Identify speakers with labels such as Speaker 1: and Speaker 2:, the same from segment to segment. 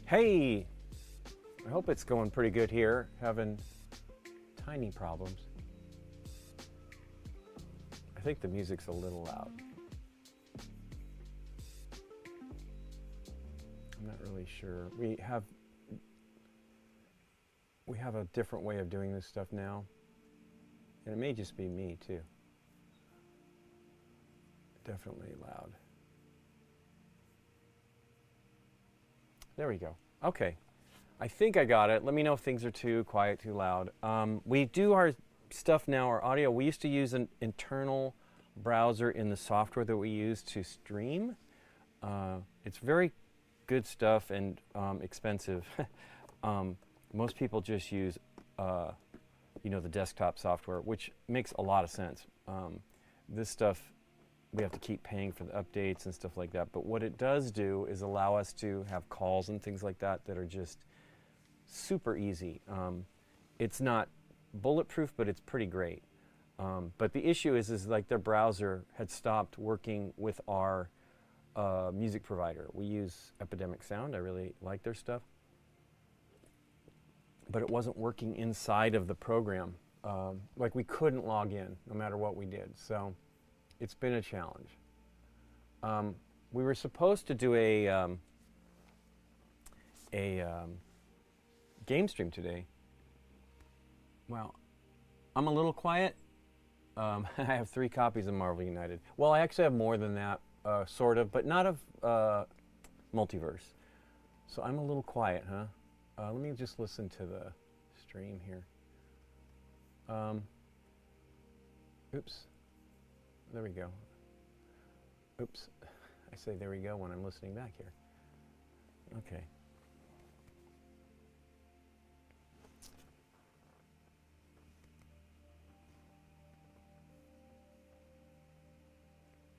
Speaker 1: Hey, I hope it's going pretty good here. Having tiny problems. I think the music's a little loud. I'm not really sure. We have a different way of doing this stuff now. And it may just be me too. Definitely loud. There we go. Okay. I think I got it. Let me know if things are too quiet, too loud. We do our stuff now, our audio. We used to use an internal browser in the software that we use to stream. It's very good stuff and expensive. Most people just use, the desktop software, which makes a lot of sense. This stuff, we have to keep paying for the updates and stuff like that. But what it does do is allow us to have calls and things like that that are just super easy. It's not bulletproof, but it's pretty great. But the issue is like their browser had stopped working with our music provider. We use Epidemic Sound. I really like their stuff. But it wasn't working inside of the program. Like we couldn't log in no matter what we did. So it's been a challenge. We were supposed to do a game stream today. Well, I'm a little quiet. I have 3 copies of Marvel United. Well, I actually have more than that, sort of, but not of Multiverse. So I'm a little quiet, huh? Let me just listen to the stream here. Oops. There we go. Oops. I say there we go when I'm listening back here. Okay.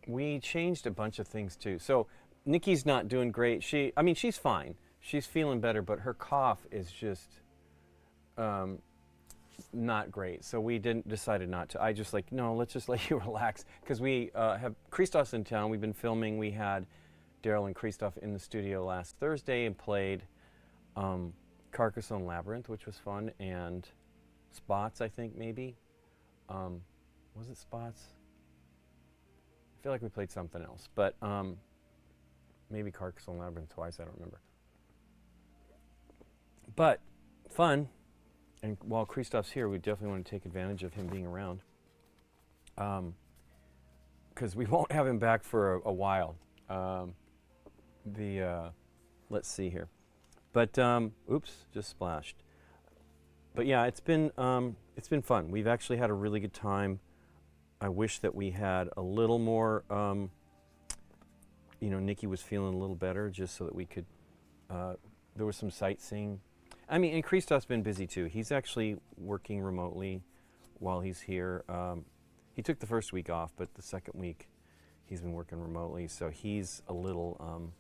Speaker 1: We changed a bunch of things too. So Nikki's not doing great. She's fine. She's feeling better, but her cough is just not great. So we decided not to. I just no, let's just let you relax. Because we have Christoph's in town. We've been filming. We had Daryl and Christoph in the studio last Thursday and played Carcassonne Labyrinth, which was fun, and Spots, I think, maybe. Was it Spots? I feel like we played something else, but maybe Carcassonne Labyrinth twice, I don't remember. But fun, and while Christoph's here, we definitely want to take advantage of him being around, because we won't have him back for a while. Let's see here, but oops, just splashed. But yeah, it's been fun. We've actually had a really good time. I wish that we had a little more, Nikki was feeling a little better just so that we could, there was some sightseeing. And Christoph's been busy too. He's actually working remotely while he's here. He took the first week off, but the second week he's been working remotely. So he's a little,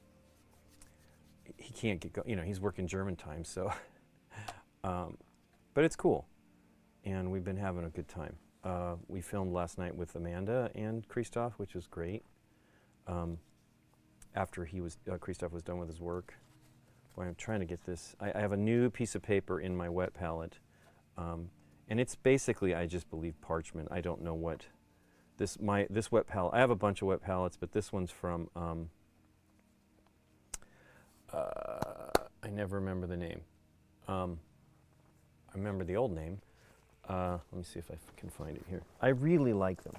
Speaker 1: he can't get going. He's working German time, so. But it's cool. And we've been having a good time. We filmed last night with Amanda and Christoph, which was great. After Christoph was done with his work. Boy, I'm trying to get this. I have a new piece of paper in my wet palette. And it's basically, I just believe, parchment. I don't know what this wet palette. I have a bunch of wet palettes, but this one's from, I never remember the name. I remember the old name. Let me see if I can find it here. I really like them.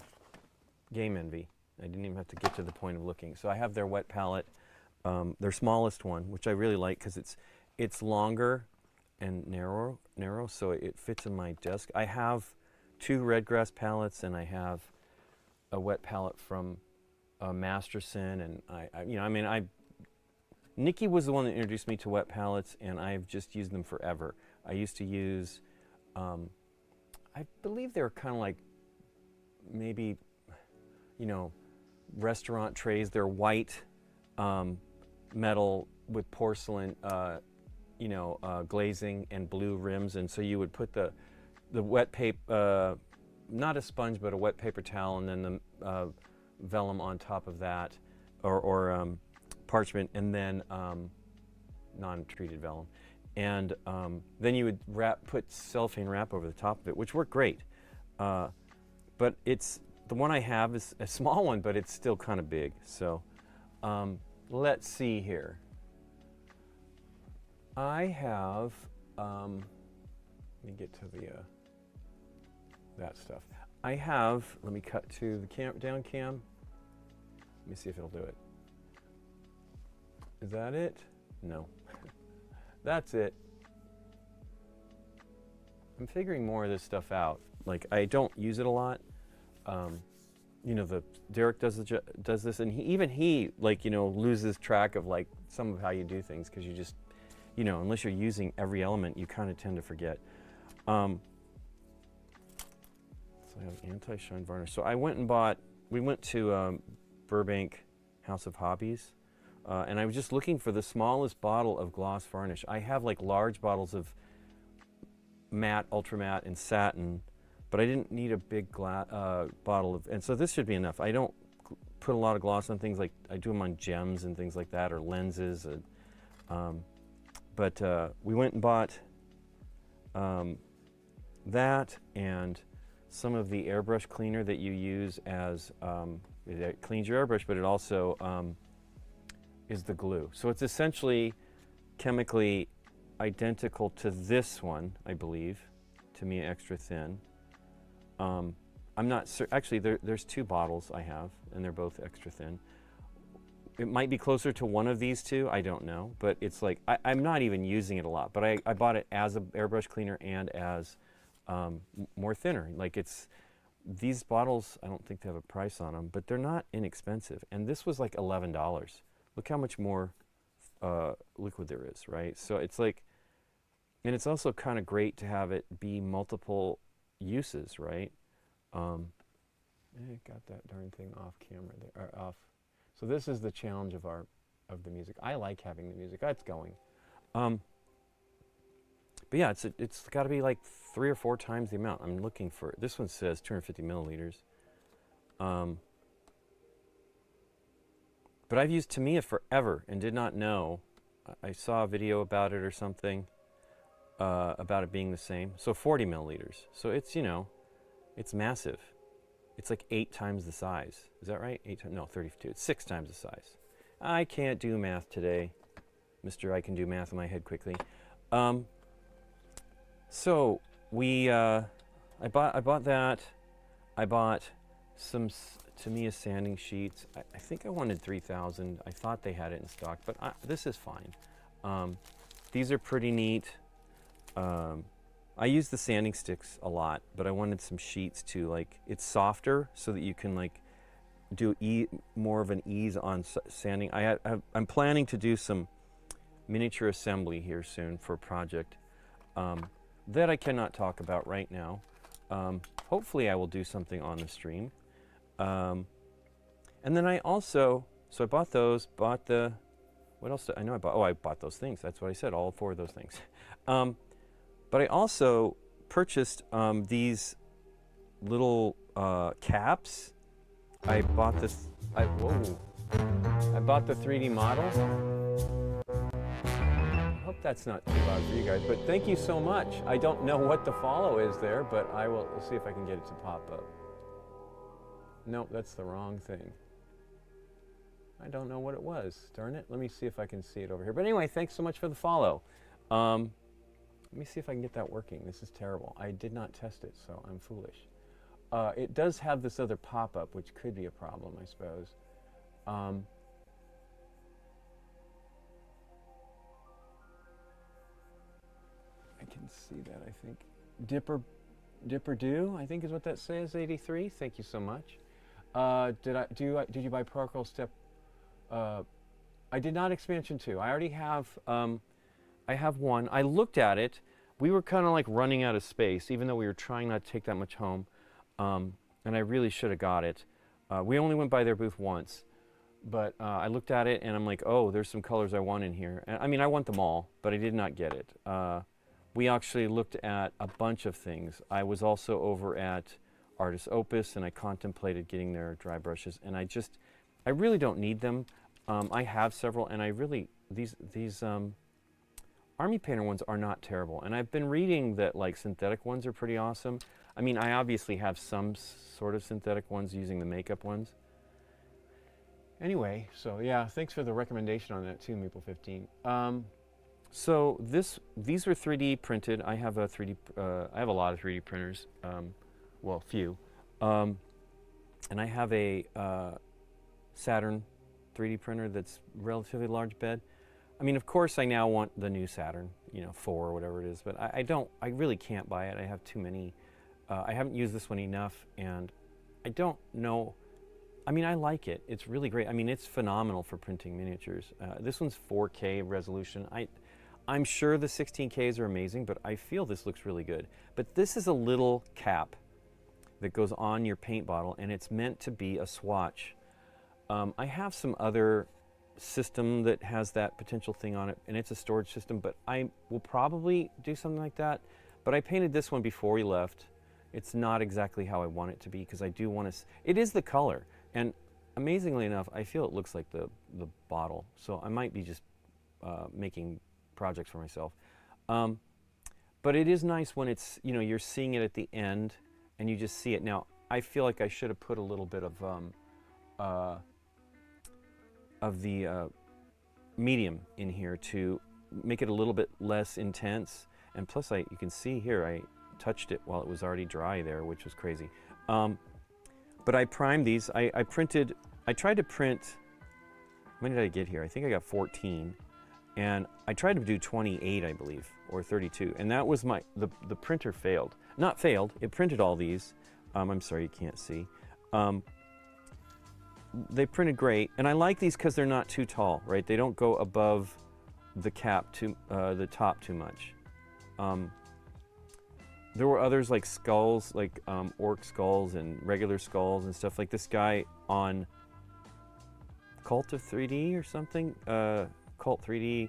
Speaker 1: Game Envy. I didn't even have to get to the point of looking. So I have their wet palette, their smallest one, which I really like because it's longer and narrow, so it fits in my desk. I have 2 Redgrass palettes, and I have a wet palette from Masterson, and Nikki was the one that introduced me to wet palettes, and I've just used them forever. I used to use, I believe they were kind of like maybe, restaurant trays. They're white metal with porcelain, glazing and blue rims, and so you would put the wet paper, not a sponge, but a wet paper towel, and then the vellum on top of that, or parchment, and then non-treated vellum. And then you would put cellophane wrap over the top of it, which worked great. But the one I have is a small one, but it's still kind of big. So let's see here. I have, let me get to the that stuff. I have, let me cut to the down cam. Let me see if it'll do it. Is that it? No. That's it. I'm figuring more of this stuff out. Like, I don't use it a lot. You know, Derek does this, and even he, like, you know, loses track of like some of how you do things because you just, you know, unless you're using every element, you kind of tend to forget. So I have anti-shine varnish. So I went and bought. We went to Burbank House of Hobbies, and I was just looking for the smallest bottle of gloss varnish. I have like large bottles of matte, ultra matte, and satin. But I didn't need a big bottle of, and so this should be enough. I don't put a lot of gloss on things, like I do them on gems and things like that, or lenses. But we went and bought that and some of the airbrush cleaner that you use as, it cleans your airbrush, but it also is the glue. So it's essentially chemically identical to this one, I believe, to me extra thin. I'm not actually there's two bottles I have, and they're both extra thin. It might be closer to one of these two, I don't know, but it's like I'm not even using it a lot, but I bought it as an airbrush cleaner and as more thinner. Like, it's these bottles, I don't think they have a price on them, but they're not inexpensive, and this was like $11. Look how much more liquid there is, right? So it's like, and it's also kind of great to have it be multiple uses, right? Got that darn thing off camera there, or off. So this is the challenge of the music. I like having the music. That's going. But yeah, it's got to be like 3 or 4 times the amount. I'm looking for. This one says 250 milliliters. But I've used Tamiya forever and did not know. I saw a video about it or something. About it being the same. So 40 milliliters. So it's, you know, it's massive. It's like 8 times the size. Is that right? 8 times? No, 32. It's 6 times the size. I can't do math today. Mr. I can do math in my head quickly. So we, I bought that. I bought some Tamiya sanding sheets. I think I wanted 3,000. I thought they had it in stock, but this is fine. These are pretty neat. I use the sanding sticks a lot, but I wanted some sheets too. Like, it's softer so that you can like do more of an ease on sanding. I'm planning to do some miniature assembly here soon for a project that I cannot talk about right now. Hopefully I will do something on the stream. And then I also, so I bought those, bought the, what else did I know I bought? Oh, I bought those things. That's what I said, all 4 of those things. But I also purchased these little caps. I bought this. I bought the 3D model. I hope that's not too loud for you guys. But thank you so much. I don't know what the follow is there, but I will see if I can get it to pop up. Nope, that's the wrong thing. I don't know what it was. Darn it. Let me see if I can see it over here. But anyway, thanks so much for the follow. Let me see if I can get that working. This is terrible. I did not test it, so I'm foolish. It does have this other pop-up, which could be a problem, I suppose. I can see that, I think. Dipper Do, I think is what that says, 83. Thank you so much. Did you buy Protocol Step? I did not expansion 2. I already have. I have one. I looked at it. We were kind of like running out of space, even though we were trying not to take that much home. And I really should have got it. We only went by their booth once. But I looked at it and I'm like, oh, there's some colors I want in here. And, I mean, I want them all, but I did not get it. We actually looked at a bunch of things. I was also over at Artist Opus and I contemplated getting their dry brushes. And I really don't need them. I have several, and I really, these Army Painter ones are not terrible. And I've been reading that like synthetic ones are pretty awesome. I mean, I obviously have some sort of synthetic ones using the makeup ones. Anyway, so yeah, thanks for the recommendation on that too, Maple 15. So these were 3D printed. I have a 3D. I have a lot of 3D printers. Well, few. And I have a Saturn 3D printer that's relatively large bed. I mean, of course, I now want the new Saturn, you know, 4 or whatever it is. But I don't. I really can't buy it. I have too many. I haven't used this one enough, and I don't know. I mean, I like it. It's really great. I mean, it's phenomenal for printing miniatures. This one's 4K resolution. I'm sure the 16Ks are amazing, but I feel this looks really good. But this is a little cap that goes on your paint bottle, and it's meant to be a swatch. I have some other system that has that potential thing on it, and it's a storage system, but I will probably do something like that. But I painted this one before we left. It's not exactly how I want it to be, because I do want to... It is the color, and amazingly enough, I feel it looks like the bottle. So I might be just making projects for myself. But it is nice when it's, you know, you're seeing it at the end and you just see it. Now, I feel like I should have put a little bit of the medium in here to make it a little bit less intense. And plus, you can see here, I touched it while it was already dry there, which was crazy. But I primed these. I tried to print, when did I get here? I think I got 14. And I tried to do 28, I believe, or 32. And that was the printer failed. Not failed, it printed all these. I'm sorry, you can't see. They printed great. And I like these because they're not too tall, right? They don't go above the cap, the top too much. There were others like skulls, like orc skulls and regular skulls and stuff. Like this guy on Cult of 3D or something. Cult 3D,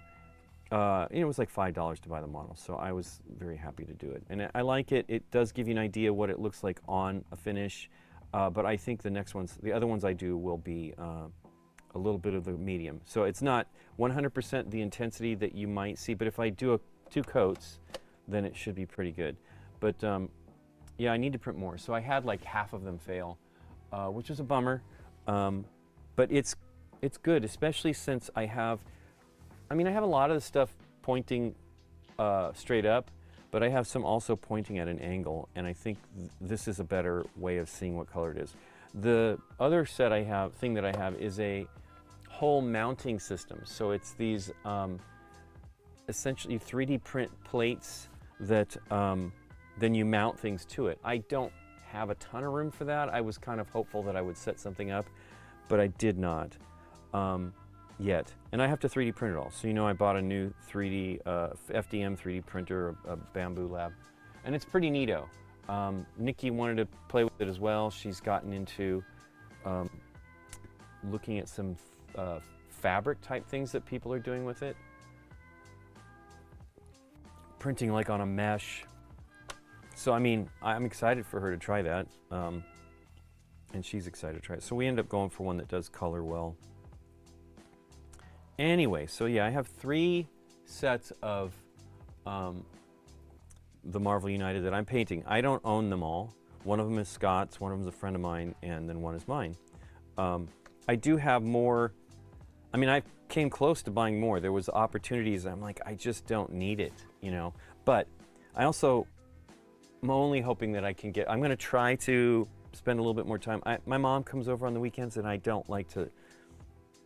Speaker 1: it was like $5 to buy the model, so I was very happy to do it. And I like it. It does give you an idea what it looks like on a finish, but I think the other ones I do will be a little bit of the medium. So it's not 100% the intensity that you might see, but if I do 2 coats, then it should be pretty good. But yeah, I need to print more. So I had like half of them fail, which is a bummer, but it's good, especially since I have a lot of the stuff pointing straight up, but I have some also pointing at an angle, and I think this is a better way of seeing what color it is. The other thing that I have is a whole mounting system. So it's these essentially 3D print plates that then you mount things to it. I don't have a ton of room for that. I was kind of hopeful that I would set something up, but I did not. Yet. And I have to 3D print it all. So, you know, I bought a new FDM 3D printer, a Bamboo Lab, and it's pretty neato. Nikki wanted to play with it as well. She's gotten into looking at some fabric type things that people are doing with it. Printing like on a mesh. So, I mean, I'm excited for her to try that. And she's excited to try it. So we end up going for one that does color well. Anyway, so yeah, I have 3 sets of the Marvel United that I'm painting. I don't own them all. One of them is Scott's, one of them is a friend of mine, and then one is mine. I do have more. I mean, I came close to buying more. There was opportunities. I'm like, I just don't need it, you know. But I also am only hoping that I can get. I'm going to try to spend a little bit more time. My mom comes over on the weekends, and I don't like to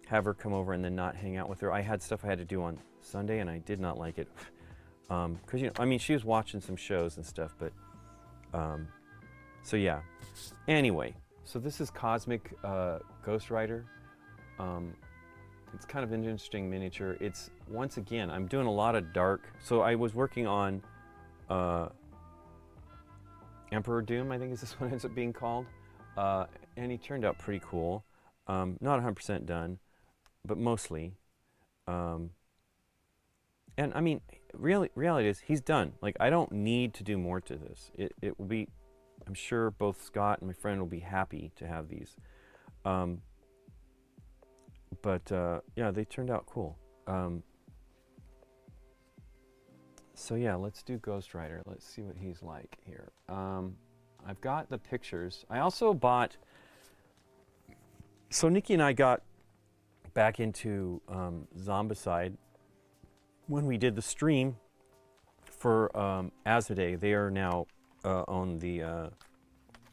Speaker 1: have her come over and then not hang out with her. I had stuff I had to do on Sunday, and I did not like it. Because, you know, I mean, she was watching some shows and stuff, but, so yeah. Anyway, so this is Cosmic Ghost Rider. It's kind of an interesting miniature. It's, once again, I'm doing a lot of dark. So I was working on Emperor Doom, I think is this one ends up being called. And he turned out pretty cool. Not 100% done, but mostly. And I mean, reality is he's done. Like, I don't need to do more to this. It will be, I'm sure both Scott and my friend will be happy to have these. But yeah, they turned out cool. So yeah, let's do Ghost Rider. Let's see what he's like here. I've got the pictures. I also bought, so Nikki and I got back into Zombicide when we did the stream for Azadeh. They are now on the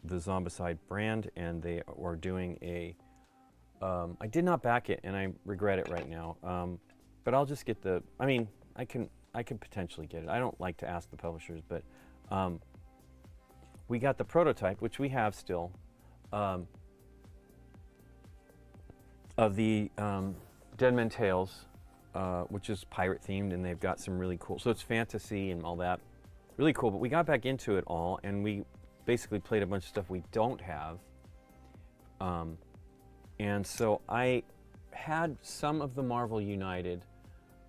Speaker 1: Zombicide brand, and they are doing a, I did not back it, and I regret it right now. But I'll just get the, I mean, I can potentially get it. I don't like to ask the publishers, but we got the prototype, which we have still, of the Dead Men Tales, which is pirate themed, and they've got some really cool, so it's fantasy and all that, really cool. But we got back into it all, and we basically played a bunch of stuff we don't have. And so I had some of the Marvel United.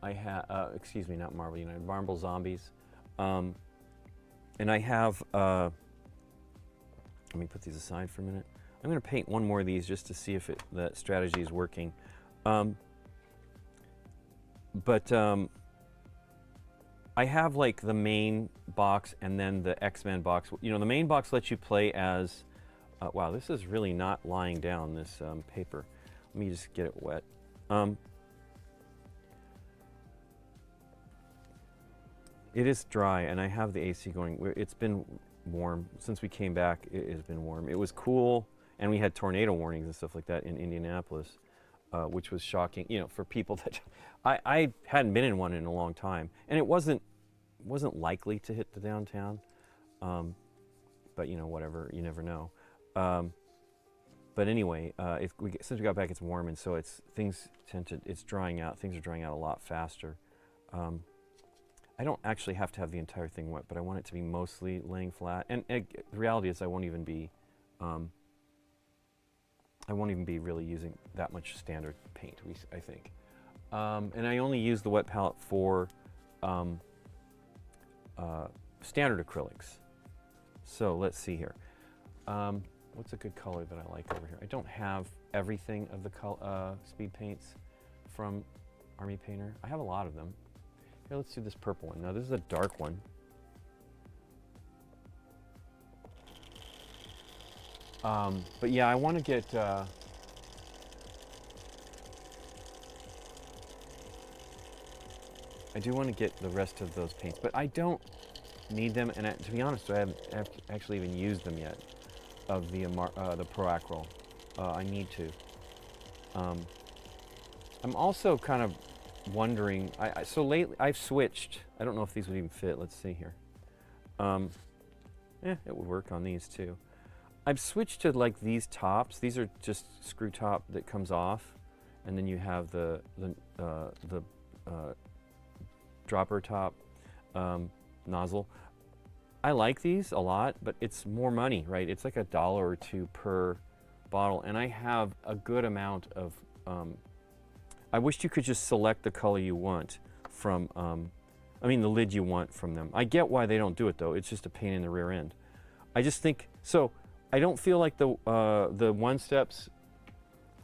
Speaker 1: I had, excuse me, not Marvel United, Marvel Zombies. And I have, let me put these aside for a minute. I'm going to paint one more of these just to see if that strategy is working. I have like the main box and then the X-Men box. You know, the main box lets you play as, wow, this is really not lying down, this paper. Let me just get it wet. It is dry, and I have the AC going. It's been warm. Since we came back, it has been warm. It was cool, and we had tornado warnings and stuff like that in Indianapolis, which was shocking, you know, for people that I hadn't been in one in a long time, and it wasn't likely to hit the downtown, but you know, whatever, you never know. But anyway, since we got back, it's warm, and so it's drying out. Things are drying out a lot faster. I don't actually have to have the entire thing wet, but I want it to be mostly laying flat. And the reality is, I won't even be really using that much standard paint, I think. And I only use the wet palette for standard acrylics. So let's see here. What's a good color that I like over here? I don't have everything of the speed paints from Army Painter. I have a lot of them. Here, let's do this purple one. Now, this is a dark one. But yeah, I want to get, I do want to get the rest of those paints, but I don't need them, and to be honest, I haven't actually even used them yet, of the Pro Acryl. I need to. I'm also kind of wondering, so lately I've switched. I don't know if these would even fit. Let's see here. It would work on these too. I've switched to like these tops. These are just screw top that comes off, and then you have the dropper top nozzle. I like these a lot, but it's more money, right? It's like $1 or $2 per bottle, and I have a good amount of. I wish you could just select the color you want from, I mean the lid you want from them. I get why they don't do it though. It's just a pain in the rear end. I just think, so I don't feel like the one steps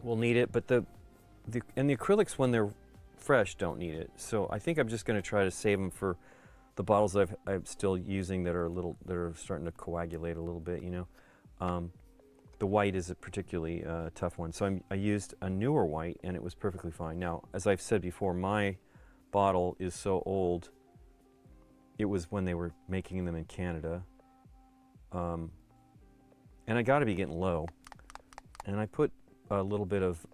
Speaker 1: will need it, but the acrylics when they're fresh don't need it. So I think I'm just going to try to save them for the bottles that I'm still using that are starting to coagulate a little bit, you know. The white is a particularly tough one. So I used a newer white, and it was perfectly fine. Now, as I've said before, my bottle is so old. It was when they were making them in Canada. And I got to be getting low. And I put a little bit of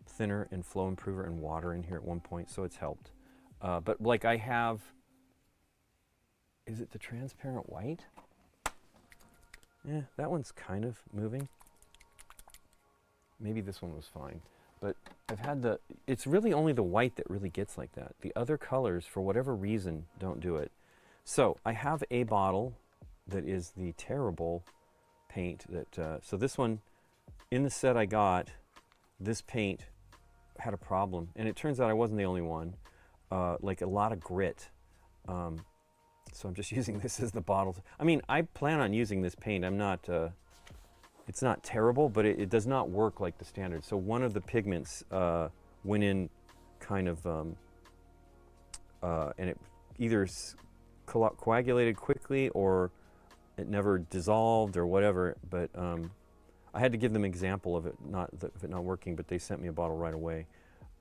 Speaker 1: thinner and flow improver and water in here at one point, so it's helped. But like I have, is it the transparent white? Yeah, that one's kind of moving. Maybe this one was fine. But I've had it's really only the white that really gets like that. The other colors, for whatever reason, don't do it. So I have a bottle that is the terrible paint that, so this one, in the set I got, this paint had a problem. And it turns out I wasn't the only one. Like a lot of grit. So I'm just using this as the bottle. I mean, I plan on using this paint. I'm not, it's not terrible, but it does not work like the standard. So one of the pigments went in kind of and it either coagulated quickly or it never dissolved or whatever. But I had to give them an example of it not working, but they sent me a bottle right away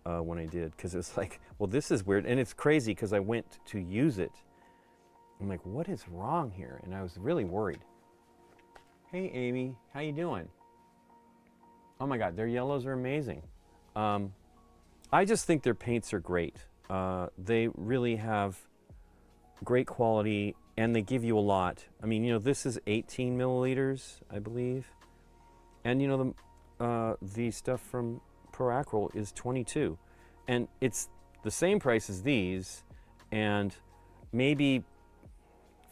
Speaker 1: when I did, because it was like, well, this is weird. And it's crazy because I went to use it. I'm like, what is wrong here? And I was really worried. Hey, Amy, how you doing? Oh my God, their yellows are amazing. I just think their paints are great. They really have great quality, and they give you a lot. I mean, you know, this is 18 milliliters, I believe. And you know, the stuff from Pro-Acryl is 22. And it's the same price as these, and maybe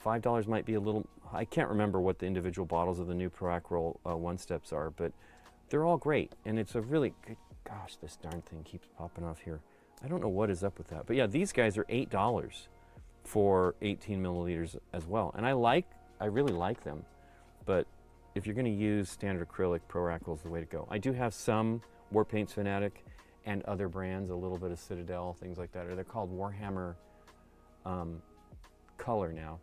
Speaker 1: $5 might be a little, I can't remember what the individual bottles of the new Pro-Acryl one-steps are, but they're all great. And it's a really good, gosh, this darn thing keeps popping off here. I don't know what is up with that. But yeah, these guys are $8 for 18 milliliters as well. And I really like them. But if you're going to use standard acrylic, Pro-Acryl is the way to go. I do have some War Paints Fanatic and other brands, a little bit of Citadel, things like that. Or they're called Warhammer Color now.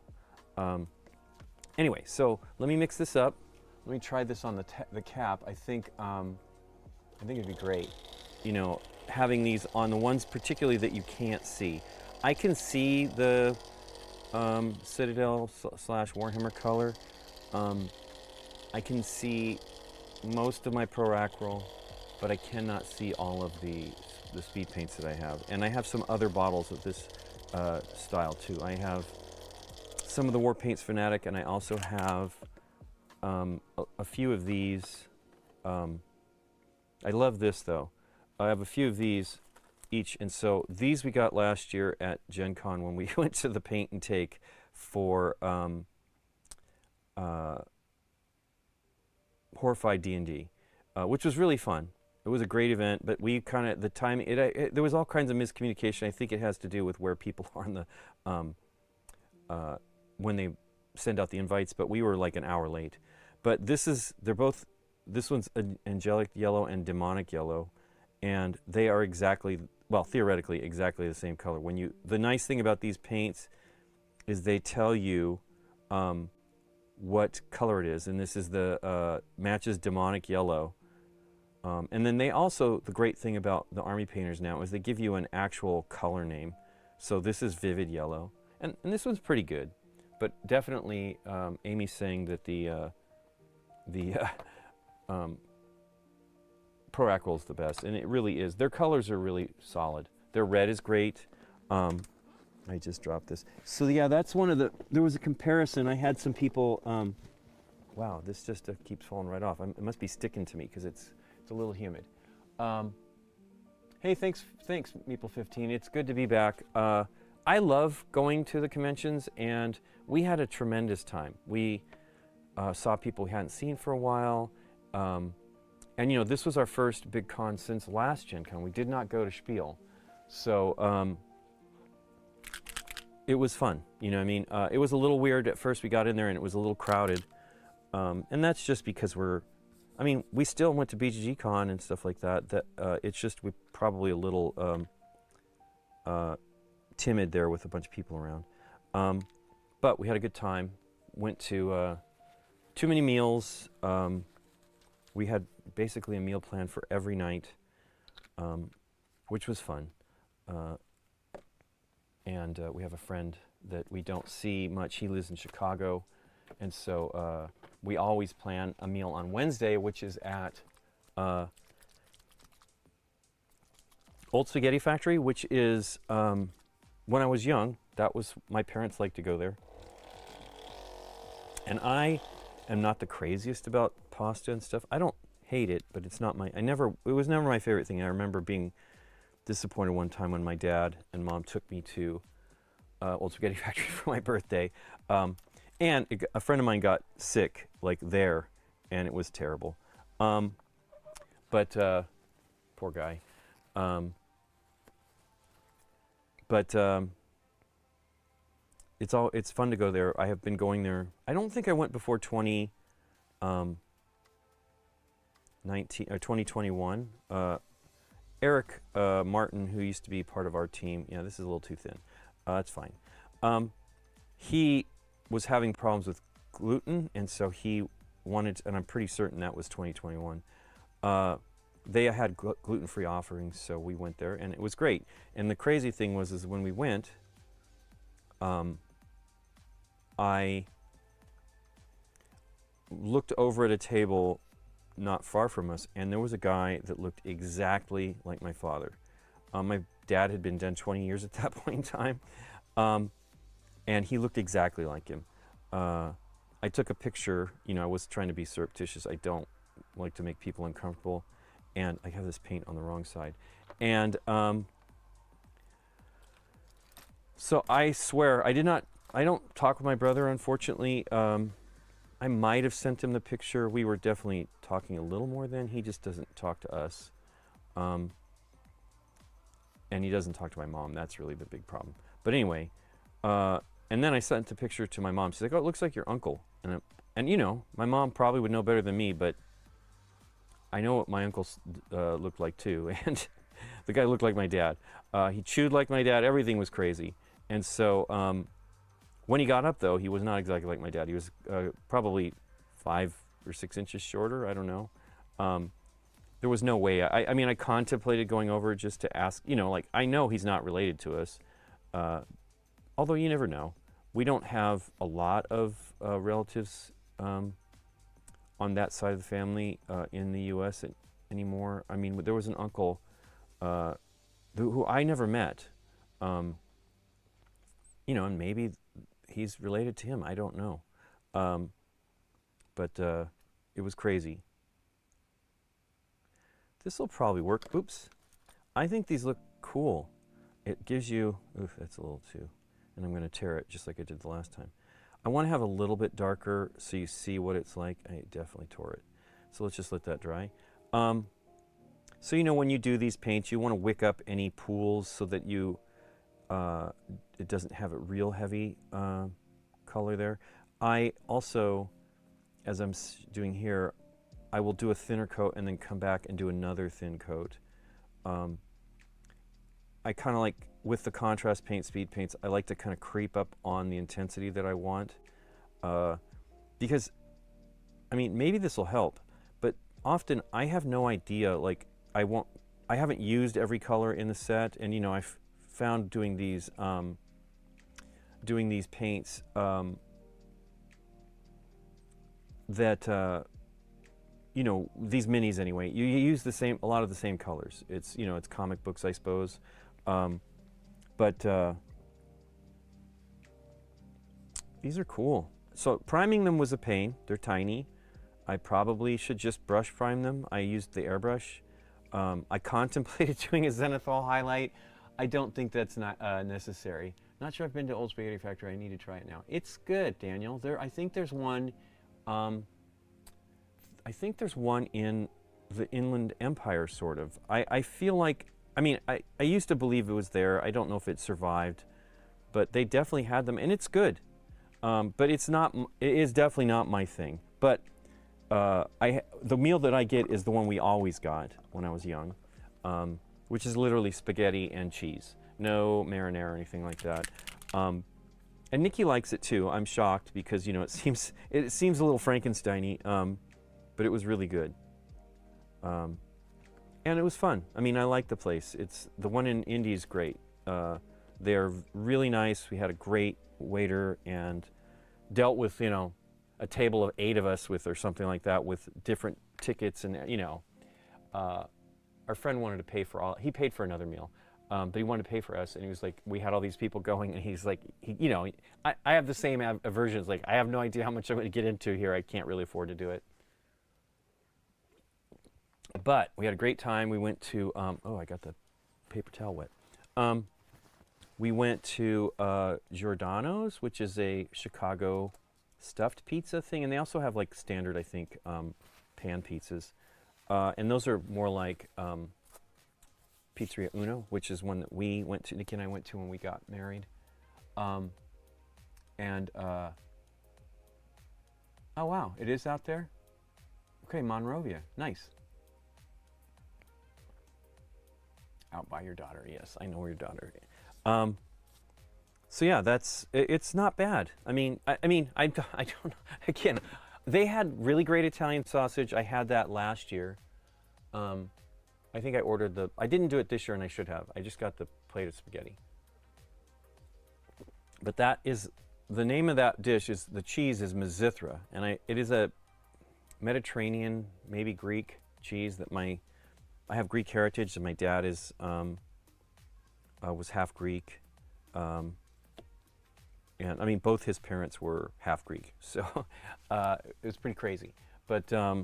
Speaker 1: Anyway, so let me mix this up. Let me try this on the cap. I think it'd be great, you know, having these on the ones particularly that you can't see. I can see the Citadel / Warhammer Color. I can see most of my Pro-Acryl, but I cannot see all of the speed paints that I have. And I have some other bottles of this style too. I have some of the War Paints Fanatic, and I also have a few of these. I love this though. I have a few of these each, and so these we got last year at Gen Con when we went to the Paint and Take for Horrified D&D, which was really fun. It was a great event, but we kind of, the timing, there was all kinds of miscommunication. I think it has to do with where people are in the, when they send out the invites, but we were like an hour late. But this one's angelic yellow and demonic yellow, and they are exactly, well, theoretically exactly the same color. The nice thing about these paints is they tell you what color it is, and this is the matches demonic yellow. And then they also, the great thing about the army painters now is they give you an actual color name. So this is vivid yellow, and this one's pretty good, but definitely Amy's saying that the Pro-Acryl is the best, and it really is. Their colors are really solid. Their red is great. I just dropped this. So yeah, that's one of the, there was a comparison. I had some people, wow, this just keeps falling right off. It must be sticking to me because it's a little humid. Hey, thanks, Meeple15. It's good to be back. I love going to the conventions, and we had a tremendous time. We saw people we hadn't seen for a while. And you know, this was our first big con since last Gen Con. We did not go to Spiel. So it was fun, you know what I mean? It was a little weird at first. We got in there and it was a little crowded. And that's just because we still went to BGG Con and stuff like that. It's just we're probably a little timid there with a bunch of people around. But we had a good time. Went to too many meals. We had basically a meal plan for every night, which was fun. And we have a friend that we don't see much. He lives in Chicago, and so we always plan a meal on Wednesday, which is at Old Spaghetti Factory, which is, when I was young, that was, my parents liked to go there. And I am not the craziest about pasta and stuff. I don't hate it, but it's not it was never my favorite thing. And I remember being disappointed one time when my dad and mom took me to Old Spaghetti Factory for my birthday. And a friend of mine got sick, like there, and it was terrible. But poor guy. It's fun to go there. I have been going there. I don't think I went before 2019 or 2021. Eric Martin, who used to be part of our team, yeah, this is a little too thin. That's fine. He was having problems with gluten, and so he wanted, and I'm pretty certain that was 2021. They had gluten-free offerings, so we went there, and it was great. And the crazy thing was, is when we went, I looked over at a table not far from us, and there was a guy that looked exactly like my father. My dad had been dead 20 years at that point in time, and he looked exactly like him. I took a picture. You know, I was trying to be surreptitious. I don't like to make people uncomfortable, and I have this paint on the wrong side. And so I swear, I don't talk with my brother, unfortunately. I might have sent him the picture. We were definitely talking a little more then. He just doesn't talk to us. And he doesn't talk to my mom. That's really the big problem. But anyway, and then I sent the picture to my mom. She's like, "Oh, it looks like your uncle." And you know, my mom probably would know better than me, but I know what my uncle looked like too. And the guy looked like my dad. He chewed like my dad. Everything was crazy. And so when he got up, though, he was not exactly like my dad. He was probably 5 or 6 inches shorter. I don't know. There was no way. I mean, I contemplated going over just to ask, you know, like, I know he's not related to us. Although you never know. We don't have a lot of relatives on that side of the family in the U.S. Anymore. I mean, there was an uncle who I never met. You know, and maybe he's related to him. I don't know. But it was crazy. This will probably work. Oops. I think these look cool. It gives you, oof, that's a little too. And I'm going to tear it just like I did the last time. I want to have a little bit darker so you see what it's like. I definitely tore it. So let's just let that dry. So you know, when you do these paints, you want to wick up any pools so that you it doesn't have a real heavy color there. I also, as I'm doing here, I will do a thinner coat and then come back and do another thin coat. I kind of like, with the contrast paint, speed paints, I like to kind of creep up on the intensity that I want. Because, I mean, maybe this will help, but often I have no idea, like, I haven't used every color in the set, and you know, I've found doing these paints that you know, these minis anyway, you use a lot of the same colors. It's, you know, it's comic books, I suppose, but these are cool. So priming them was a pain. They're tiny. I probably should just brush prime them. I used the airbrush. I contemplated doing a zenithal highlight. I don't think that's not necessary. Not sure I've been to Old Spaghetti Factory. I need to try it now. It's good, Daniel. I think there's one. I think there's one in the Inland Empire, sort of. I feel like, I mean, I used to believe it was there. I don't know if it survived, but they definitely had them, and it's good. But it's not. It is definitely not my thing. But the meal that I get is the one we always got when I was young, which is literally spaghetti and cheese. No marinara or anything like that. And Nikki likes it too. I'm shocked because, you know, it seems a little Frankenstein-y, but it was really good. And it was fun. I mean, I like the place. The one in Indy is great. They're really nice. We had a great waiter and dealt with, you know, a table of 8 of us or something like that, with different tickets, and you know, our friend wanted to pay for all. He paid for another meal, but he wanted to pay for us, and he was like, we had all these people going, and he's like, you know, I have the same aversions. Like, I have no idea how much I'm going to get into here. I can't really afford to do it. But we had a great time. We went to, oh, I got the paper towel wet. We went to Giordano's, which is a Chicago stuffed pizza thing. And they also have, like, standard, I think, pan pizzas. And those are more like Pizzeria Uno, which is one that we went to, Nikki and I went to when we got married. Oh, wow, it is out there? Okay, Monrovia, nice. Out by your daughter, yes, I know where your daughter is. So yeah, it's not bad. I don't know. Again, they had really great Italian sausage. I had that last year. I think I ordered I didn't do it this year, and I should have. I just got the plate of spaghetti. But that is, the name of that dish is, the cheese is Mizithra, and it is a Mediterranean, maybe Greek cheese that I have Greek heritage, and my dad was half Greek. And I mean, both his parents were half Greek, so it was pretty crazy. But yeah,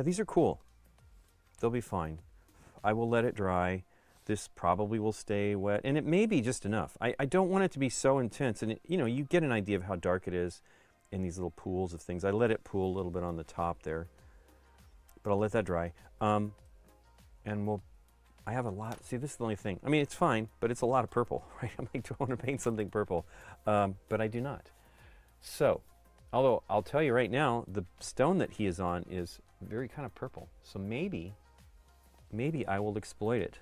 Speaker 1: these are cool. They'll be fine. I will let it dry. This probably will stay wet, and it may be just enough. I don't want it to be so intense, and you get an idea of how dark it is in these little pools of things. I let it pool a little bit on the top there, but I'll let that dry. And I have a lot. See, this is the only thing. I mean, it's fine, but it's a lot of purple, right? I'm like, do I want to paint something purple? But I do not. So, although I'll tell you right now, the stone that he is on is very kind of purple. So maybe I will exploit it.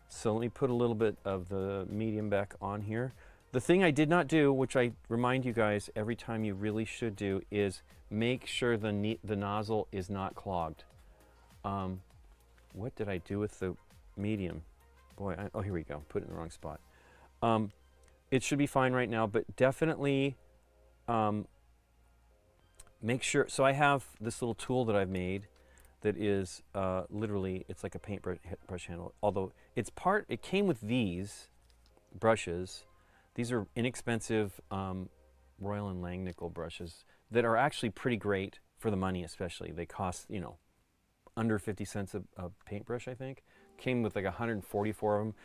Speaker 1: So let me put a little bit of the medium back on here. The thing I did not do, which I remind you guys every time you really should do, is make sure the nozzle is not clogged. What did I do with the medium? Boy, oh, here we go. Put it in the wrong spot. It should be fine right now, but definitely make sure. So I have this little tool that I've made that is literally, it's like a paintbrush handle. Although it came with these brushes. These are inexpensive Royal and Langnickel brushes that are actually pretty great for the money, especially. They cost, under 50 cents a paintbrush, I think. Came with like 144 of them.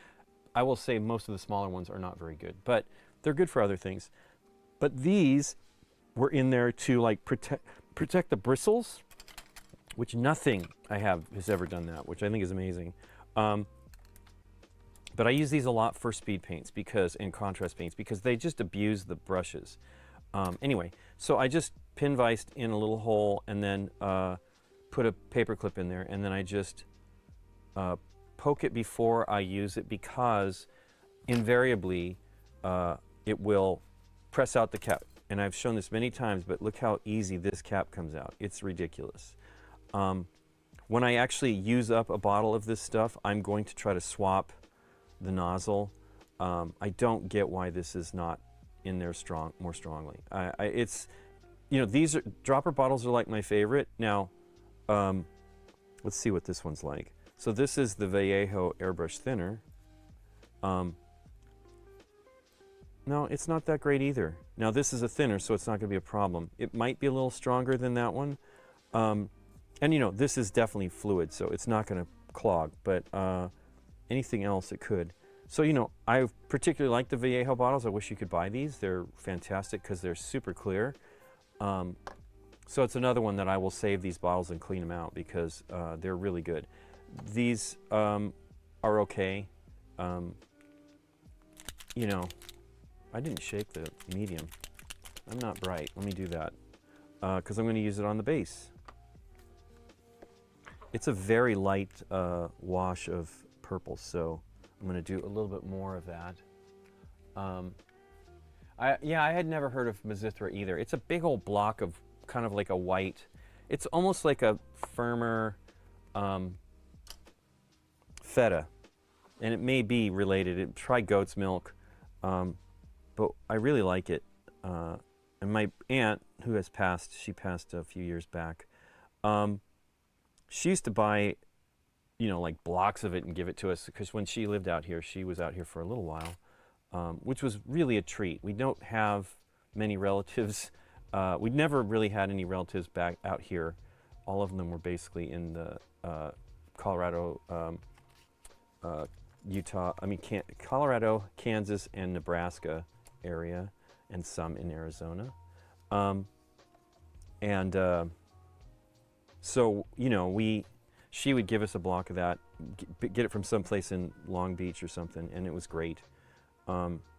Speaker 1: I will say most of the smaller ones are not very good, but they're good for other things. But these were in there to like protect the bristles, which nothing I have has ever done that, which I think is amazing. But I use these a lot for speed paints and contrast paints because they just abuse the brushes. Anyway, so I just pin viced in a little hole and then put a paper clip in there, and then I just poke it before I use it because invariably it will press out the cap. And I've shown this many times, but look how easy this cap comes out. It's ridiculous. When I actually use up a bottle of this stuff, I'm going to try to swap the nozzle. I don't get why this is not in there more strongly. These dropper bottles are like my favorite. Now, let's see what this one's like. So this is the Vallejo airbrush thinner. No, it's not that great either. Now this is a thinner, so it's not going to be a problem. It might be a little stronger than that one. And this is definitely fluid, so it's not going to clog, but anything else it could. So, I particularly like the Vallejo bottles. I wish you could buy these. They're fantastic because they're super clear. So it's another one that I will save these bottles and clean them out because they're really good. These are okay. I didn't shake the medium. I'm not bright. Let me do that because I'm going to use it on the base. It's a very light wash of purple, so I'm going to do a little bit more of that. I had never heard of Mizithra either. It's a big old block of kind of like a white. It's almost like a firmer feta, and it may be related. Try goat's milk, but I really like it. And my aunt, who has passed, she passed a few years back. She used to buy, like blocks of it and give it to us because when she lived out here, she was out here for a little while, which was really a treat. We don't have many relatives. We'd never really had any relatives back out here. All of them were basically in the Colorado, Colorado, Kansas, and Nebraska area, and some in Arizona. So, she would give us a block of that, get it from someplace in Long Beach or something, and it was great.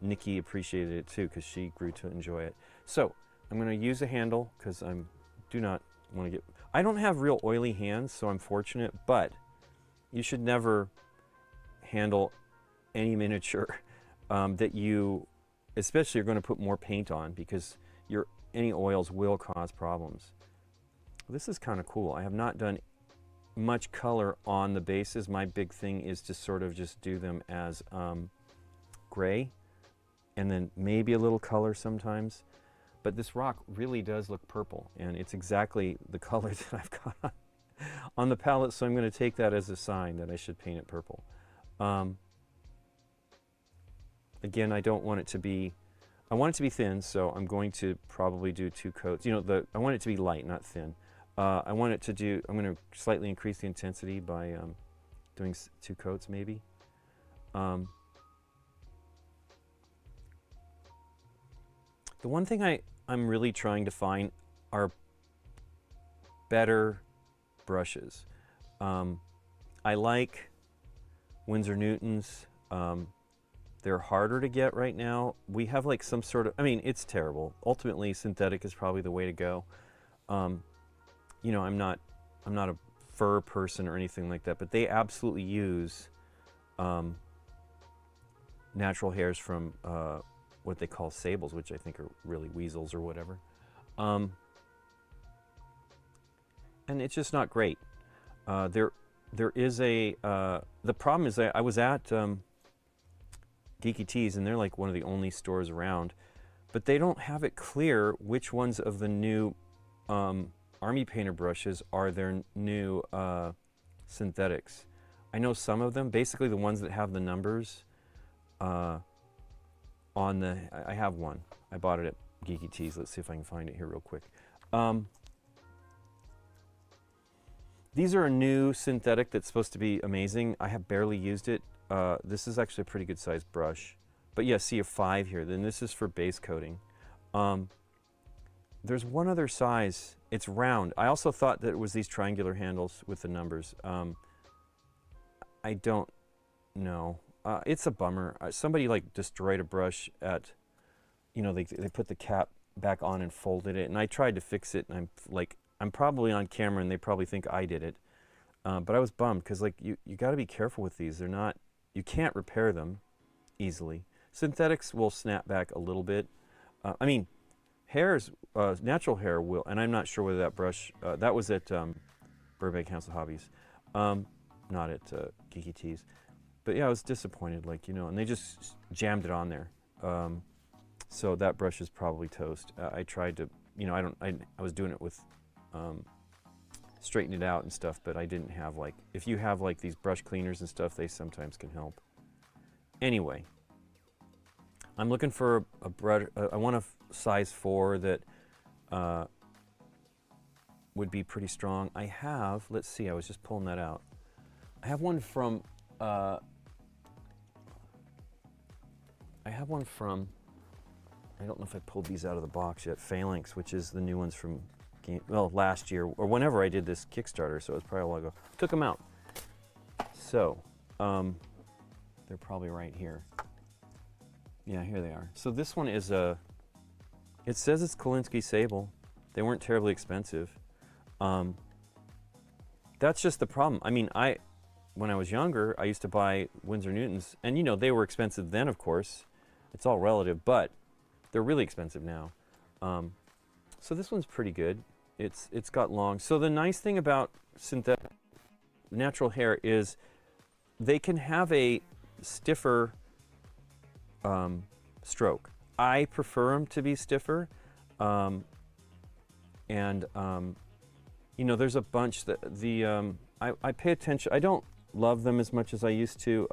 Speaker 1: Nikki appreciated it too because she grew to enjoy it. So I'm going to use a handle because I don't have real oily hands, so I'm fortunate, but you should never handle any miniature that you, especially you're going to put more paint on because any oils will cause problems. This is kind of cool. I have not done much color on the bases. My big thing is to sort of just do them as gray and then maybe a little color sometimes. But this rock really does look purple, and it's exactly the color that I've got on the palette, so I'm going to take that as a sign that I should paint it purple. Again, I don't want it to be, I want it to be thin, so I'm going to probably do 2 coats. You know, I want it to be light, not thin. I want it to do, I'm going to slightly increase the intensity by doing 2 coats maybe. The one thing I'm really trying to find are better brushes. I like Winsor Newton's. They're harder to get right now. We have like some sort of, I mean, it's terrible. Ultimately, synthetic is probably the way to go. You know, I'm not a fur person or anything like that, but they absolutely use natural hairs from what they call sables, which I think are really weasels or whatever. And it's just not great. There is a, the problem is I was at Geeky Tees, and they're like one of the only stores around, but they don't have it clear which ones of the new Army Painter brushes are their new synthetics. I know some of them, basically the ones that have the numbers on the, I have one. I bought it at Geeky Tees. Let's see if I can find it here real quick. These are a new synthetic that's supposed to be amazing. I have barely used it. This is actually a pretty good sized brush. But yeah, see a 5 here. Then this is for base coating. There's one other size. It's round. I also thought that it was these triangular handles with the numbers. I don't know. It's a bummer. Somebody like destroyed a brush at, you know, they put the cap back on and folded it. And I tried to fix it, and I'm probably on camera and they probably think I did it. But I was bummed because like you got to be careful with these. They're not, you can't repair them easily. Synthetics will snap back a little bit. I mean, hairs, natural hair will, and I'm not sure whether that brush, that was at Burbank House of Hobbies, not at Geeky Tees. But yeah, I was disappointed, like, you know, and they just jammed it on there. So that brush is probably toast. I tried to, you know, I was doing it with straighten it out and stuff, but I didn't have like, if you have like these brush cleaners and stuff, they sometimes can help. Anyway, I'm looking for a brush, I want a size 4 that would be pretty strong. I have, let's see, I was just pulling that out. I have one from, I don't know if I pulled these out of the box yet, Phalanx, which is the new ones from last year, or whenever I did this Kickstarter, so it was probably a while ago. Took them out. So, they're probably right here. Yeah, here they are. So this one is a, it says it's Kolinsky Sable. They weren't terribly expensive. That's just the problem. I mean, when I was younger, I used to buy Winsor Newtons, and you know, they were expensive then, of course. It's all relative, but they're really expensive now. So this one's pretty good. It's got long. So the nice thing about synthetic natural hair is they can have a stiffer stroke. I prefer them to be stiffer, and you know, there's a bunch that I pay attention. I don't love them as much as I used to.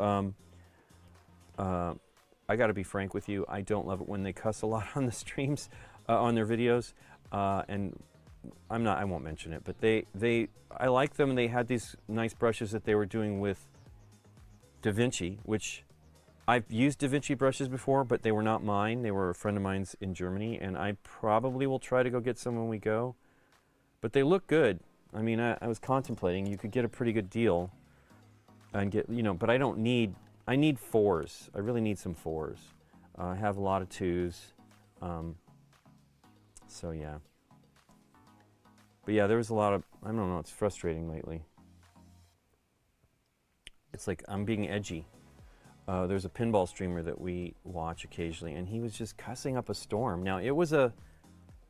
Speaker 1: I got to be frank with you. I don't love it when they cuss a lot on the streams, on their videos, and I won't mention it. But I like them. They had these nice brushes that they were doing with Da Vinci, which I've used Da Vinci brushes before, but they were not mine. They were a friend of mine's in Germany, and I probably will try to go get some when we go. But they look good. I mean, I was contemplating, you could get a pretty good deal and get, you know, but I need 4s. I really need some 4s. I have a lot of 2s. So yeah. But yeah, there was a lot of, I don't know, it's frustrating lately. It's like I'm being edgy. There's a pinball streamer that we watch occasionally, and he was just cussing up a storm. Now, it was a,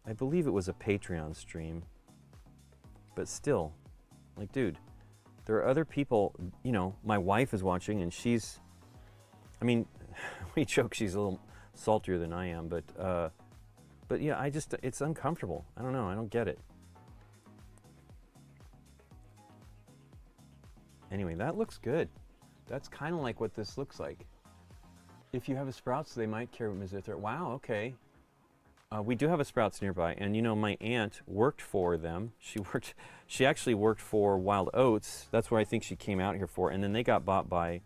Speaker 1: I believe it was a Patreon stream, but still, like, dude, there are other people, you know, my wife is watching, and she's, I mean, we joke she's a little saltier than I am, but yeah, it's uncomfortable. I don't know, I don't get it. Anyway, that looks good. That's kind of like what this looks like. If you have a Sprouts, they might carry them as if they're, wow, okay. We do have a Sprouts nearby, and you know, my aunt worked for them. She actually worked for Wild Oats. That's where I think she came out here for, and then they got bought by,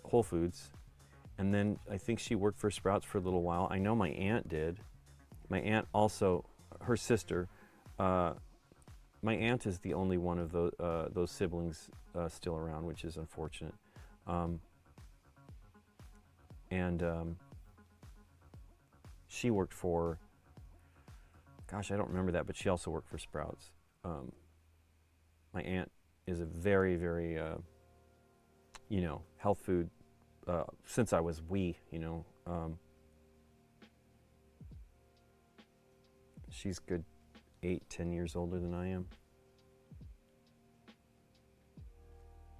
Speaker 1: Whole Foods, and then I think she worked for Sprouts for a little while. I know my aunt did. My aunt also, her sister, my aunt is the only one of those siblings still around, which is unfortunate. She worked for, gosh, I don't remember that, but she also worked for Sprouts. My aunt is a very, very, you know, health food, since I was wee, you know. She's good 8-10 years older than I am.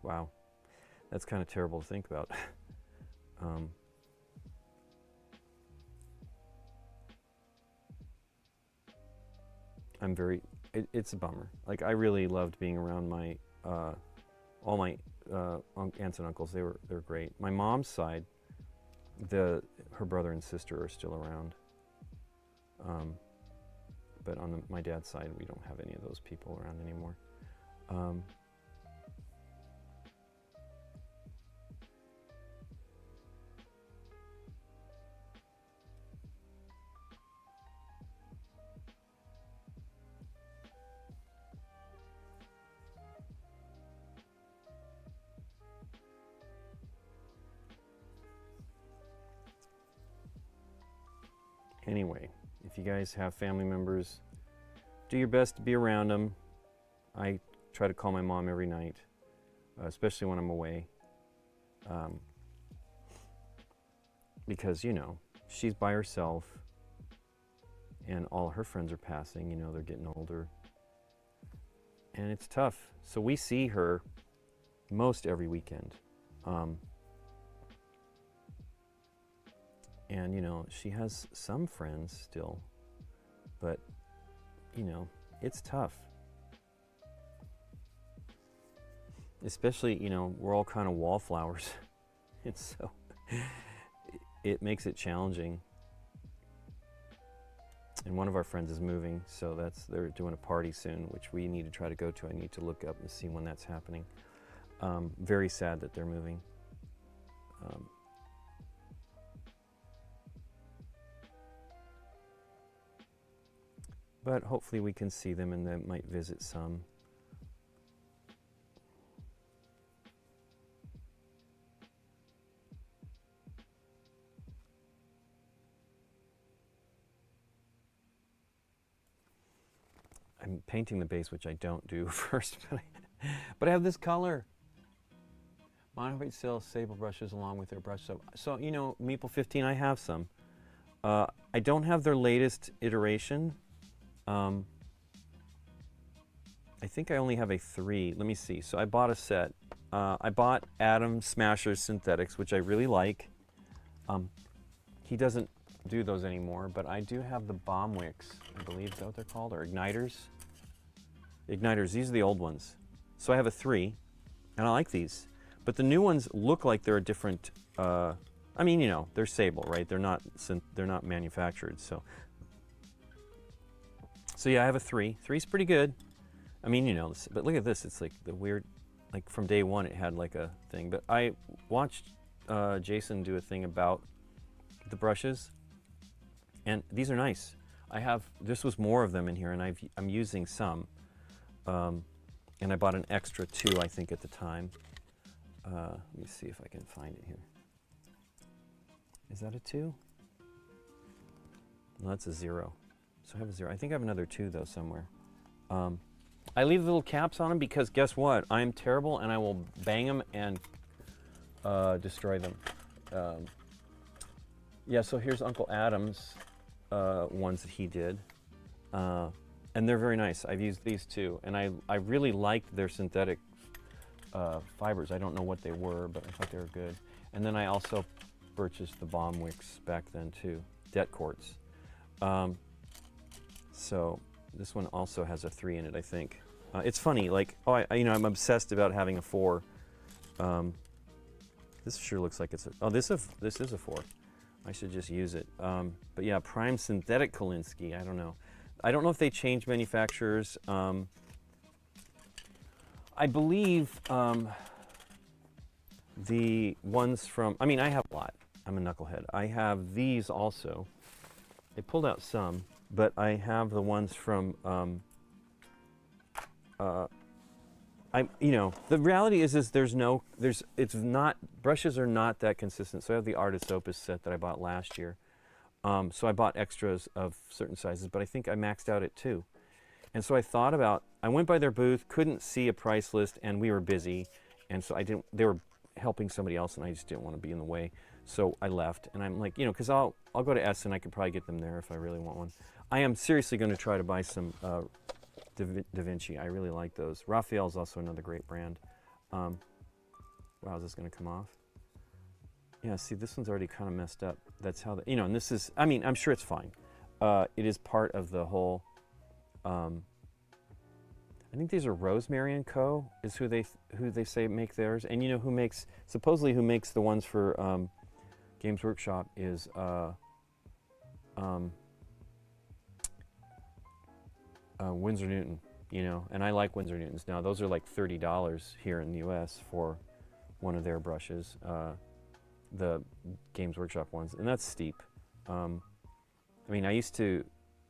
Speaker 1: Wow, that's kind of terrible to think about. It's a bummer. Like, I really loved being around my, all my aunts and uncles. They're great. My mom's side, her brother and sister are still around. But on my dad's side, we don't have any of those people around anymore. Anyway, if you guys have family members, do your best to be around them. I try to call my mom every night, especially when I'm away. Because, you know, she's by herself and all her friends are passing, you know, they're getting older. And it's tough. So we see her most every weekend. And, you know, she has some friends still, but, you know, it's tough. Especially, you know, we're all kind of wallflowers. And so it makes it challenging. And one of our friends is moving, so they're doing a party soon, which we need to try to go to. I need to look up and see when that's happening. Very sad that they're moving. But hopefully we can see them and they might visit some. I'm painting the base, which I don't do first, but I have this color. Modified Sales sable brushes along with their brush soap. So, you know, Meeple 15, I have some. I don't have their latest iteration. I think I only have a 3. Let me see. So I bought a set. I bought Atom Smasher's Synthetics, which I really like. He doesn't do those anymore, but I do have the Bomb Wicks, I believe is that what they're called, or Igniters. Igniters, these are the old ones. So I have a 3, and I like these. But the new ones look like they're a different, I mean, you know, they're sable, right? They're not manufactured, so yeah, I have a 3. 3's pretty good. I mean, you know, but look at this. It's like the weird, like from day one it had like a thing. But I watched Jason do a thing about the brushes, and these are nice. This was more of them in here, and I'm using some. And I bought an extra 2, I think, at the time. Let me see if I can find it here. Is that a 2? No, that's a 0. So I have a 0. I think I have another 2 though somewhere. I leave the little caps on them because guess what? I'm terrible and I will bang them and destroy them. Yeah, so here's Uncle Adam's ones that he did. And they're very nice. I've used these too. And I really liked their synthetic fibers. I don't know what they were, but I thought they were good. And then I also purchased the bomb wicks back then too, det quartz. So this one also has a 3 in it, I think. It's funny, like, I'm obsessed about having a 4. This sure looks like it's this is a 4. I should just use it. But yeah, prime synthetic Kolinsky, I don't know. I don't know if they changed manufacturers. I believe the ones from, I have a lot. I'm a knucklehead. I have these also. They pulled out some, but I have the ones from, the reality is brushes are not that consistent. So I have the Artist Opus set that I bought last year. So I bought extras of certain sizes, but I think I maxed out at 2. And so I went by their booth, couldn't see a price list, and we were busy. And so they were helping somebody else, and I just didn't want to be in the way. So I left, and I'm like, because I'll go to Essen, I could probably get them there if I really want one. I am seriously going to try to buy some Da Vinci. I really like those. Raphael is also another great brand. Wow, is this going to come off? Yeah, see, this one's already kind of messed up. That's how and this is, I'm sure it's fine. It is part of the whole, I think these are Rosemary & Co. is who they say make theirs. And supposedly who makes the ones for Games Workshop is Winsor Newton, and I like Winsor Newtons. Now, those are like $30 here in the US for one of their brushes, the Games Workshop ones, and that's steep. I used to,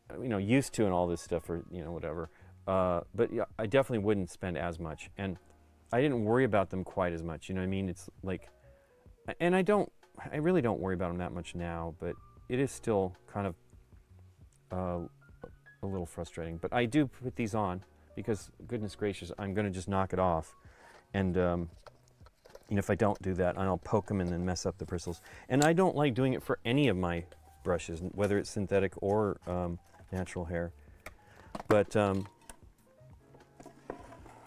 Speaker 1: and all this stuff for, whatever. But yeah, I definitely wouldn't spend as much, and I didn't worry about them quite as much. It's like, and I really don't worry about them that much now, but it is still kind of a little frustrating. But I do put these on because, goodness gracious, I'm going to just knock it off, and if I don't do that, I'll poke them and then mess up the bristles. And I don't like doing it for any of my brushes, whether it's synthetic or natural hair. But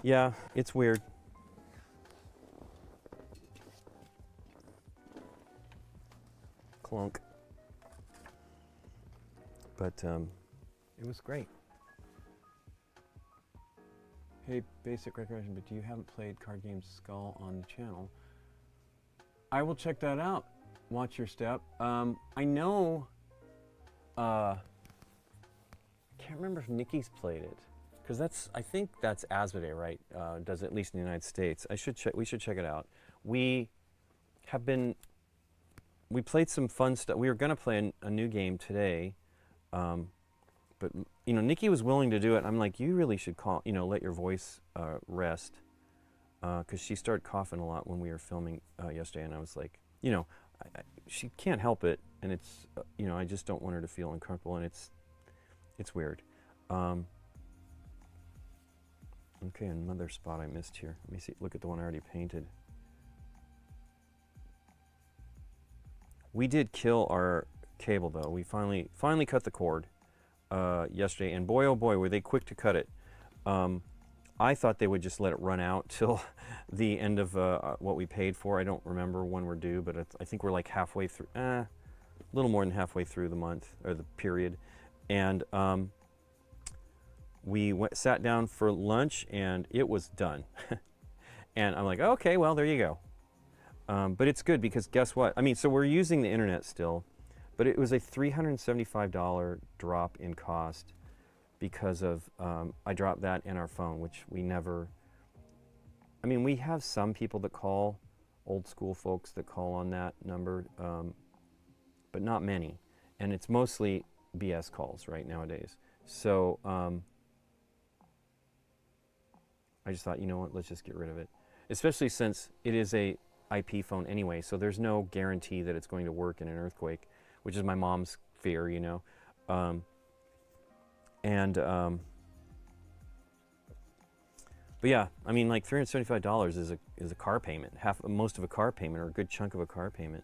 Speaker 1: yeah, it's weird. Clunk. But it was great. Hey, basic recollection, but you haven't played Card Game Skull on the channel. I will check that out. Watch your step. I know, can't remember if Nikki's played it, because I think that's Asmodee, right? Does it, at least in the United States. We should check it out. We played some fun stuff. We were going to play a new game today, but Nikki was willing to do it. I'm like, you really should let your voice rest, because she started coughing a lot when we were filming yesterday, and I was like, she can't help it, and it's, I just don't want her to feel uncomfortable, and it's weird. Okay, another spot I missed here. Let me see. Look at the one I already painted. We did kill our cable, though. We finally cut the cord yesterday, and boy, oh boy, were they quick to cut it. I thought they would just let it run out till the end of what we paid for. I don't remember when we're due, but I think we're like halfway through, a little more than halfway through the month, or the period. And we sat down for lunch, and it was done. And I'm like, okay, well, there you go. But it's good because guess what? So we're using the internet still, but it was a $375 drop in cost because of, I dropped that in our phone, which we never, we have some people that call, old school folks that call on that number, but not many. And it's mostly BS calls right nowadays. So I just thought, you know what, let's just get rid of it. Especially since it is a IP phone anyway, so there's no guarantee that it's going to work in an earthquake, which is my mom's fear, But yeah, I mean, like $375 is a car payment, most of a car payment, or a good chunk of a car payment,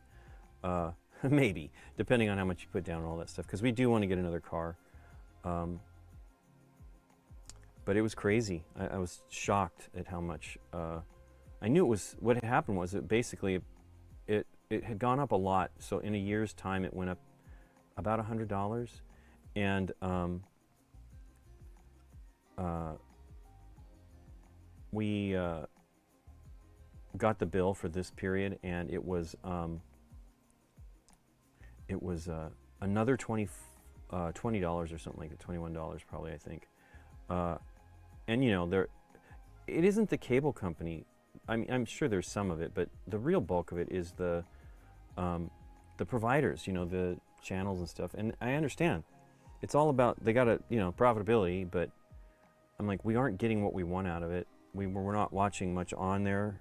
Speaker 1: maybe, depending on how much you put down and all that stuff. Because we do want to get another car, but it was crazy. I was shocked at how much. I knew it was. What had happened was that basically, it had gone up a lot. So in a year's time, it went up about $100, and we got the bill for this period, and it was another $20 or something like that, $21 probably, I think. And you know, it isn't the cable company. I mean, I'm sure there's some of it, but the real bulk of it is the providers, you know, the channels and stuff. And I understand, it's all about, they got to, you know, profitability, but I'm like, we aren't getting what we want out of it. We're not watching much on there.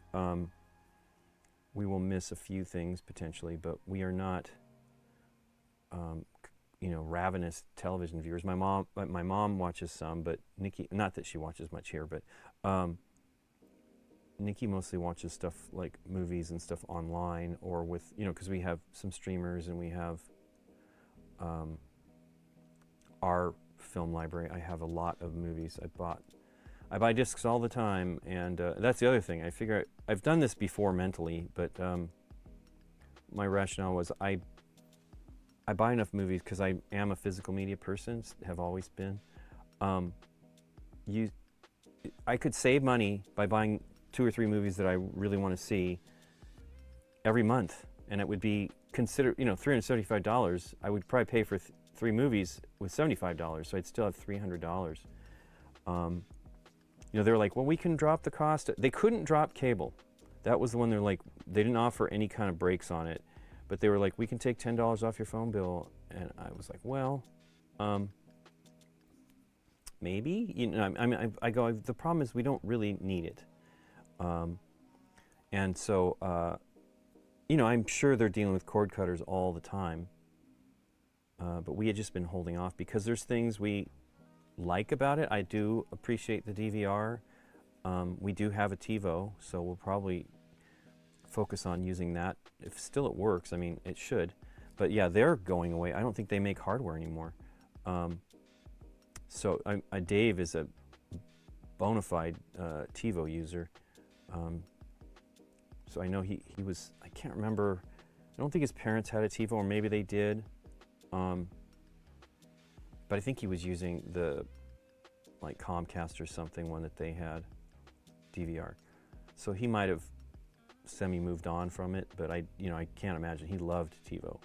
Speaker 1: We will miss a few things potentially, but we are not, you know, ravenous television viewers. My mom watches some, but Nikki, not that she watches much here, but Nikki mostly watches stuff like movies and stuff online, or with, you know, because we have some streamers and we have our film library. I have a lot of movies I buy discs all the time, and that's the other thing. I figure I've done this before mentally, but my rationale was I buy enough movies because I am a physical media person, have always been. I could save money by buying 2 or 3 movies that I really want to see every month, and it would be considered, you know, $375. I would probably pay for 3 movies with $75, so I'd still have $300. You know, they were like, well, we can drop the cost. They couldn't drop cable. That was the one they're like, they didn't offer any kind of breaks on it, but they were like, we can take $10 off your phone bill. And I was like, well, maybe, you know, I mean, I go, the problem is we don't really need it. And so, you know, I'm sure they're dealing with cord cutters all the time, but we had just been holding off because there's things we like about it. I do appreciate the DVR. We do have a TiVo, so we'll probably focus on using that. If still it works, I mean, it should. But yeah, they're going away. I don't think they make hardware anymore. So Dave is a bona fide TiVo user. So I know he was, I can't remember, I don't think his parents had a TiVo, or maybe they did. But I think he was using the, like, Comcast or something, one that they had, DVR. So he might have semi-moved on from it, but I can't imagine. He loved TiVo.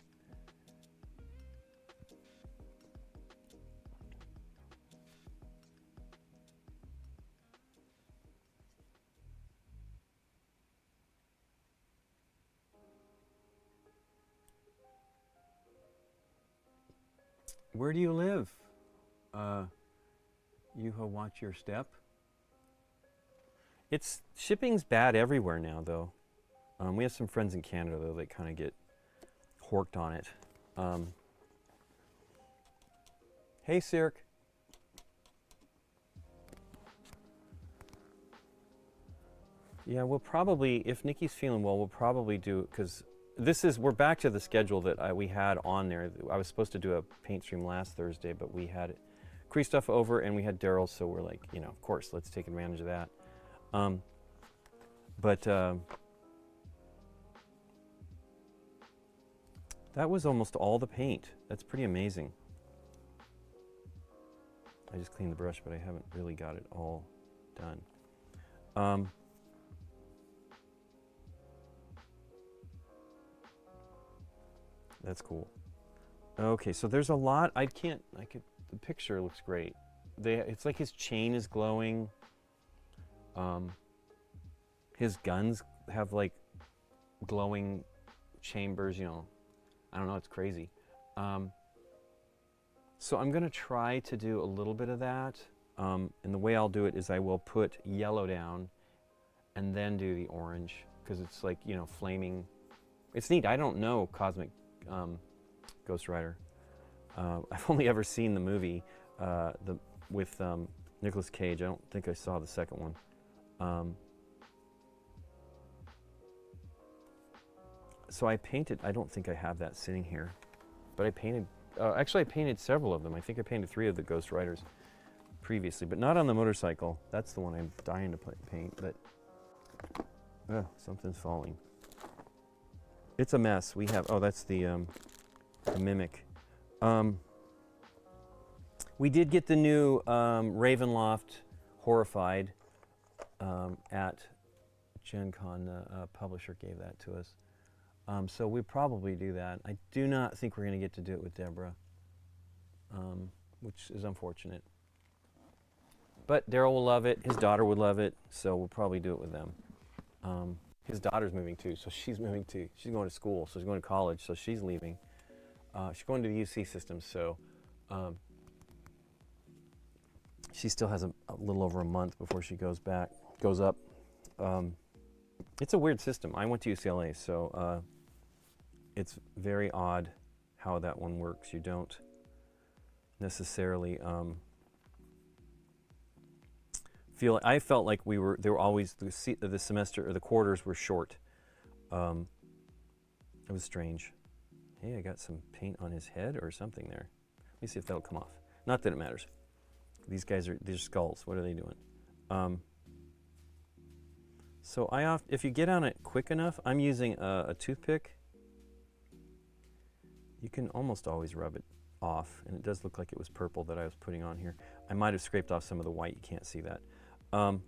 Speaker 1: Where do you live? Yuho, watch your step. Shipping's bad everywhere now, though. We have some friends in Canada, though, that kind of get horked on it. Hey, Cirque. Yeah, we'll probably, if Nikki's feeling well, we'll probably do, because we're back to the schedule that we had on there. I was supposed to do a paint stream last Thursday, but we had Christoph over and we had Daryl, so we're like, you know, of course, let's take advantage of that. That was almost all the paint. That's pretty amazing. I just cleaned the brush, but I haven't really got it all done. That's cool. Okay, so there's a lot. The picture looks great. It's like his chain is glowing. His guns have like glowing chambers, you know. I don't know, it's crazy. So I'm gonna try to do a little bit of that. And the way I'll do it is I will put yellow down and then do the orange, because it's like, you know, flaming. It's neat. I don't know Cosmic Ghost Rider. I've only ever seen the movie with Nicolas Cage. I don't think I saw the second one. So I painted, I don't think I have that sitting here, but I painted, actually I painted several of them. I think I painted 3 of the Ghost Riders previously, but not on the motorcycle. That's the one I'm dying to paint, but something's falling. It's a mess. We have, oh, that's the Mimic. We did get the new Ravenloft Horrified at Gen Con. The publisher gave that to us. So we probably do that. I do not think we're going to get to do it with Deborah, which is unfortunate. But Daryl will love it. His daughter would love it, so we'll probably do it with them. His daughter's moving too, so she's moving too. She's going to school, so she's going to college, so she's leaving. She's going to the UC system, so she still has a little over a month before she goes up. It's a weird system. I went to UCLA, so it's very odd how that one works. You don't necessarily I felt like they were always, the semester or the quarters were short. It was strange. Hey, I got some paint on his head or something there. Let me see if that'll come off. Not that it matters. These guys they're skulls. What are they doing? So if you get on it quick enough, I'm using a toothpick. You can almost always rub it off, and it does look like it was purple that I was putting on here. I might have scraped off some of the white. You can't see that. I'm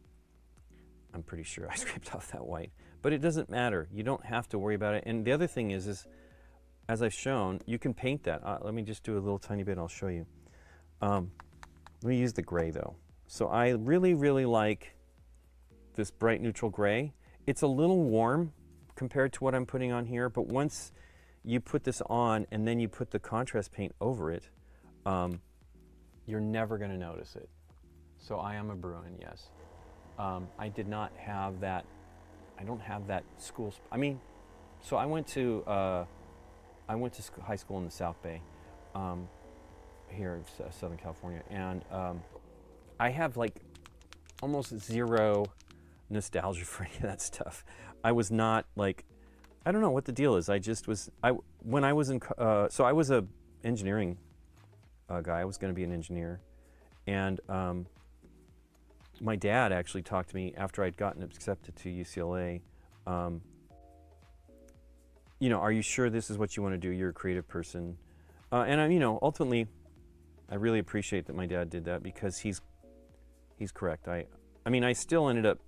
Speaker 1: pretty sure I scraped off that white, but it doesn't matter. You don't have to worry about it. And the other thing is as I've shown, you can paint that. Let me just do a little tiny bit. I'll show you. Let me use the gray though. So I really, really like this bright neutral gray. It's a little warm compared to what I'm putting on here, but once you put this on and then you put the contrast paint over it, you're never going to notice it. So I am a Bruin, yes. I did not have that. I don't have that school. So I went to high school in the South Bay, here in Southern California, and I have like almost zero nostalgia for any of that stuff. I was not like, I don't know what the deal is. I just was. When I was in, so I was a engineering guy. I was going to be an engineer, and my dad actually talked to me after I'd gotten accepted to UCLA. You know, are you sure this is what you want to do? You're a creative person, and you know, ultimately, I really appreciate that my dad did that because he's correct. I mean, I still ended up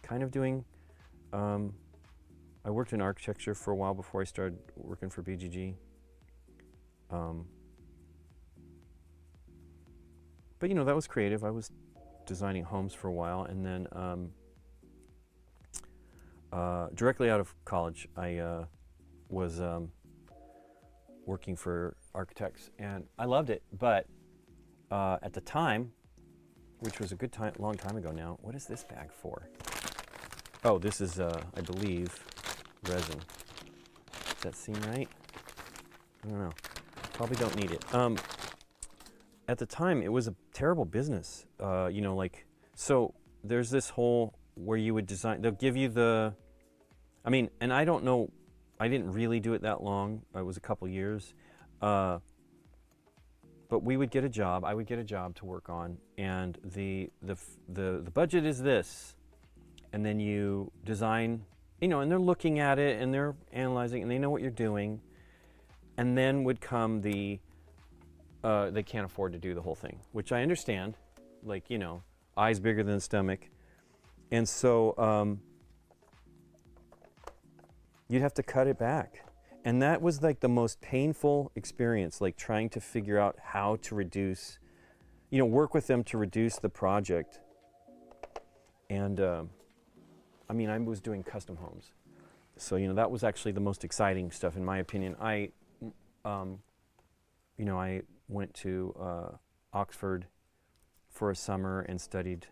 Speaker 1: kind of doing. I worked in architecture for a while before I started working for BGG. But you know, that was creative. I was designing homes for a while, and then directly out of college, I was working for architects, and I loved it. But at the time, which was a good time, long time ago now, what is this bag for? Oh, this is, I believe, resin. Does that seem right? I don't know. Probably don't need it. At the time, it was a terrible business. You know, like, so there's this whole where you would design, they'll give you the, I mean, and I don't know, I didn't really do it that long. It was a couple years. But we would get a job, I would get a job to work on, and the budget is this. And then you design, you know, and they're looking at it and they're analyzing and they know what you're doing. And then would come the, they can't afford to do the whole thing, which I understand, like, you know, eyes bigger than the stomach. And so you'd have to cut it back. And that was like the most painful experience, like trying to figure out how to reduce, you know, work with them to reduce the project. And I mean, I was doing custom homes. So, you know, that was actually the most exciting stuff in my opinion. You know, I went to Oxford for a summer and studied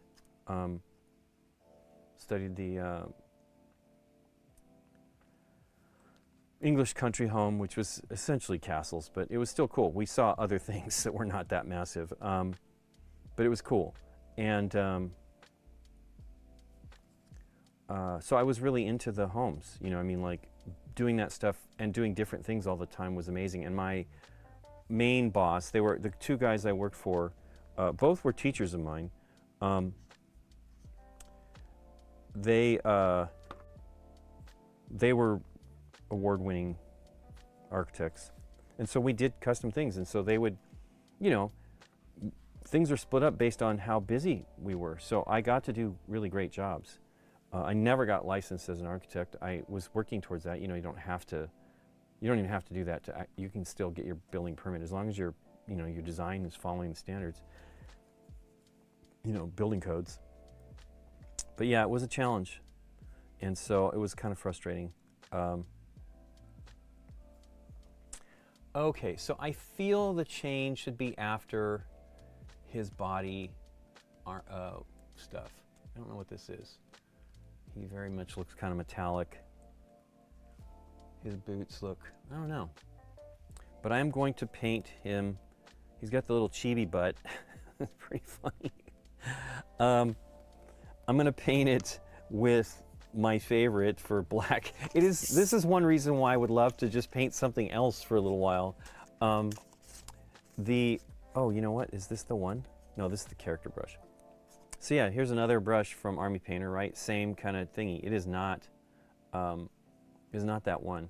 Speaker 1: the English country home, which was essentially castles, but it was still cool. We saw other things that were not that massive, but it was cool. And so I was really into the homes, you know, I mean, like doing that stuff and doing different things all the time was amazing. And my main boss, they were the two guys I worked for, both were teachers of mine. They were award-winning architects, and so we did custom things. And so they would, you know, things are split up based on how busy we were. So I got to do really great jobs. I never got licensed as an architect. I was working towards that. You know, you don't even have to do that. You can still get your building permit as long as your design is following the standards, you know, building codes. But yeah, it was a challenge, and so it was kind of frustrating. Okay, so I feel the change should be after his body stuff. I don't know what this is. He very much looks kind of metallic. His boots look, I don't know. But I am going to paint him. He's got the little chibi butt. It's pretty funny. I'm going to paint it with my favorite for black. This is one reason why I would love to just paint something else for a little while. Oh, you know what? Is this the one? No, this is the character brush. So yeah, here's another brush from Army Painter, right? Same kind of thingy. It is not that one.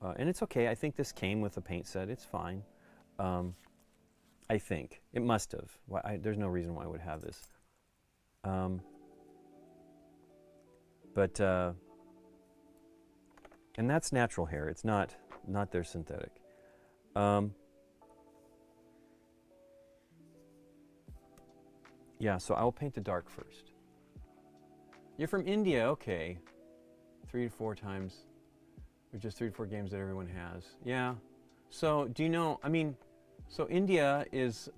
Speaker 1: And it's okay. I think this came with a paint set. It's fine. I think. It must have. There's no reason why I would have this. And that's natural hair. It's not their synthetic. Yeah, so I will paint the dark first. You're from India, okay. 3 to 4 times. Or just 3 to 4 games that everyone has. Yeah. So do you know, I mean, so India is,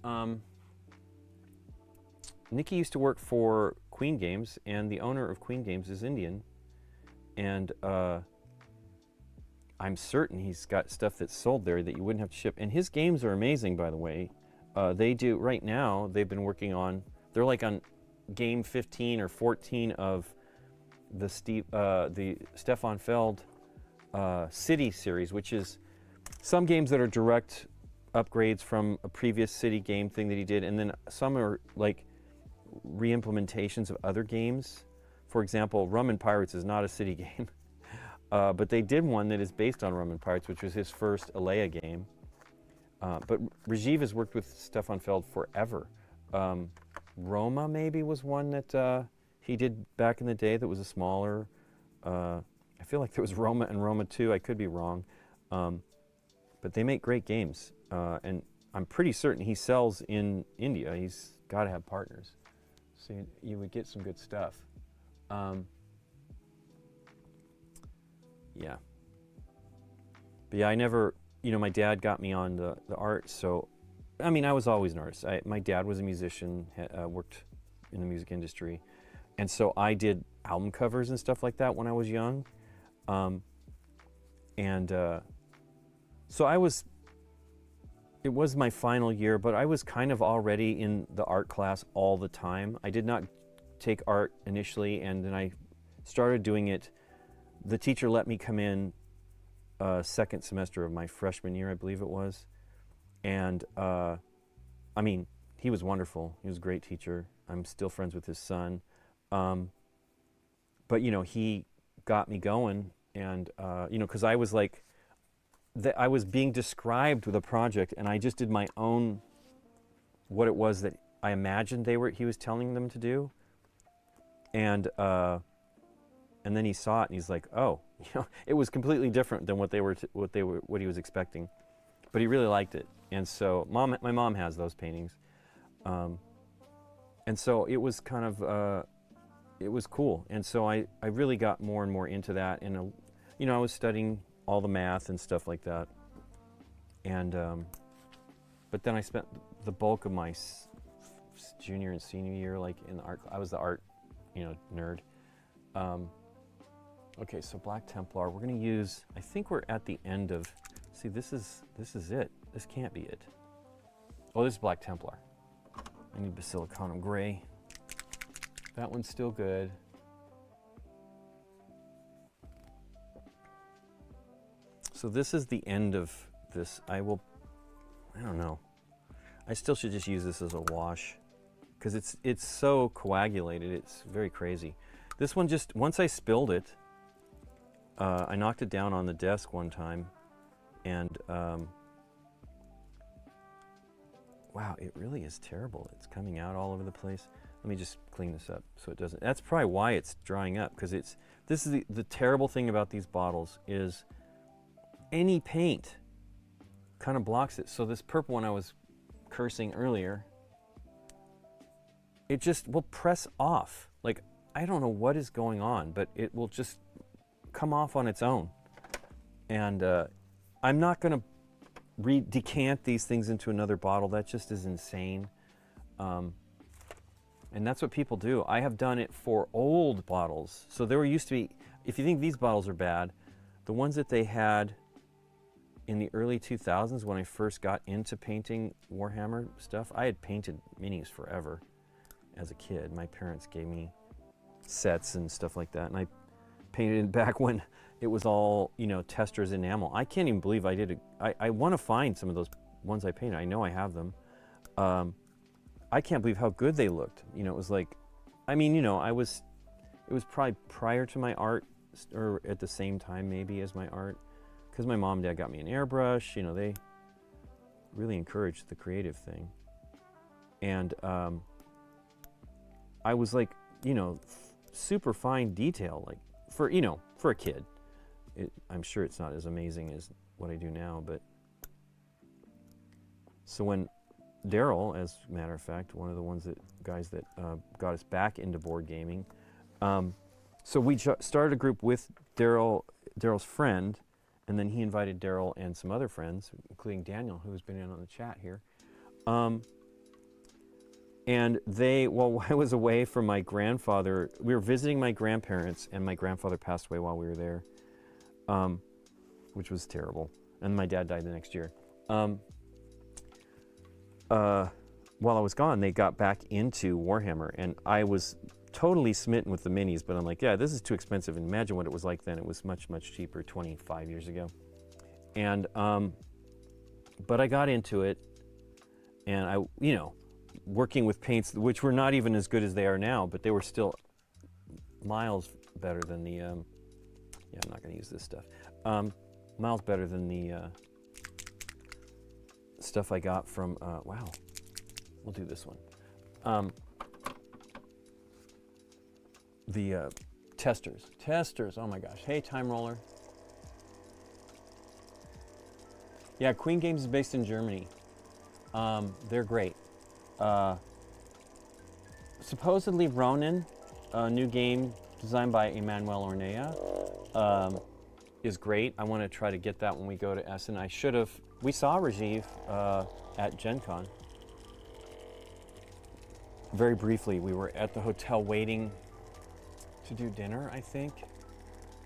Speaker 1: Nikki used to work for Queen Games, and the owner of Queen Games is Indian. And I'm certain he's got stuff that's sold there that you wouldn't have to ship. And his games are amazing, by the way. They do, right now, they've been working on, they're like on game 15 or 14 of the Stefan Feld City series, which is some games that are direct upgrades from a previous City game thing that he did, and then some are like re-implementations of other games. For example, Rum and Pirates is not a City game, but they did one that is based on Rum and Pirates, which was his first Alea game. But Rajiv has worked with Stefan Feld forever. Roma maybe was one that he did back in the day that was a smaller. I feel like there was Roma and Roma 2. I could be wrong. But they make great games. And I'm pretty certain he sells in India. He's got to have partners. So you would get some good stuff. Yeah. But yeah, I never, you know, my dad got me on the art. So, I mean, I was always an artist. My dad was a musician, worked in the music industry. And so I did album covers and stuff like that when I was young. So it was my final year, but I was kind of already in the art class all the time. I did not take art initially, and then I started doing it. The teacher let me come in second semester of my freshman year, I believe it was. And I mean, he was wonderful. He was a great teacher. I'm still friends with his son. But, you know, he got me going, and, you know, because I was like, I was being described with a project, and I just did my own, what it was that I imagined he was telling them to do. And then he saw it, and he's like, oh, you know, it was completely different than what he was expecting. But he really liked it. And so my mom has those paintings. And so it was kind of, it was cool. And so I really got more and more into that. And, you know, I was studying all the math and stuff like that. And, but then I spent the bulk of my junior and senior year, like in the art, I was the art, you know, nerd. Okay, so Black Templar, we're gonna use, I think we're at the end of, see, this is it. This can't be it. Oh, this is Black Templar. I need Basilicanum Gray. That one's still good. So this is the end of this. I don't know. I still should just use this as a wash because it's so coagulated. It's very crazy. This one just, once I spilled it, I knocked it down on the desk one time, and wow, it really is terrible. It's coming out all over the place. Let me just clean this up so it doesn't. That's probably why it's drying up, because this is the terrible thing about these bottles is any paint kind of blocks it. So this purple one I was cursing earlier, it just will press off. Like, I don't know what is going on, but it will just come off on its own. And I'm not going to decant these things into another bottle. That just is insane. And that's what people do. I have done it for old bottles. So there used to be, if you think these bottles are bad, the ones that they had in the early 2000s when I first got into painting Warhammer stuff, I had painted minis forever as a kid. My parents gave me sets and stuff like that, and I painted it back when it was all, you know, Tester's enamel. I can't even believe I did it. I want to find some of those ones I painted. I know I have them. I can't believe how good they looked. You know, it was like, I mean, you know, it was probably prior to my art, or at the same time maybe as my art, because my mom and dad got me an airbrush. You know, they really encouraged the creative thing. And I was like, you know, super fine detail, like for, you know, for a kid. I'm sure it's not as amazing as what I do now, but so when Daryl, as a matter of fact, one of the guys that got us back into board gaming, so we started a group with Daryl's friend, and then he invited Daryl and some other friends, including Daniel, who's been in on the chat here. And while I was away from my grandfather, we were visiting my grandparents, and my grandfather passed away while we were there, which was terrible. And my dad died the next year. While I was gone, they got back into Warhammer, and I was totally smitten with the minis, but I'm like, yeah, this is too expensive. And imagine what it was like then. It was much, much cheaper 25 years ago. And, but I got into it, and I, you know, working with paints, which were not even as good as they are now, but they were still miles better than the, yeah, I'm not going to use this stuff. Miles better than the stuff I got from, wow, we'll do this one. The Testers, oh my gosh. Hey, Time Roller. Yeah, Queen Games is based in Germany. They're great. Supposedly Ronin, a new game designed by Emmanuel Ornea, is great. I want to try to get that when we go to Essen. We saw Rajiv at Gen Con. Very briefly, we were at the hotel waiting to do dinner, I think.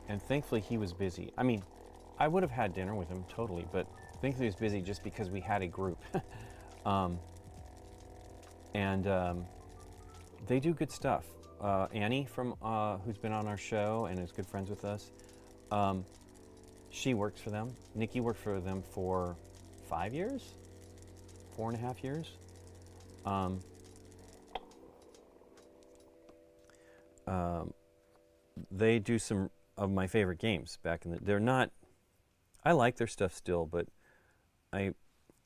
Speaker 1: And thankfully he was busy. I mean, I would have had dinner with him totally, but thankfully he was busy just because we had a group. They do good stuff. Annie from who's been on our show and is good friends with us, she works for them. Nikki worked for them for 5 years, 4.5 years. They do some of my favorite games back in the. They're not. I like their stuff still, but I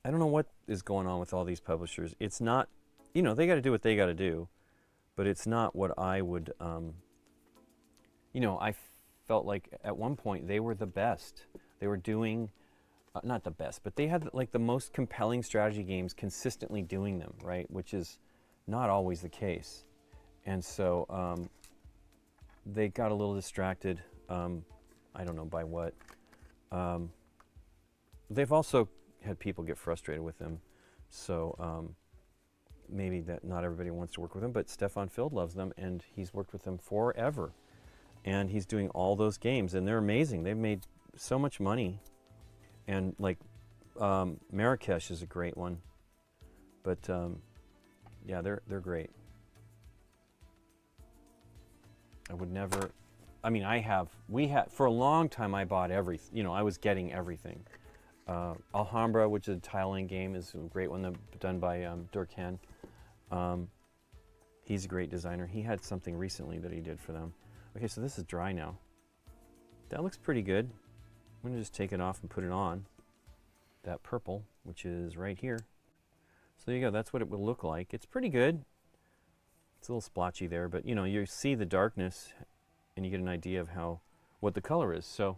Speaker 1: don't know what is going on with all these publishers. It's not, you know, they got to do what they got to do, but it's not what I would. You know, I felt like at one point they were the best. They were doing, not the best, but they had like the most compelling strategy games consistently doing them, right? Which is not always the case. And so they got a little distracted. I don't know by what. They've also had people get frustrated with them. So maybe that not everybody wants to work with them, but Stefan Field loves them, and he's worked with them forever. And he's doing all those games, and they're amazing. They've made so much money. And like Marrakesh is a great one. But yeah, they're great. I would never I mean, for a long time I bought everything. You know, I was getting everything. Alhambra, which is a tiling game, is a great one done by Durkan. He's a great designer. He had something recently that he did for them. Okay, so this is dry now. That looks pretty good. I'm gonna just take it off and put it on. That purple, which is right here. So there you go, that's what it would look like. It's pretty good. It's a little splotchy there, but you know, you see the darkness and you get an idea of what the color is. So,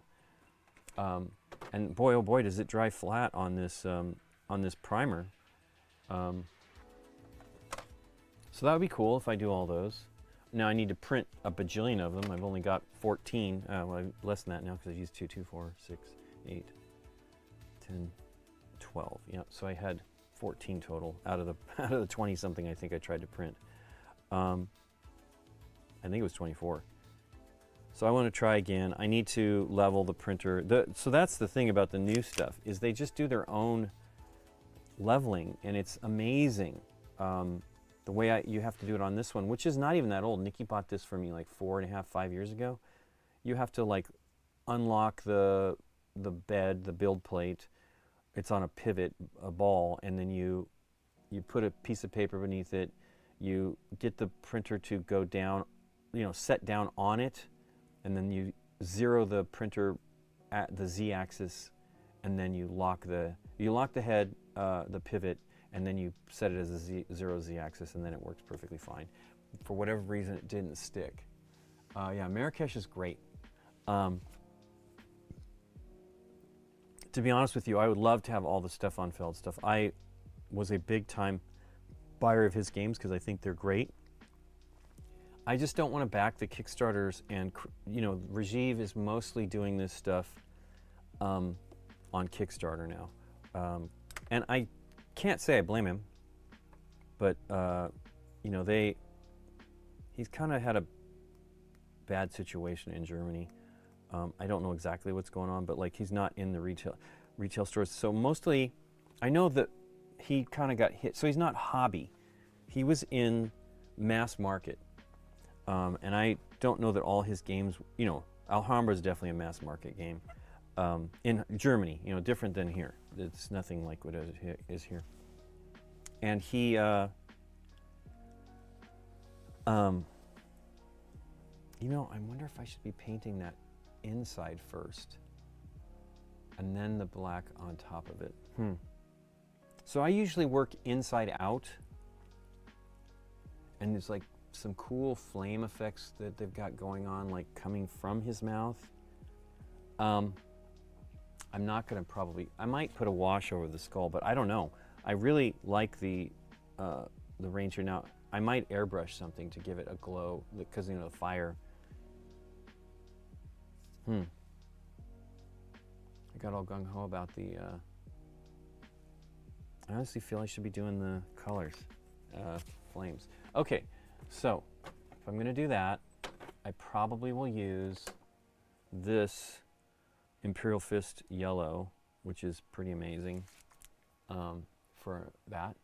Speaker 1: and boy, oh boy, does it dry flat on this primer. So that would be cool if I do all those. Now I need to print a bajillion of them. I've only got 14, well, less than that now because I've used 2, 2, 4, 6, 8, 10, 12. Yeah, so I had 14 total out of the 20 something I think I tried to print. I think it was 24. So I want to try again. I need to level the printer. So that's the thing about the new stuff, is they just do their own leveling, and it's amazing. The way you have to do it on this one, which is not even that old. Nikki bought this for me like 4.5, 5 years ago. You have to like unlock the bed, the build plate. It's on a pivot, a ball, and then you put a piece of paper beneath it. You get the printer to go down, you know, set down on it, and then you zero the printer at the Z-axis, and then you lock the head, the pivot, and then you set it as a zero Z-axis, and then it works perfectly fine. For whatever reason, it didn't stick. Yeah, Marrakesh is great. To be honest with you, I would love to have all the Stefan Feld stuff. I was a big time buyer of his games because I think they're great. I just don't want to back the Kickstarters, and you know, Rajiv is mostly doing this stuff on Kickstarter now, and I can't say I blame him, but you know, he's kind of had a bad situation in Germany. I don't know exactly what's going on, but like, he's not in the retail stores. So mostly, I know that he kind of got hit. So he's not hobby. He was in mass market. And I don't know that all his games, you know, Alhambra is definitely a mass market game. In Germany, you know, different than here. It's nothing like what it is here. And he, you know, I wonder if I should be painting that inside first and then the black on top of it. So I usually work inside out, and there's like some cool flame effects that they've got going on, like coming from his mouth. I'm not gonna I might put a wash over the skull, but I don't know. I really like the Ranger. Now I might airbrush something to give it a glow, because, you know, the fire. I got all gung-ho about the, I honestly feel I should be doing the colors, flames. Okay, so if I'm gonna do that, I probably will use this Imperial Fist yellow, which is pretty amazing, for that.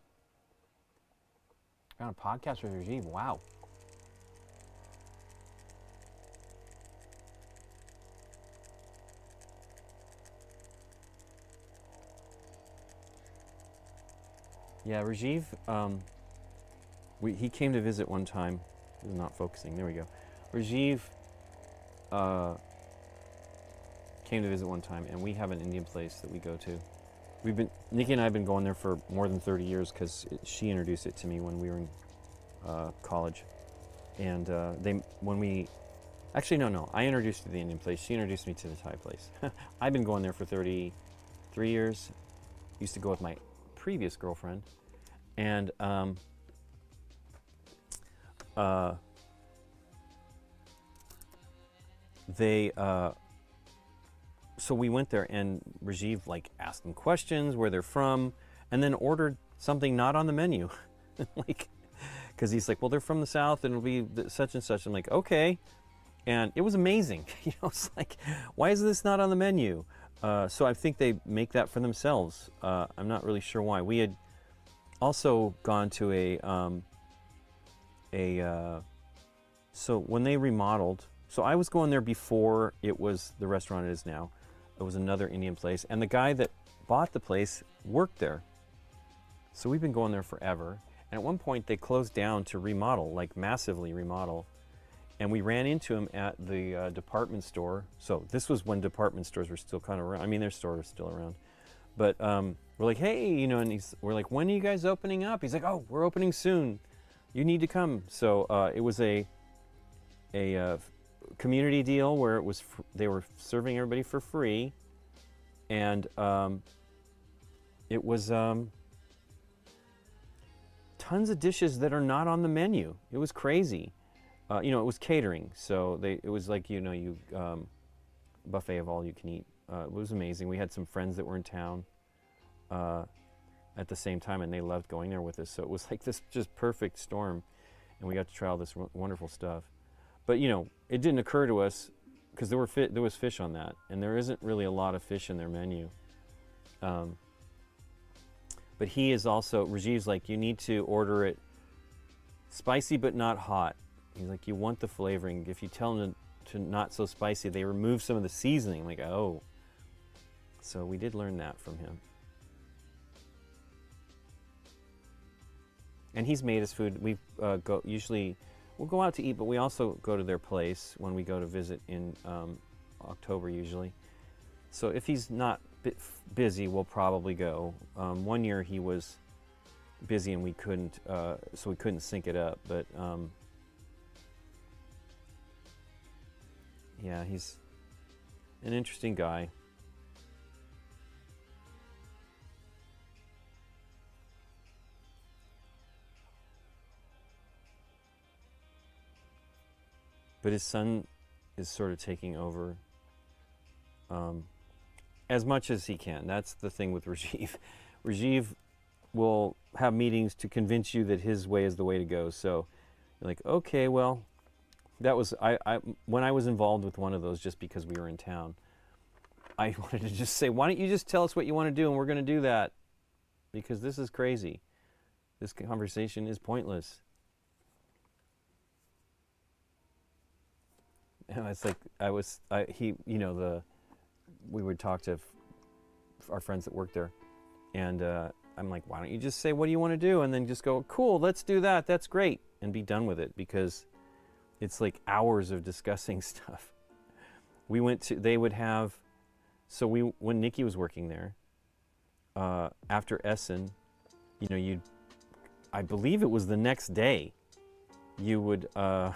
Speaker 1: Got a podcast with Rajiv, wow. Yeah, Rajiv, he came to visit one time. This is not focusing, there we go. Rajiv came to visit one time, and we have an Indian place that we go to. Nikki and I have been going there for more than 30 years because she introduced it to me when we were in college. And actually no, I introduced her to the Indian place. She introduced me to the Thai place. I've been going there for 33 years. Used to go with my previous girlfriend, and so we went there, and Rajiv like asked them questions, where they're from, and then ordered something not on the menu, like, because he's like, well, they're from the South and it'll be such and such. I'm like, okay, and it was amazing. You know, it's like, why is this not on the menu? So I think they make that for themselves. I'm not really sure why. We had also gone to so when they remodeled, So I was going there before it was the restaurant it is now. It was another Indian place, and the guy that bought the place worked there. So we've been going there forever. And at one point they closed down to remodel, like massively remodel. And we ran into him at the department store. So this was when department stores were still kind of around. I mean, their store is still around. But we're like, hey, you know, and we're like, when are you guys opening up? He's like, oh, we're opening soon. You need to come. So it was a community deal where it was they were serving everybody for free, and it was tons of dishes that are not on the menu. It was crazy. You know, it was catering, so it was like, you know, buffet of all you can eat. It was amazing. We had some friends that were in town at the same time, and they loved going there with us. So it was like this just perfect storm, and we got to try all this wonderful stuff. But you know, it didn't occur to us because there was fish on that, and there isn't really a lot of fish in their menu. But he is also, Rajiv's like, you need to order it spicy but not hot. He's like, you want the flavoring. If you tell them to not so spicy, they remove some of the seasoning. I'm like, oh. So we did learn that from him. And he's made us food. We usually, we'll go out to eat, but we also go to their place when we go to visit in October usually. So if he's not busy, we'll probably go. One year he was busy and we couldn't, so we couldn't sync it up. But yeah, he's an interesting guy. But his son is sort of taking over as much as he can. That's the thing with Rajiv. Rajiv will have meetings to convince you that his way is the way to go. So you're like, okay, well, that was, when I was involved with one of those just because we were in town, I wanted to just say, why don't you just tell us what you want to do and we're going to do that? Because this is crazy. This conversation is pointless. And it's like, we would talk to our friends that work there, and I'm like, why don't you just say, what do you want to do? And then just go, cool, let's do that, that's great, and be done with it, because it's like hours of discussing stuff. They would have, when Nikki was working there, after Essen, you know, I believe it was the next day, you would, I'm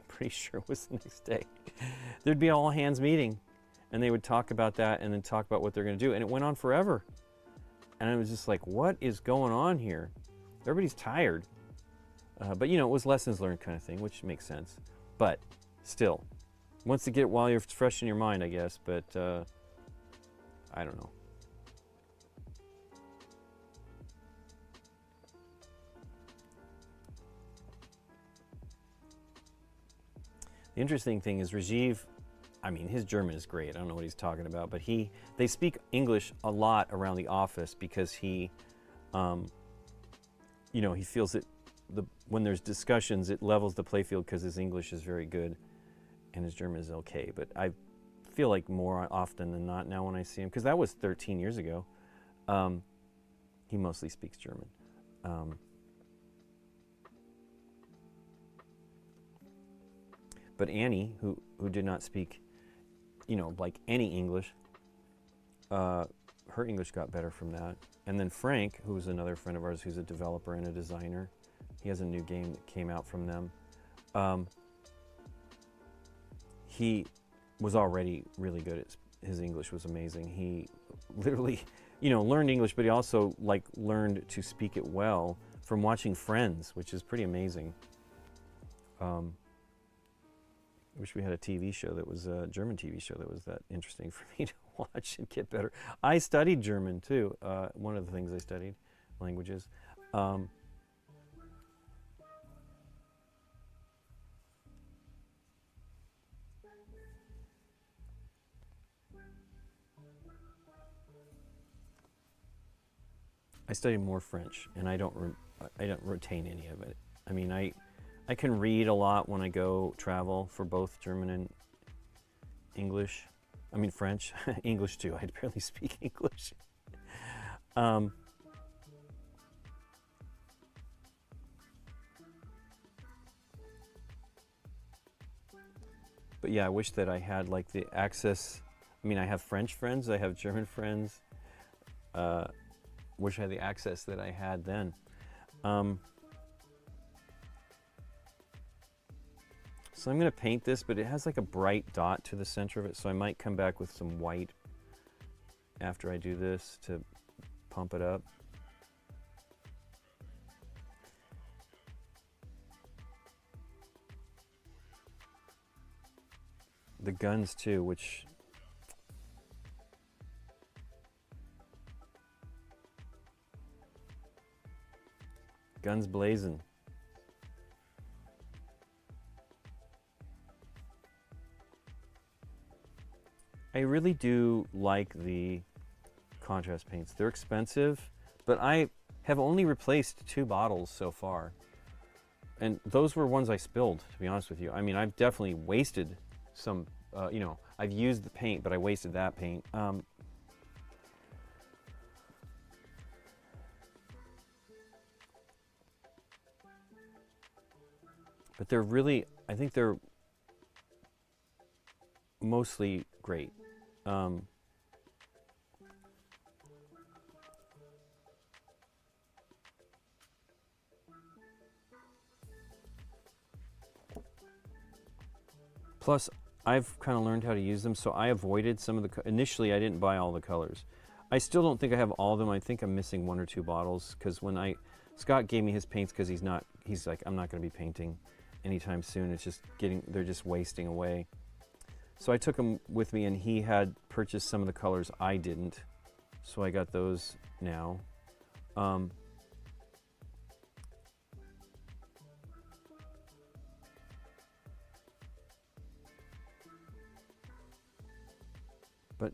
Speaker 1: pretty sure it was the next day, there'd be all hands meeting, and they would talk about that and then talk about what they're going to do, and it went on forever. And I was just like, what is going on here? Everybody's tired. But you know, it was lessons learned kind of thing, which makes sense. But still, once to get it while you're fresh in your mind, I guess, but I don't know. The interesting thing is Rajiv, I mean, his German is great. I don't know what he's talking about, but they speak English a lot around the office because he, you know, he feels that when there's discussions, it levels the playfield because his English is very good and his German is okay. But I feel like more often than not now when I see him, because that was 13 years ago, he mostly speaks German. But Annie, who did not speak, you know, like any English, her English got better from that. And then Frank, who's another friend of ours who's a developer and a designer, he has a new game that came out from them. He was already really good at, his English was amazing. He literally, you know, learned English, but he also like learned to speak it well from watching Friends, which is pretty amazing. I wish we had a TV show that was a German TV show that was that interesting for me to watch and get better. I studied German too. One of the things I studied, languages. I studied more French, and I don't retain any of it. I mean, I can read a lot when I go travel for both German and English. I mean French, English too. I barely speak English. But yeah, I wish that I had like the access. I mean, I have French friends, I have German friends. Wish I had the access that I had then. So I'm going to paint this, but it has like a bright dot to the center of it, so I might come back with some white after I do this to pump it up. The guns too, which guns blazing. I really do like the contrast paints. They're expensive, but I have only replaced 2 bottles so far. And those were ones I spilled, to be honest with you. I mean, I've definitely wasted some, you know, I've used the paint, but I wasted that paint. But they're really, I think they're mostly great. Plus, I've kind of learned how to use them, so I avoided some of the, initially I didn't buy all the colors. I still don't think I have all of them. I think I'm missing 1 or 2 bottles, because when Scott gave me his paints, because he's like, I'm not going to be painting anytime soon. It's just they're just wasting away. So I took them with me, and he had purchased some of the colors I didn't, so I got those now. But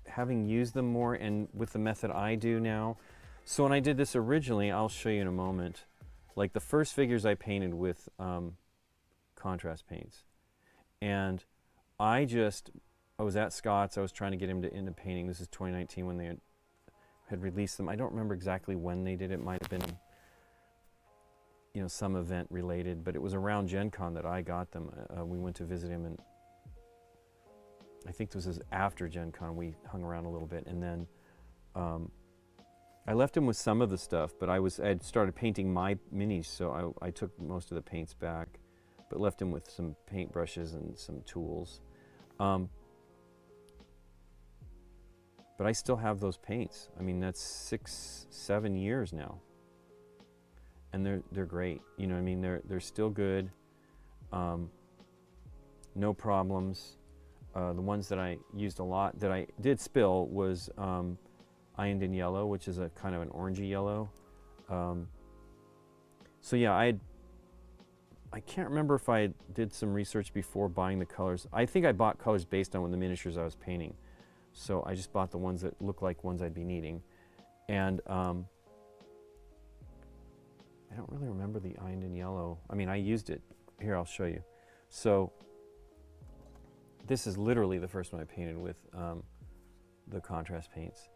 Speaker 1: having used them more and with the method I do now, so when I did this originally, I'll show you in a moment, like the first figures I painted with contrast paints. And I was at Scott's, I was trying to get him into painting. This is 2019 when they had released them. I don't remember exactly when they did it. It might have been, you know, some event related, but it was around Gen Con that I got them. We went to visit him, and I think this was after Gen Con. We hung around a little bit, and then I left him with some of the stuff, but I had started painting my minis, so I took most of the paints back, but left him with some paint brushes and some tools. But I still have those paints. I mean, that's 6, 7 years now, and they're great. You know what I mean? They're still good. No problems. The ones that I used a lot that I did spill was Ironed in Yellow, which is a kind of an orangey yellow. So yeah, I can't remember if I did some research before buying the colors. I think I bought colors based on the miniatures I was painting. So I just bought the ones that look like ones I'd be needing. And I don't really remember the Ironed in Yellow. I mean, I used it. Here, I'll show you. So this is literally the first one I painted with the contrast paints.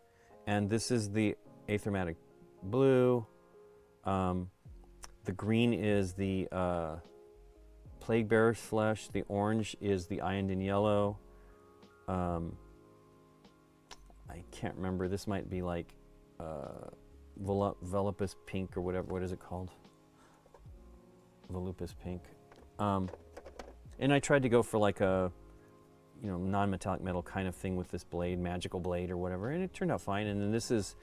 Speaker 1: And this is the Achromatic Blue. The green is the Plague Bearer's Flesh. The orange is the Ironed in Yellow. I can't remember. This might be like Volupus Pink or whatever. What is it called? Volupus Pink. And I tried to go for like a, you know, non-metallic metal kind of thing with this blade, magical blade or whatever, and it turned out fine. And then this is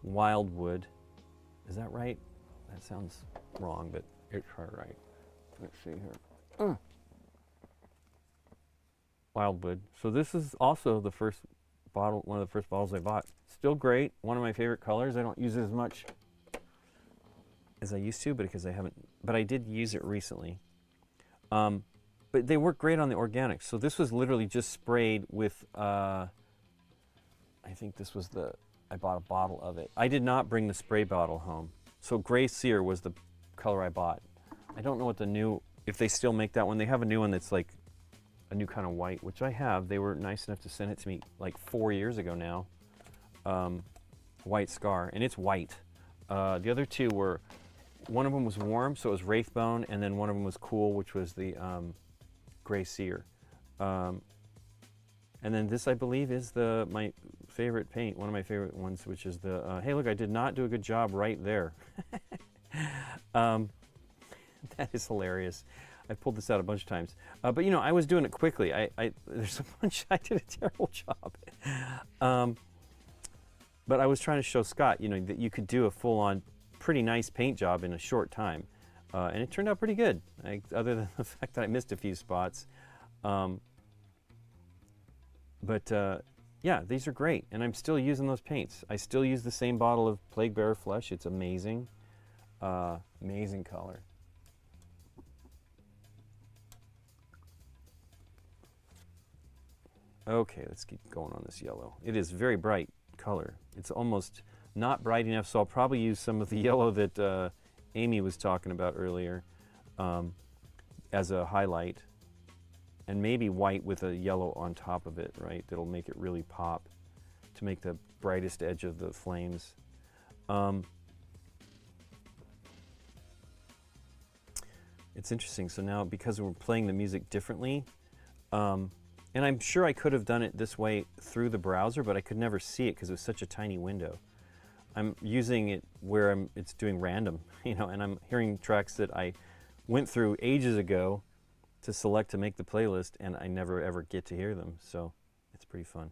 Speaker 1: Wildwood. Is that right? That sounds wrong, but it's right. Let's see here. Wildwood. So this is also the first bottle, one of the first bottles I bought. Still great. One of my favorite colors. I don't use it as much as I used to, but because I haven't. But I did use it recently. But they work great on the organics. So this was literally just sprayed with, I think this was I bought a bottle of it. I did not bring the spray bottle home. So Gray Sear was the color I bought. I don't know what the new if they still make that one. They have a new one that's like a new kind of white, which I have. They were nice enough to send it to me like 4 years ago now. White Scar, and it's white. The other two were, one of them was warm, so it was Wraithbone, and then one of them was cool, which was the Gray Seer. And then this, I believe, is my favorite paint, one of my favorite ones, which is the, hey look, I did not do a good job right there. That is hilarious. I've pulled this out a bunch of times. But you know, I was doing it quickly. There's a bunch, I did a terrible job. But I was trying to show Scott, you know, that you could do a full-on, pretty nice paint job in a short time. And it turned out pretty good, other than the fact that I missed a few spots. Yeah, these are great, and I'm still using those paints. I still use the same bottle of Plague Bearer Flesh. It's amazing. Amazing color. Okay, let's keep going on this yellow. It is very bright color. It's almost not bright enough, so I'll probably use some of the yellow that Amy was talking about earlier as a highlight, and maybe white with a yellow on top of it, right? That'll make it really pop to make the brightest edge of the flames. It's interesting. So now, because we're playing the music differently, and I'm sure I could have done it this way through the browser, but I could never see it because it was such a tiny window. I'm using it where it's doing random, you know, and I'm hearing tracks that I went through ages ago to select to make the playlist, and I never ever get to hear them, so it's pretty fun.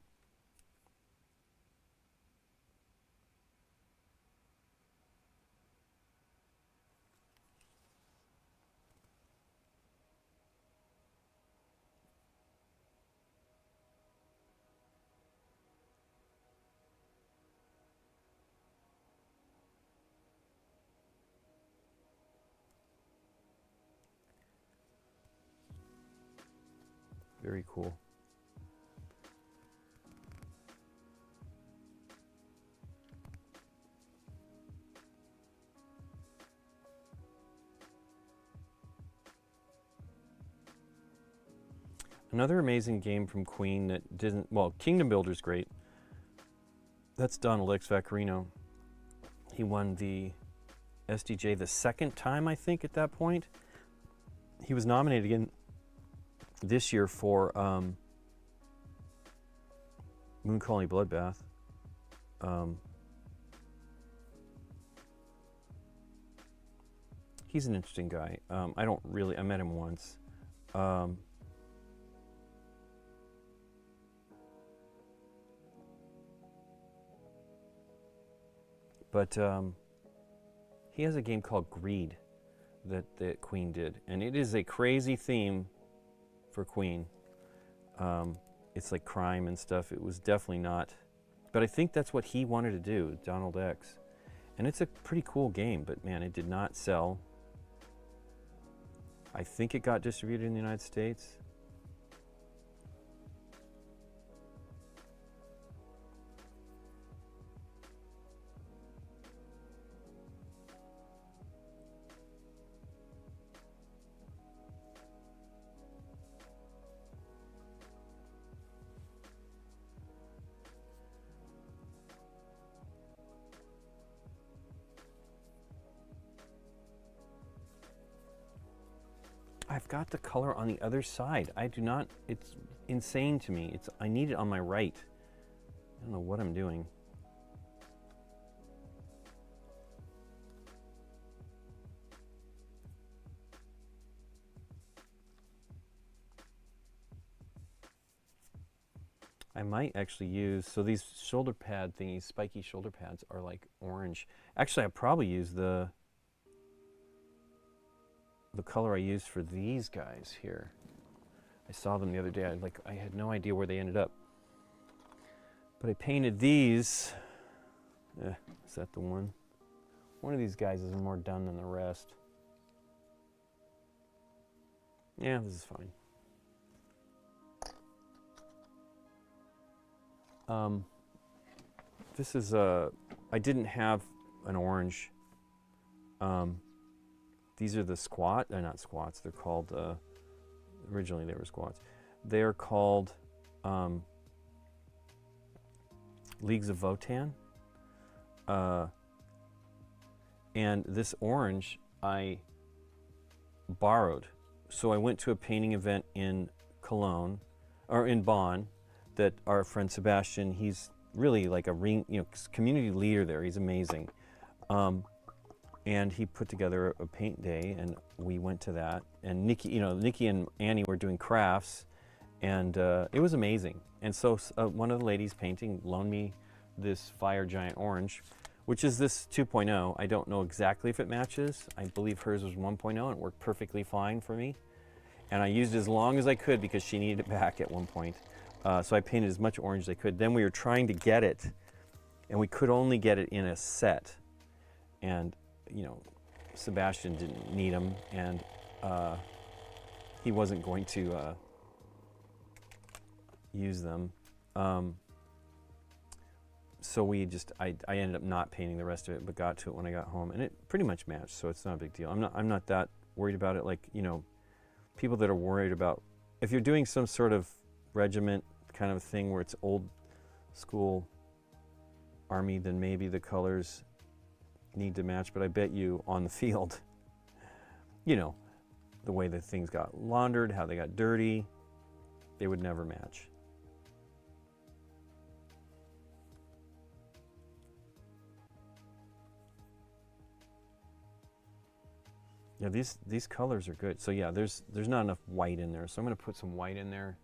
Speaker 1: Very cool. Another amazing game from Queen that didn't, well, Kingdom Builder's great. That's Donald X. Vaccarino. He won the SDJ the second time, I think, at that point. He was nominated again this year for Moon Colony Bloodbath. He's an interesting guy. I met him once. But he has a game called Greed that Queen did, and it is a crazy theme for Queen. It's like crime and stuff. It was definitely not, but I think that's what he wanted to do, Donald X. And it's a pretty cool game, but man, it did not sell. I think it got distributed in the United States. I've got the color on the other side. I do not, it's insane to me. I need it on my right. I don't know what I'm doing. I might actually use, so these shoulder pad thingies, spiky shoulder pads are like orange. Actually, I'll probably use the color I used for these guys here. I saw them the other day. I had no idea where they ended up. But I painted these. Is that the one? One of these guys is more done than the rest. Yeah, this is fine. This is I didn't have an orange. These are the squat, they're not squats, they're called, originally they were squats. They're called Leagues of Votan. And this orange I borrowed. So I went to a painting event in Cologne, or in Bonn, that our friend Sebastian, he's really like a community leader there. He's amazing. And he put together a paint day, and we went to that. And Nikki and Annie were doing crafts, and it was amazing. And so one of the ladies painting loaned me this Fire Giant Orange, which is this 2.0. I don't know exactly if it matches. I believe hers was 1.0, and it worked perfectly fine for me. And I used it as long as I could because she needed it back at one point. So I painted as much orange as I could. Then we were trying to get it, and we could only get it in a set. And, Sebastian didn't need them, and he wasn't going to use them. So I ended up not painting the rest of it, but got to it when I got home, and it pretty much matched, so it's not a big deal. I'm not that worried about it. Like, people that are worried about, if you're doing some sort of regiment kind of thing where it's old school army, then maybe the colors need to match. But I bet you on the field, the way that things got laundered, how they got dirty, they would never match. Yeah, these colors are good. So yeah, there's not enough white in there, so I'm going to put some white in there.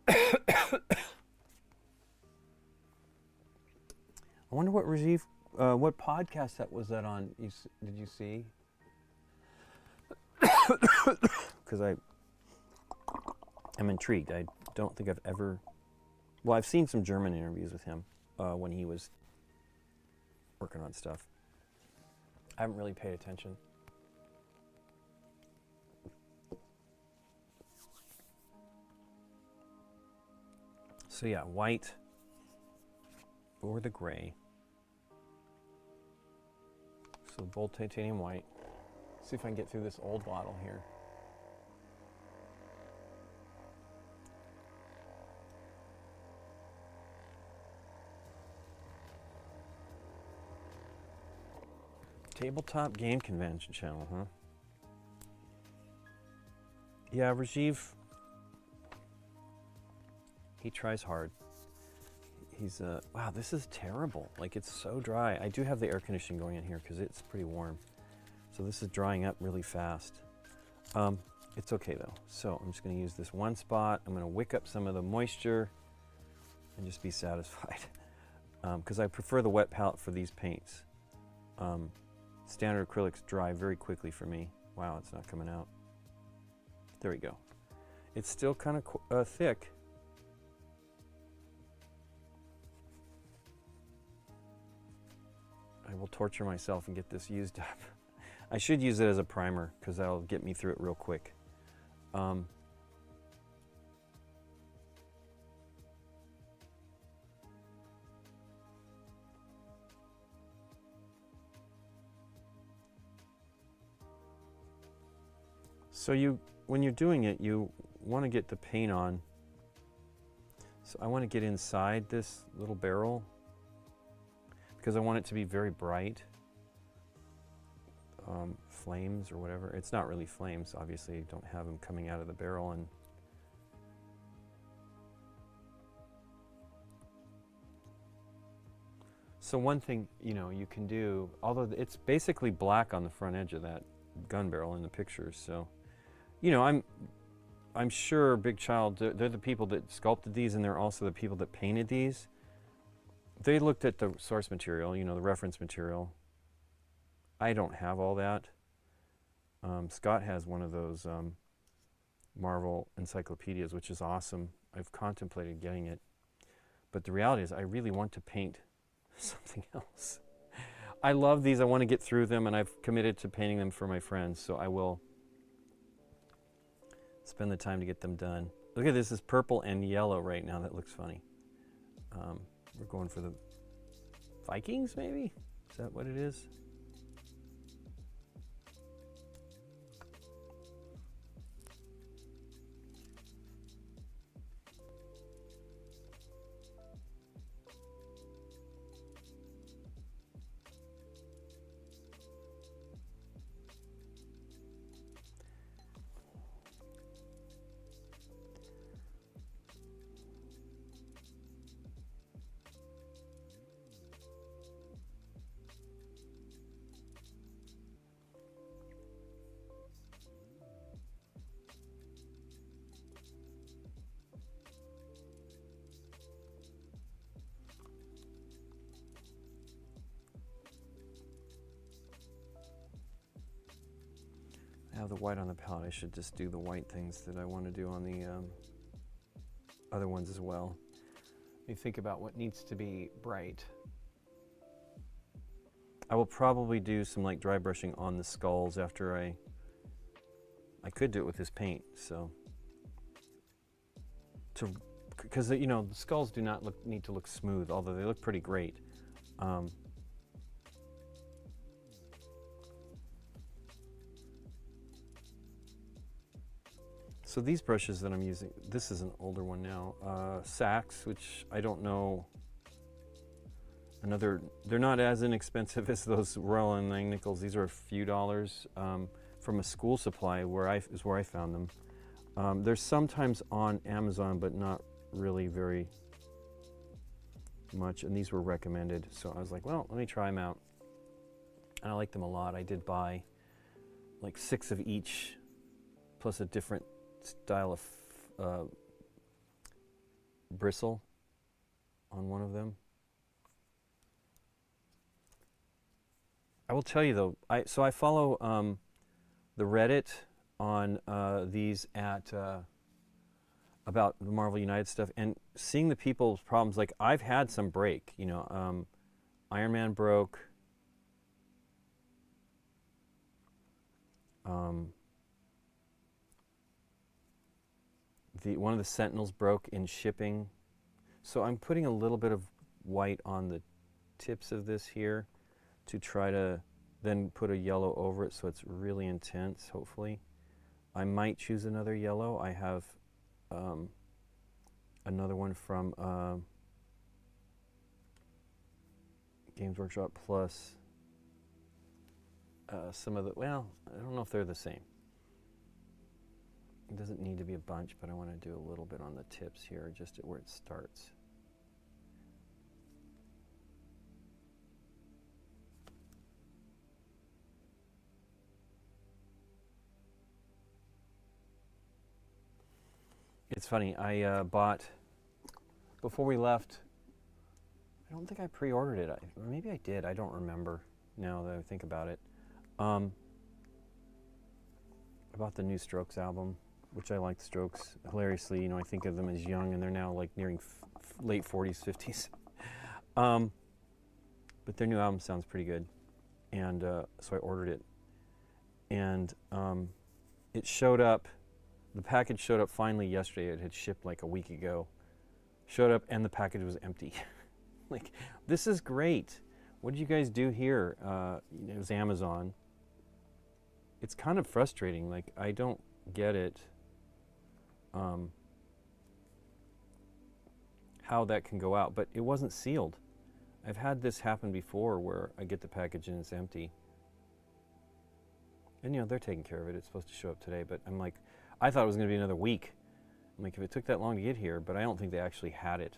Speaker 1: I wonder what Rajiv, what podcast that was that on? Did you see? Because I'm intrigued. I don't think I've ever. Well, I've seen some German interviews with him when he was working on stuff. I haven't really paid attention. So yeah, white or the gray. So bold titanium white. See if I can get through this old bottle here. Tabletop Game Convention channel, huh? Yeah, Rajiv, he tries hard. He's, wow, this is terrible. Like, it's so dry. I do have the air conditioning going in here because it's pretty warm. So this is drying up really fast. It's okay though. So I'm just gonna use this one spot. I'm gonna wick up some of the moisture and just be satisfied. Because I prefer the wet palette for these paints. Standard acrylics dry very quickly for me. Wow, it's not coming out. There we go. It's still kind of thick. I will torture myself and get this used up. I should use it as a primer because that'll get me through it real quick. So when you're doing it, you want to get the paint on. So I want to get inside this little barrel because I want it to be very bright. Flames or whatever. It's not really flames, obviously. You don't have them coming out of the barrel. And so one thing, you can do, although it's basically black on the front edge of that gun barrel in the pictures, so I'm sure Big Child, they're the people that sculpted these, and they're also the people that painted these. They looked at the source material, the reference material. I don't have all that. Scott has one of those Marvel encyclopedias, which is awesome. I've contemplated getting it. But the reality is I really want to paint something else. I love these. I want to get through them, and I've committed to painting them for my friends, so I will spend the time to get them done. Look at this. This is purple and yellow right now. That looks funny. We're going for the Vikings, maybe? Is that what it is? have the white on the palette, I should just do the white things that I want to do on the other ones as well. Let me think about what needs to be bright. I will probably do some like dry brushing on the skulls after I could do it with this paint, so because you know the skulls do not need to look smooth, although they look pretty great. So these brushes that I'm using, this is an older one now, Saks, which I don't know. They're not as inexpensive as those Royal and Lang Nichols. These are a few dollars from a school supply is where I found them. They're sometimes on Amazon, but not really very much. And these were recommended, so I was like, well, let me try them out. And I like them a lot. I did buy like 6 of each, plus a different style of bristle on one of them. I will tell you though, I follow the Reddit on these at about the Marvel United stuff, and seeing the people's problems, like I've had some break, you know, Iron Man broke, one of the Sentinels broke in shipping, so I'm putting a little bit of white on the tips of this here to try to then put a yellow over it so it's really intense, hopefully. I might choose another yellow. I have another one from Games Workshop plus some of the, well, I don't know if they're the same. It doesn't need to be a bunch, but I want to do a little bit on the tips here, just at where it starts. It's funny, I bought, before we left, I don't think I pre-ordered it. Maybe I did, I don't remember now that I think about it. I bought the new Strokes album, which I like Strokes hilariously. You know, I think of them as young, and they're now like nearing late 40s, 50s. But their new album sounds pretty good, and so I ordered it. And it showed up, the package showed up finally yesterday. It had shipped like a week ago. Showed up and the package was empty. Like, this is great. What did you guys do here? It was Amazon. It's kind of frustrating. Like, I don't get it. How that can go out, but it wasn't sealed. I've had this happen before where I get the package and it's empty. And you know, they're taking care of it. It's supposed to show up today, but I'm like, I thought it was going to be another week. I'm like, if it took that long to get here, but I don't think they actually had it.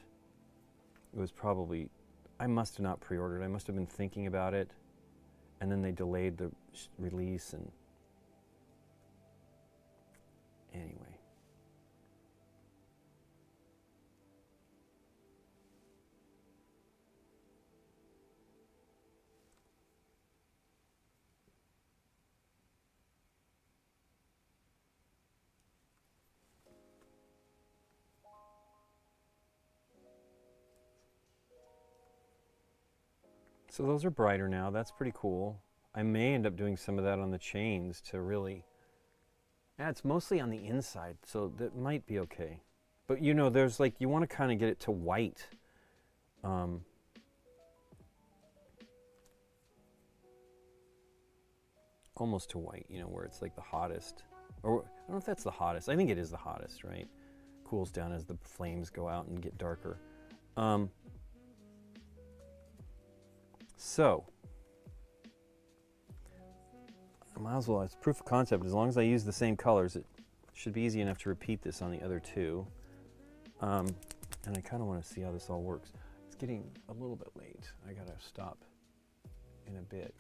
Speaker 1: It was probably, I must have not pre-ordered. I must have been thinking about it, and then they delayed the release, and anyway. So those are brighter now. That's pretty cool. I may end up doing some of that on the chains to really, yeah, it's mostly on the inside, so that might be okay. But you know, there's like, you want to kind of get it to white. Almost to white, you know, where it's like the hottest. Or I don't know if that's the hottest. I think it is the hottest, right? Cools down as the flames go out and get darker. So, I might as well, it's proof of concept. As long as I use the same colors, it should be easy enough to repeat this on the other two. And I kind of want to see how this all works. It's getting a little bit late. I gotta stop in a bit.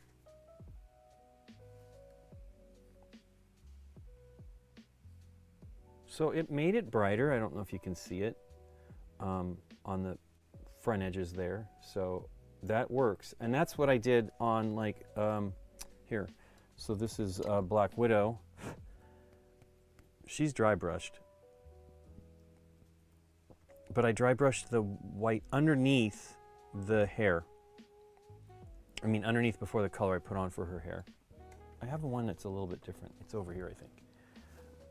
Speaker 1: So it made it brighter. I don't know if you can see it on the front edges there. So that works. And that's what I did on like, here. So this is Black Widow. she's dry brushed. But I dry brushed the white underneath the hair. I mean, underneath before the color I put on for her hair. I have one that's a little bit different. It's over here, I think.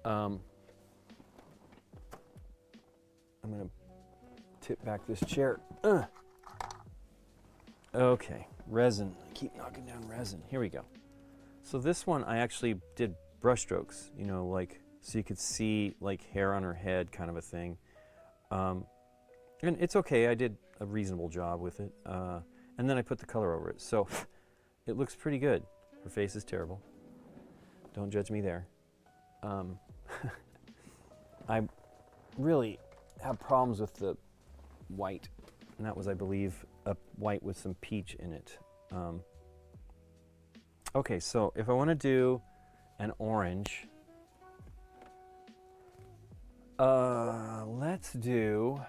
Speaker 1: I'm going to tip back this chair. Okay, resin. I keep knocking down resin. Here we go. So this one I actually did brush strokes, you know, like, so you could see like hair on her head kind of a thing. And it's okay, I did a reasonable job with it. And then I put the color over it. So it looks pretty good. Her face is terrible. Don't judge me there. I really have problems with the white. And that was, I believe, a white with some peach in it. Okay, so if I want to do an orange, let's do...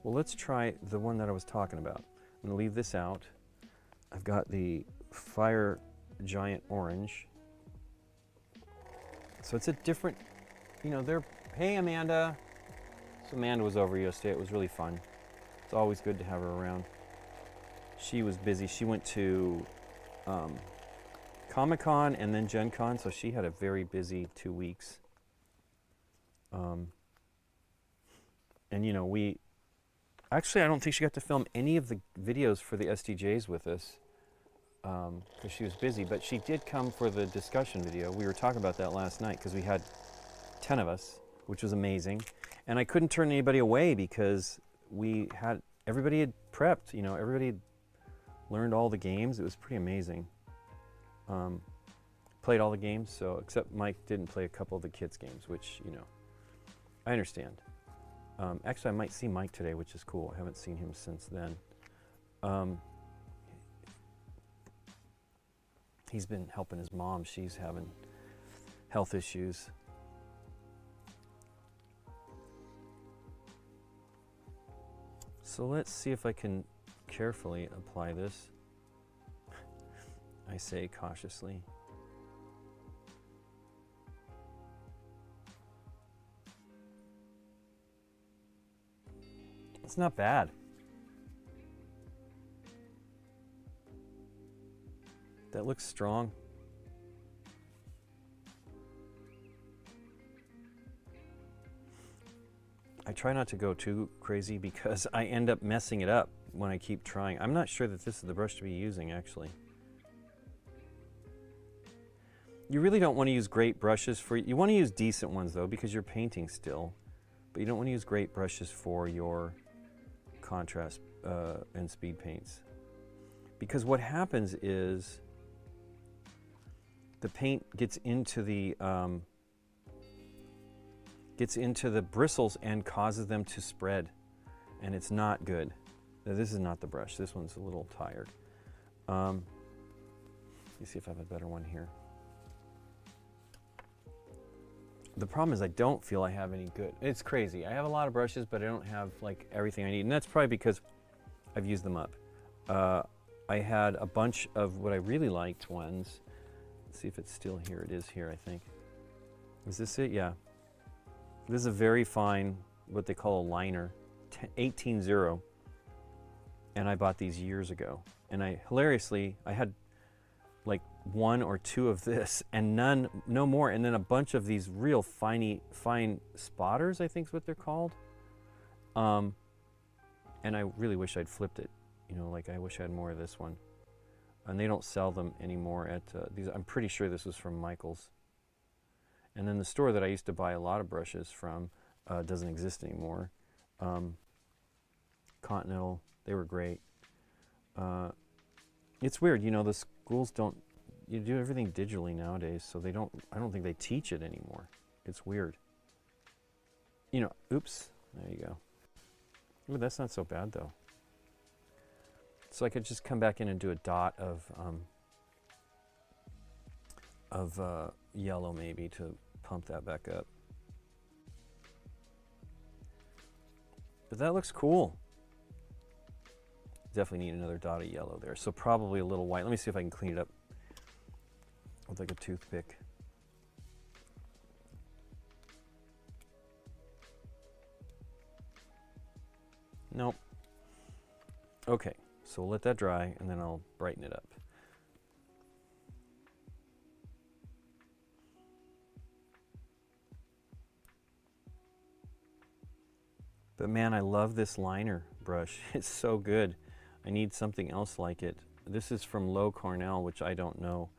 Speaker 1: Well, let's try the one that I was talking about. I'm going to leave this out. I've got the Fire Giant Orange. So it's a different, you know, they're, hey Amanda. So Amanda was over yesterday. It was really fun. It's always good to have her around. She was busy. She went to Comic-Con and then Gen Con, so she had a very busy 2 weeks. And you know, actually I don't think she got to film any of the videos for the SDJs with us because she was busy, but she did come for the discussion video. We were talking about that last night because we had 10 of us, which was amazing. And I couldn't turn anybody away because everybody had prepped, you know, everybody had learned all the games. It was pretty amazing. Played all the games, so except Mike didn't play a couple of the kids' games, which, you know, I understand. Actually, I might see Mike today, which is cool. I haven't seen him since then. He's been helping his mom. She's having health issues. So let's see if I can carefully apply this. I say cautiously. It's not bad. That looks strong. I try not to go too crazy because I end up messing it up when I keep trying. I'm not sure that this is the brush to be using, actually. You really don't want to use great brushes for... You want to use decent ones, though, because you're painting still. But you don't want to use great brushes for your contrast and speed paints. Because what happens is the paint gets into the bristles and causes them to spread, and it's not good. Now, this is not the brush. This one's a little tired. Let me see if I have a better one here. The problem is I don't feel I have any good. It's crazy. I have a lot of brushes, but I don't have like everything I need, and that's probably because I've used them up. I had a bunch of what I really liked ones. Let's see if it's still here. It is here, I think. Is this it? Yeah. This is a very fine, what they call a liner, 18-0. And I bought these years ago. And hilariously, I had like 1 or 2 of this and no more. And then a bunch of these real fine spotters, I think is what they're called. And I really wish I'd flipped it. You know, like I wish I had more of this one. And they don't sell them anymore at these. I'm pretty sure this was from Michael's. And then the store that I used to buy a lot of brushes from doesn't exist anymore. Continental, they were great. It's weird, you know, the schools you do everything digitally nowadays, so I don't think they teach it anymore. It's weird. You know, oops, there you go. Ooh, that's not so bad though. So I could just come back in and do a dot of yellow maybe to pump that back up. But that looks cool. definitely need another dot of yellow there. So probably a little white. Let me see if I can clean it up with like a toothpick. Nope. Okay, so we'll let that dry and then I'll brighten it up. But man, I love this liner brush. It's so good. I need something else like it. This is from Low Cornell, which I don't know.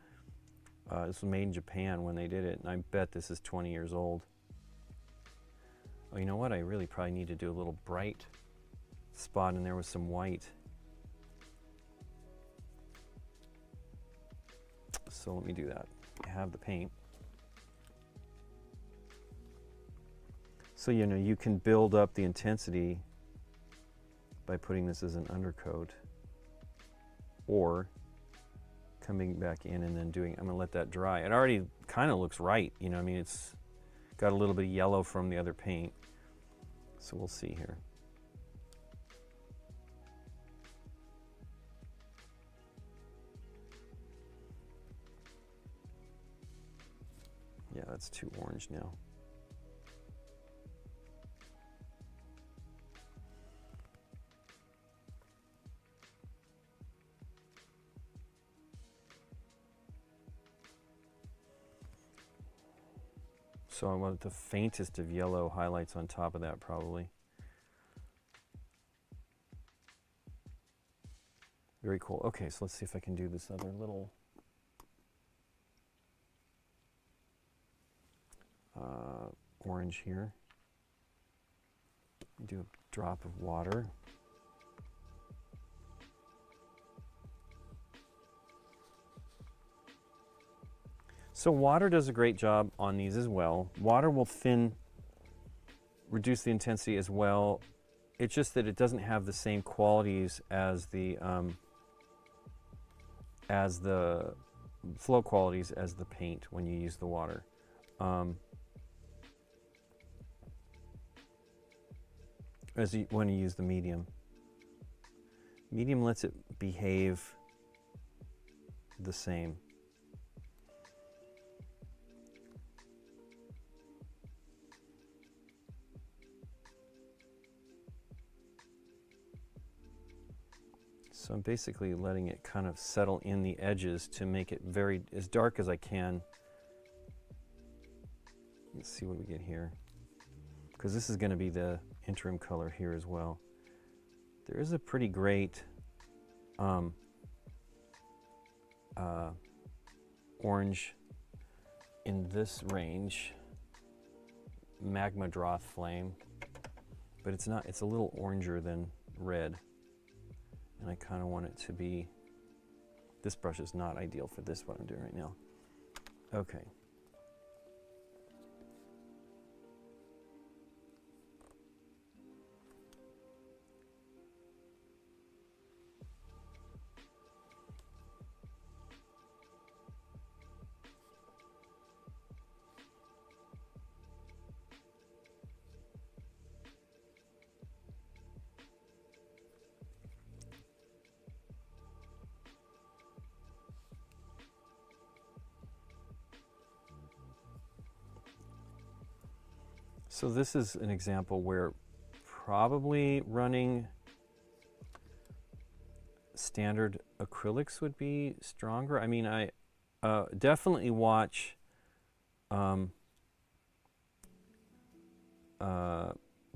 Speaker 1: This was made in Japan when they did it, and I bet this is 20 years old. Oh, you know what? I really probably need to do a little bright spot in there with some white. So let me do that. I have the paint. So, you know, you can build up the intensity by putting this as an undercoat, or coming back in and then doing, I'm gonna let that dry. It already kind of looks right, you know, I mean, it's got a little bit of yellow from the other paint. So we'll see here. Yeah, that's too orange now. So I want the faintest of yellow highlights on top of that, probably. Very cool. Okay, so let's see if I can do this other little orange here. Do a drop of water. So water does a great job on these as well. Water will reduce the intensity as well. It's just that it doesn't have the same qualities as the flow qualities as the paint when you use the water. When you use the medium. Medium lets it behave the same. So I'm basically letting it kind of settle in the edges to make it as dark as I can. Let's see what we get here. Because this is going to be the interim color here as well. There is a pretty great orange in this range, Magma Droth Flame, but it's not, it's a little oranger than red. And I kind of want it to be, this brush is not ideal for this, what I'm doing right now. Okay. So this is an example where probably running standard acrylics would be stronger. I mean, I definitely watch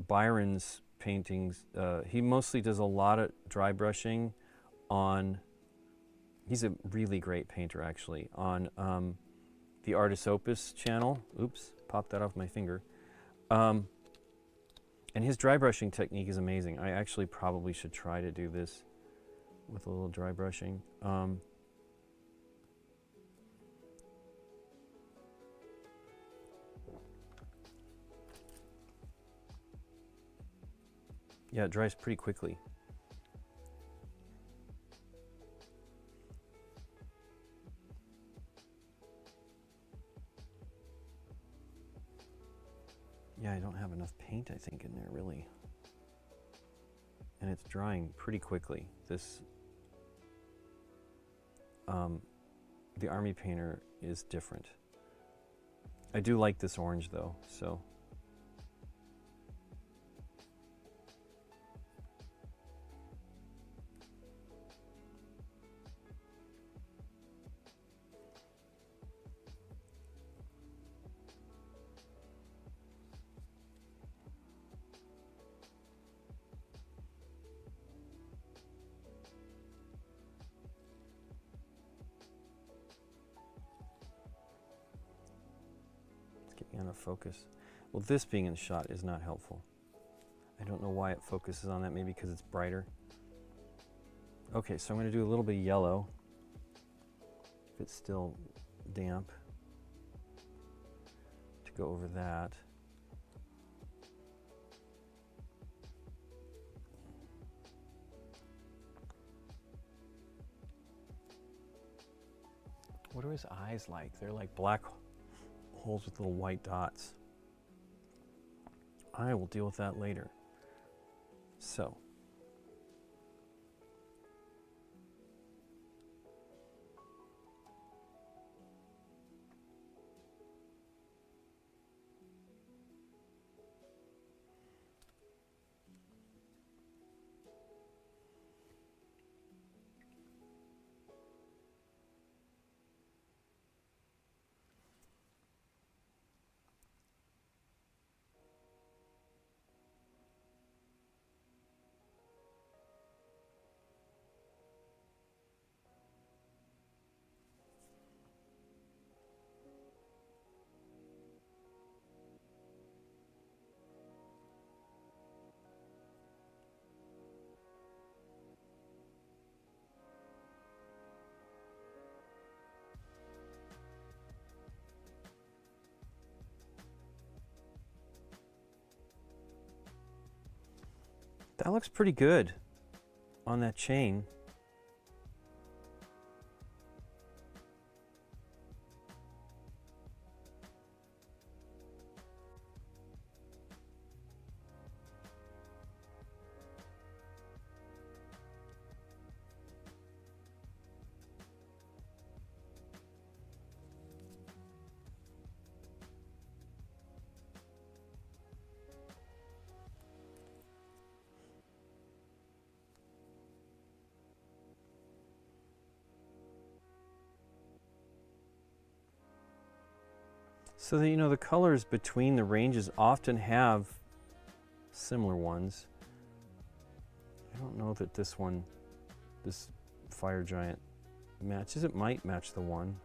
Speaker 1: Byron's paintings. He mostly does a lot of dry brushing on, he's a really great painter actually, on the Artist Opus channel. Oops, popped that off my finger. And his dry brushing technique is amazing. I actually probably should try to do this with a little dry brushing. Yeah, it dries pretty quickly. Yeah, I don't have enough paint, I think, in there, really. and it's drying pretty quickly. This, the Army Painter is different. I do like this orange though, so. Out of focus. Well, this being in the shot is not helpful. I don't know why it focuses on that, maybe because it's brighter. Okay, so I'm going to do a little bit of yellow if it's still damp to go over that. What are his eyes like? They're like black holes with little white dots. I will deal with that later. So. That looks pretty good on that chain. So that, you know, the colors between the ranges often have similar ones. I don't know that this one, this fire giant, matches. It might match the one.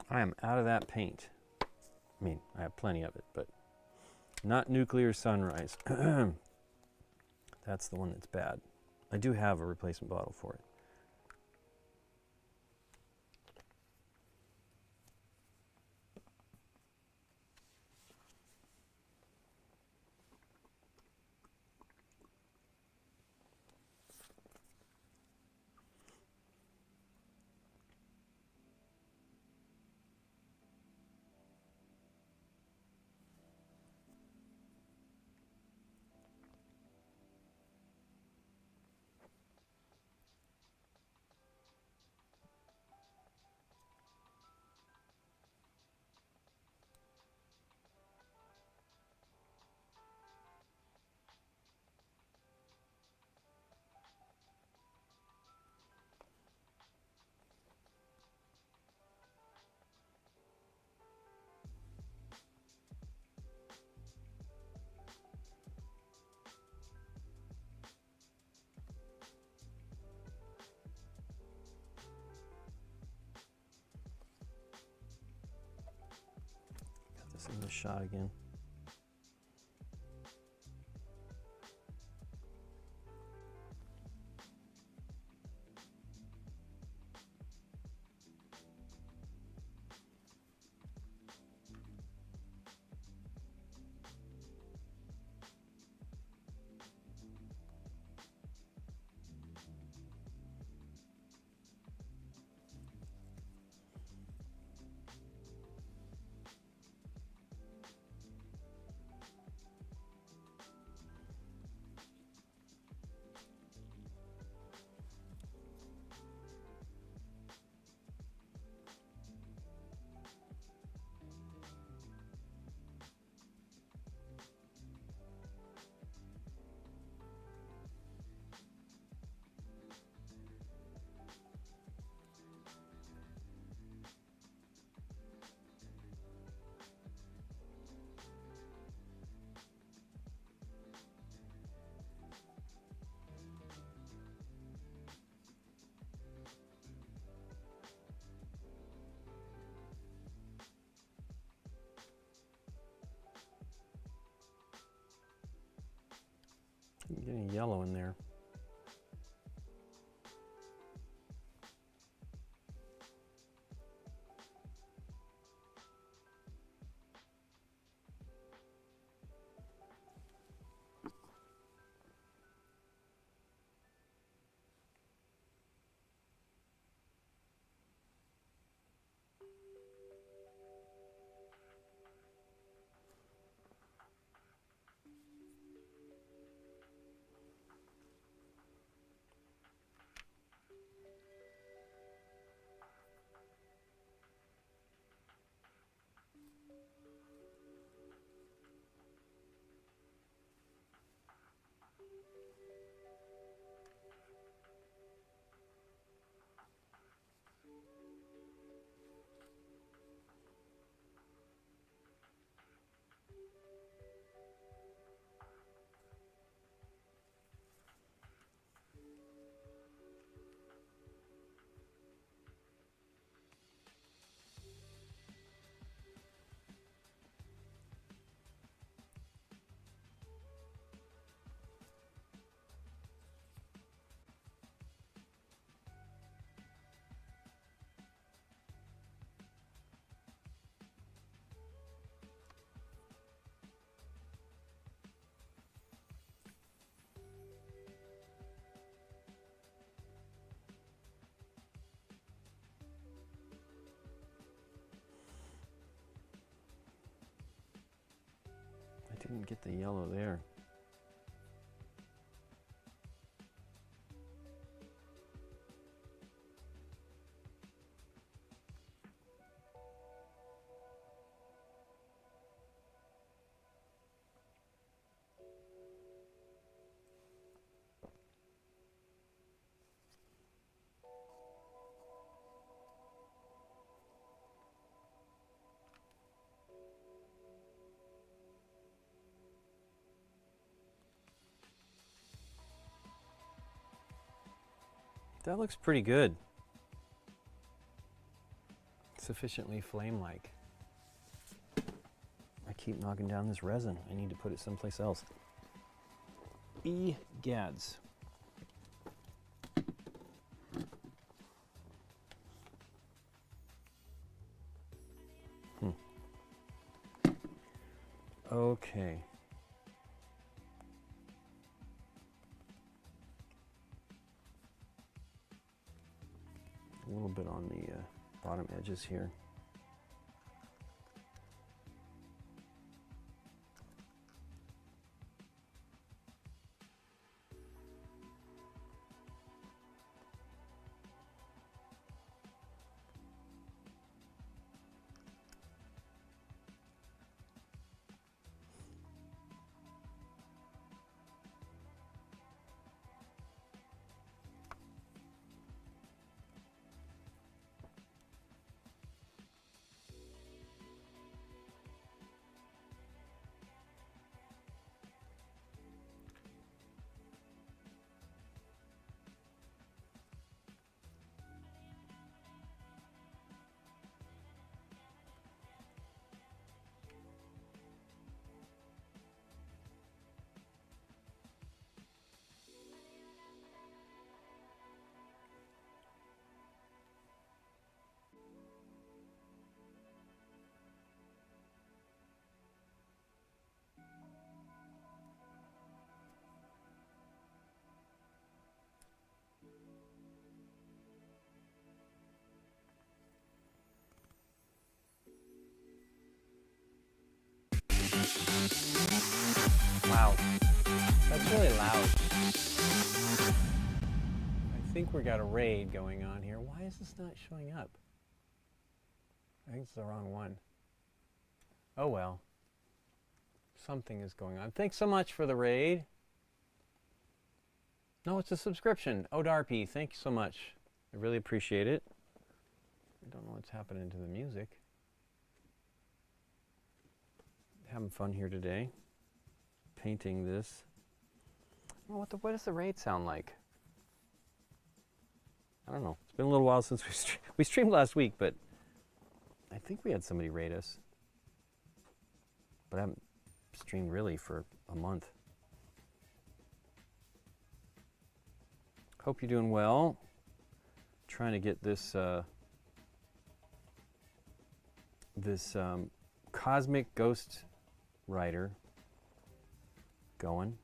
Speaker 1: I am out of that paint. I mean, I have plenty of it, but not Nuclear Sunrise. That's the one that's bad. I do have a replacement bottle for it. Got this in the shot again. I'm getting yellow in there. I didn't get the yellow there. That looks pretty good. Sufficiently flame-like. I keep knocking down this resin. I need to put it someplace else. Egads. Okay. A little bit on the bottom edges here. Wow, that's really loud. I think we got a raid going on here. Why is this not showing up? I think it's the wrong one. Oh well. Something is going on. Thanks so much for the raid. No, it's a subscription. Odarpy, thank you so much. I really appreciate it. I don't know what's happening to the music. Having fun here today. Painting this. Oh, what does the raid sound like? I don't know. It's been a little while since we streamed last week, but I think we had somebody raid us. But I haven't streamed really for a month. Hope you're doing well. Trying to get this Cosmic Ghost Rider going.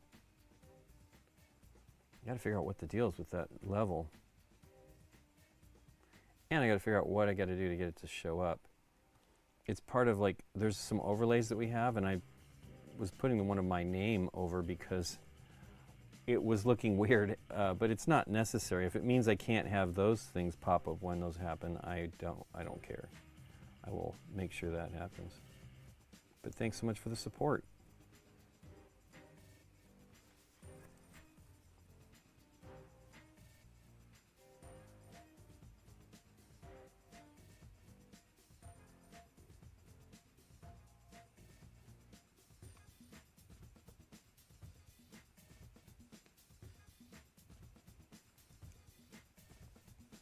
Speaker 1: I got to figure out what the deal is with that level. And I got to figure out what I got to do to get it to show up. It's part of, like, there's some overlays that we have, and I was putting the one of my name over because it was looking weird, but it's not necessary. If it means I can't have those things pop up when those happen, I don't care. I will make sure that happens. But thanks so much for the support.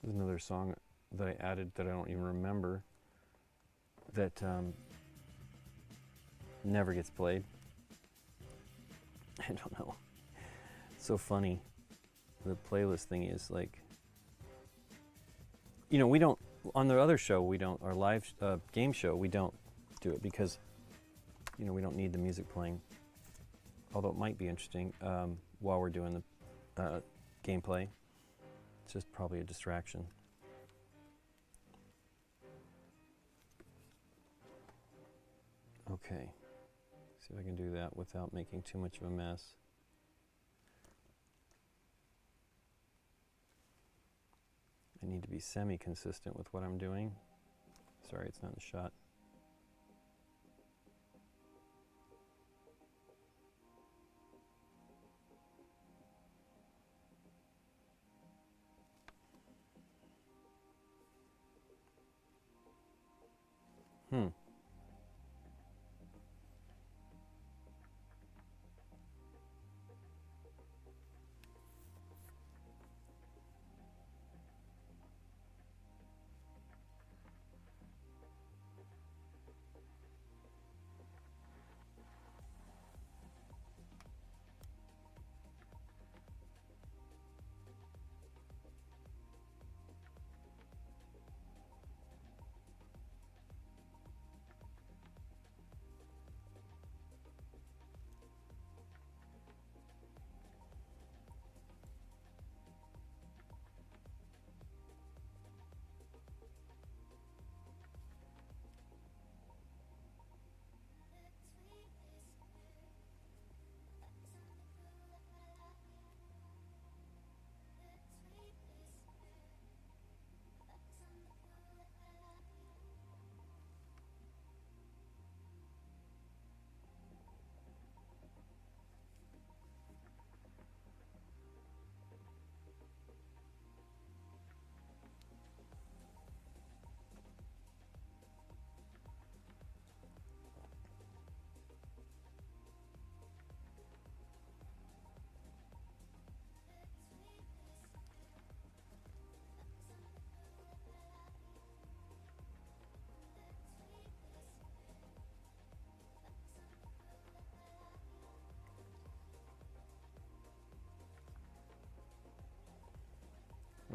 Speaker 1: There's another song that I added that I don't even remember that never gets played. I don't know. It's so funny. The playlist thing is like, you know, we don't, on the other show, we don't, our live game show, we don't do it because, you know, we don't need the music playing. Although it might be interesting while we're doing the gameplay. It's just probably a distraction. Okay, see if I can do that without making too much of a mess. I need to be semi-consistent with what I'm doing. Sorry, it's not in the shot.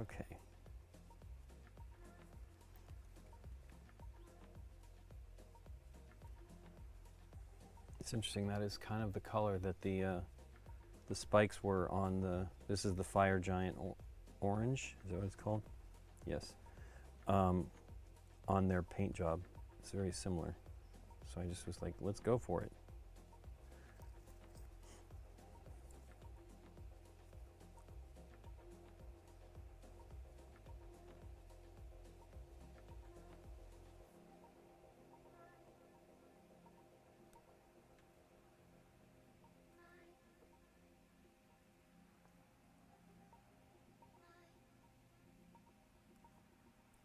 Speaker 1: Okay. It's interesting, that is kind of the color that the spikes were on the, this is the Fire Giant Orange, is that what it's called? Yes. On their paint job. It's very similar. So I just was like, let's go for it.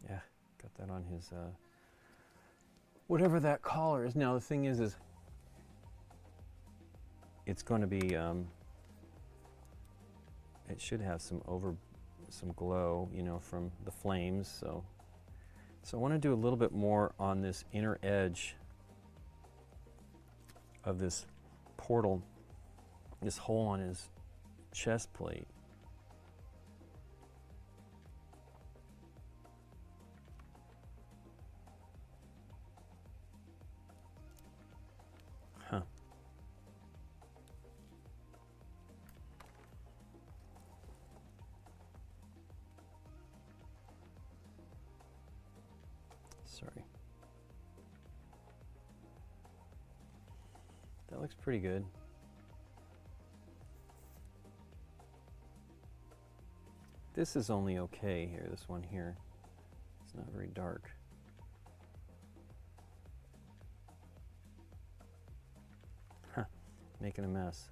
Speaker 1: Yeah, got that on his, whatever that collar is. Now the thing is it's going to be, it should have some glow, you know, from the flames. So I want to do a little bit more on this inner edge of this portal, this hole on his chest plate. That looks pretty good. This is only okay here, this one here. It's not very dark. Huh, making a mess.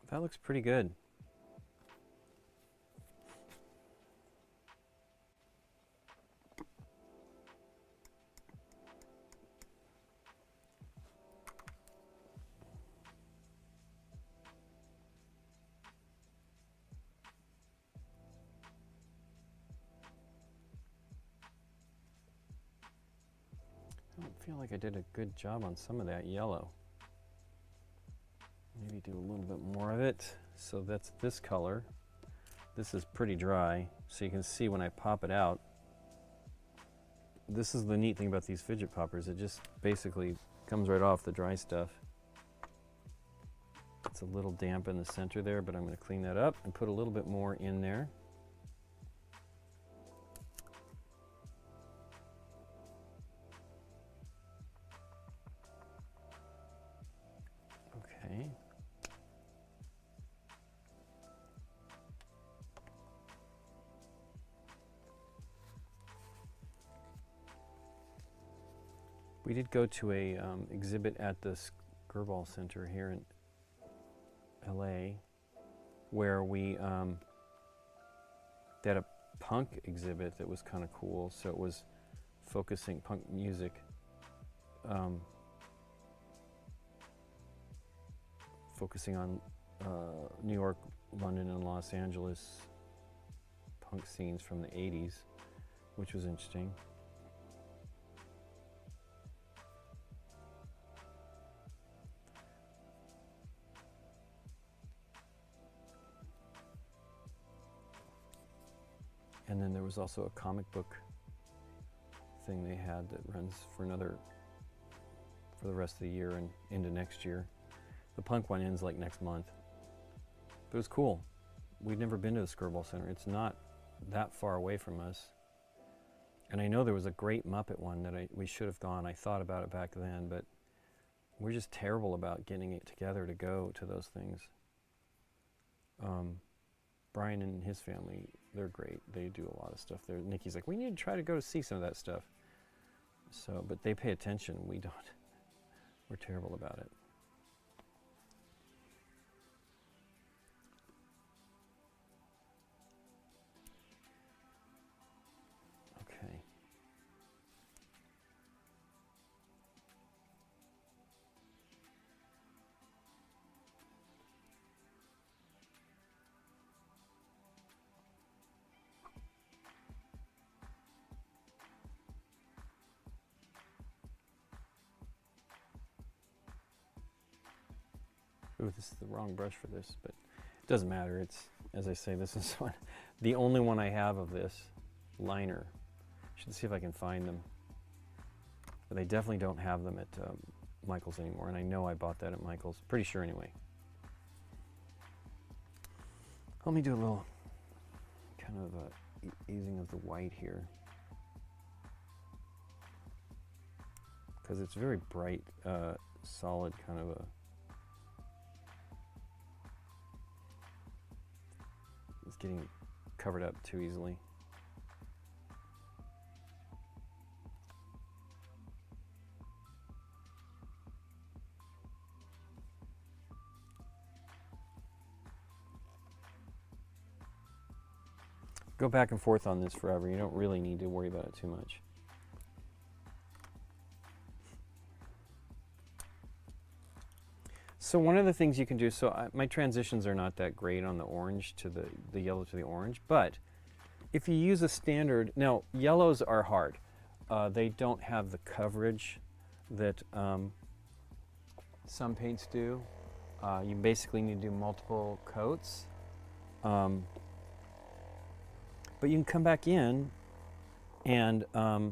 Speaker 1: That looks pretty good. I don't feel like I did a good job on some of that yellow. Maybe do a little bit more of it. So that's this color. This is pretty dry, so you can see when I pop it out. This is the neat thing about these fidget poppers. It just basically comes right off the dry stuff. It's a little damp in the center there, but I'm going to clean that up and put a little bit more in there. Okay. We did go to a exhibit at the Skirball Center here in LA, where we they had a punk exhibit that was kind of cool. So it was focusing punk music, focusing on New York, London, and Los Angeles punk scenes from the 80s, which was interesting. And then there was also a comic book thing they had that runs for the rest of the year and into next year. The punk one ends like next month. But it was cool. We'd never been to the Skirball Center. It's not that far away from us. And I know there was a great Muppet one that we should have gone. I thought about it back then, but we're just terrible about getting it together to go to those things. Brian and his family, they're great. They do a lot of stuff there. Nikki's like, we need to try to go to see some of that stuff. So, but they pay attention. We don't. We're terrible about it. Okay. Ooh, this is the wrong brush for this, but it doesn't matter. It's, as I say, this is the only one I have of this liner. Should see if I can find them. But they definitely don't have them at Michael's anymore, and I know I bought that at Michael's. Pretty sure anyway. Let me do a little kind of easing of the white here, because it's very bright, solid kind of a. It's getting covered up too easily. Go back and forth on this forever. You don't really need to worry about it too much. So one of the things you can do, so my transitions are not that great on the orange to the yellow to the orange, but if you use a standard, now yellows are hard. They don't have the coverage that some paints do. You basically need to do multiple coats. But you can come back in and I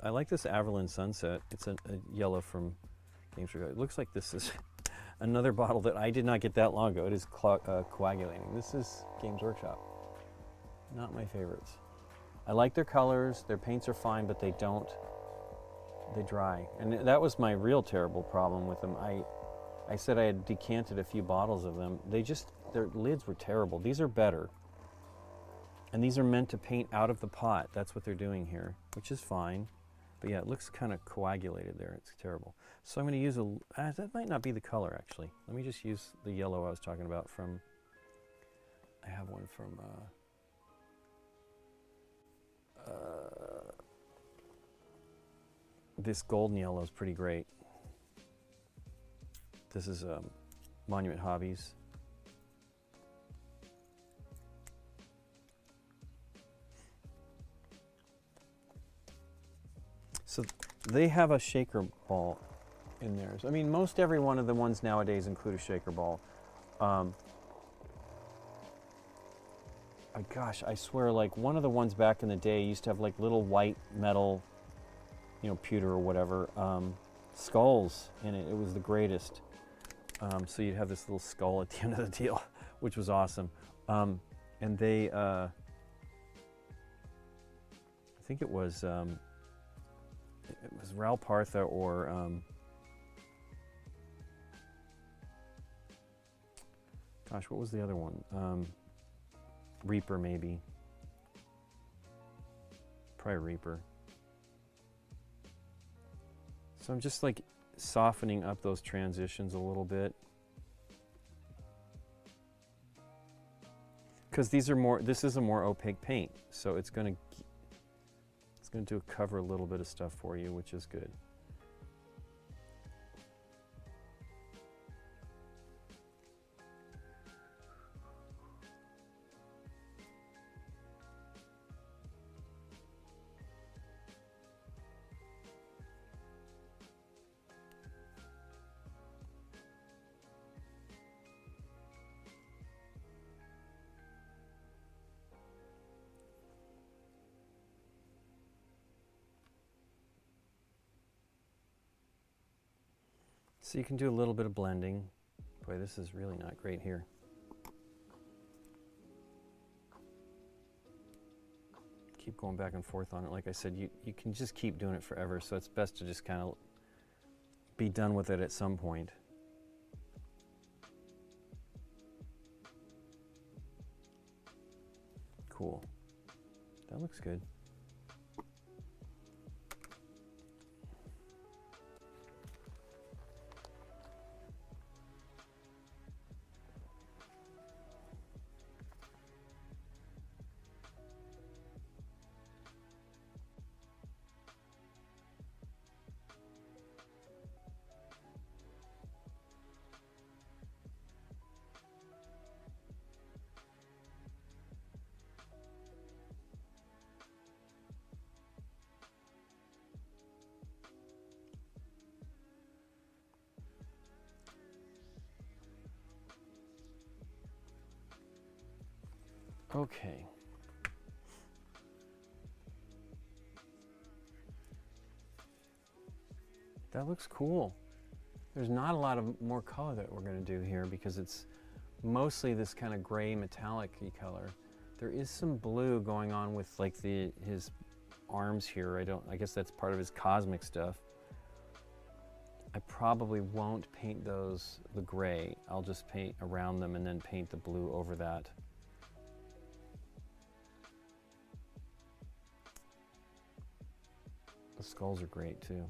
Speaker 1: like this Averland Sunset. It's a yellow from Games Workshop. It looks like this is another bottle that I did not get that long ago. It is coagulating. This is Games Workshop. Not my favorites. I like their colors. Their paints are fine, but they dry. And that was my real terrible problem with them. I said I had decanted a few bottles of them. Their lids were terrible. These are better. And these are meant to paint out of the pot. That's what they're doing here, which is fine. But yeah, it looks kind of coagulated there. It's terrible. So I'm going to use that might not be the color, actually. Let me just use the yellow I was talking about from, I have one from, this golden yellow is pretty great. This is Monument Hobbies. So they have a shaker ball in theirs. I mean, most every one of the ones nowadays include a shaker ball. Gosh, I swear, like one of the ones back in the day used to have like little white metal, pewter or whatever, skulls in it. It was the greatest. So you'd have this little skull at the end of the deal, which was awesome. And they, I think it was Ral Partha or gosh, what was the other one? Reaper, maybe. Probably Reaper. So I'm just like softening up those transitions a little bit. Because this is a more opaque paint, so it's going to cover a little bit of stuff for you, which is good. So you can do a little bit of blending. Boy, this is really not great here. Keep going back and forth on it. Like I said, you can just keep doing it forever, so it's best to just kind of be done with it at some point. Cool. That looks good. Okay. That looks cool. There's not a lot of more color that we're going to do here because it's mostly this kind of gray metallic-y color. There is some blue going on with like his arms here. I guess that's part of his cosmic stuff. I probably won't paint those the gray. I'll just paint around them and then paint the blue over that. The skulls are great too.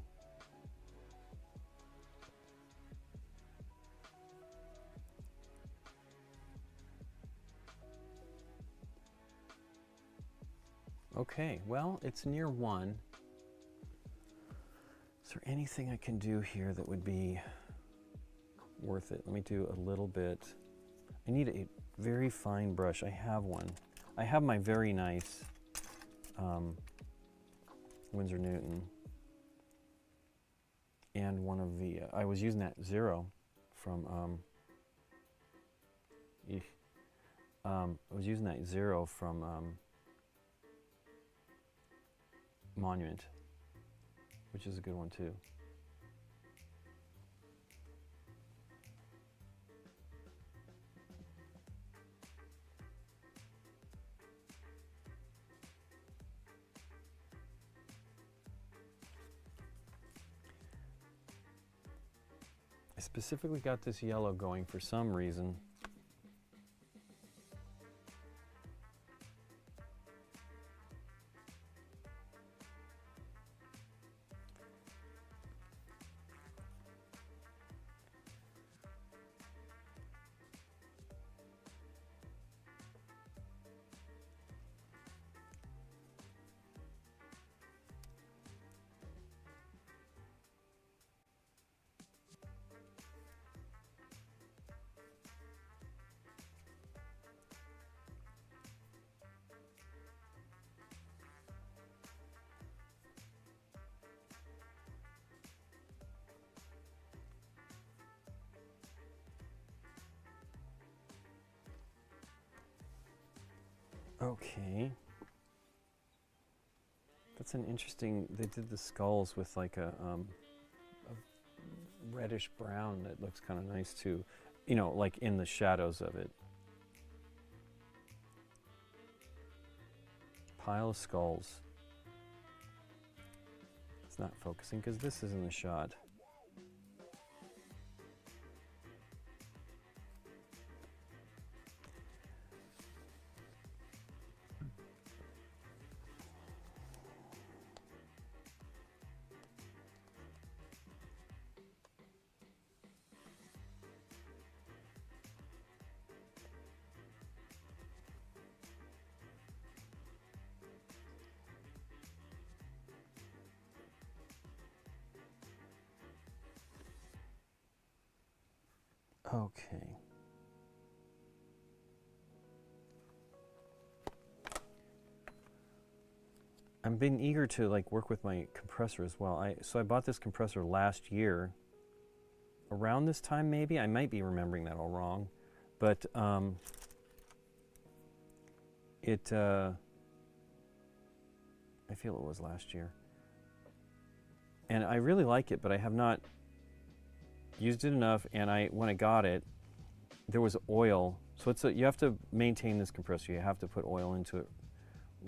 Speaker 1: Okay, well, it's near 1. Is there anything I can do here that would be worth it? Let me do a little bit. I need a very fine brush. I have one. I have my very nice Winsor Newton. and one of the, I was using that 0 from, I was using that 0 from Monument, which is a good one too. I specifically got this yellow going for some reason. Okay. That's an interesting, they did the skulls with like a reddish brown that looks kind of nice too. You know, like in the shadows of it. Pile of skulls. It's not focusing because this is in the shot. Okay. I'm being eager to like work with my compressor as well. So I bought this compressor last year, around this time maybe. I might be remembering that all wrong, but I feel it was last year, and I really like it, but I have not used it enough. And when I got it, there was oil. So you have to maintain this compressor. You have to put oil into it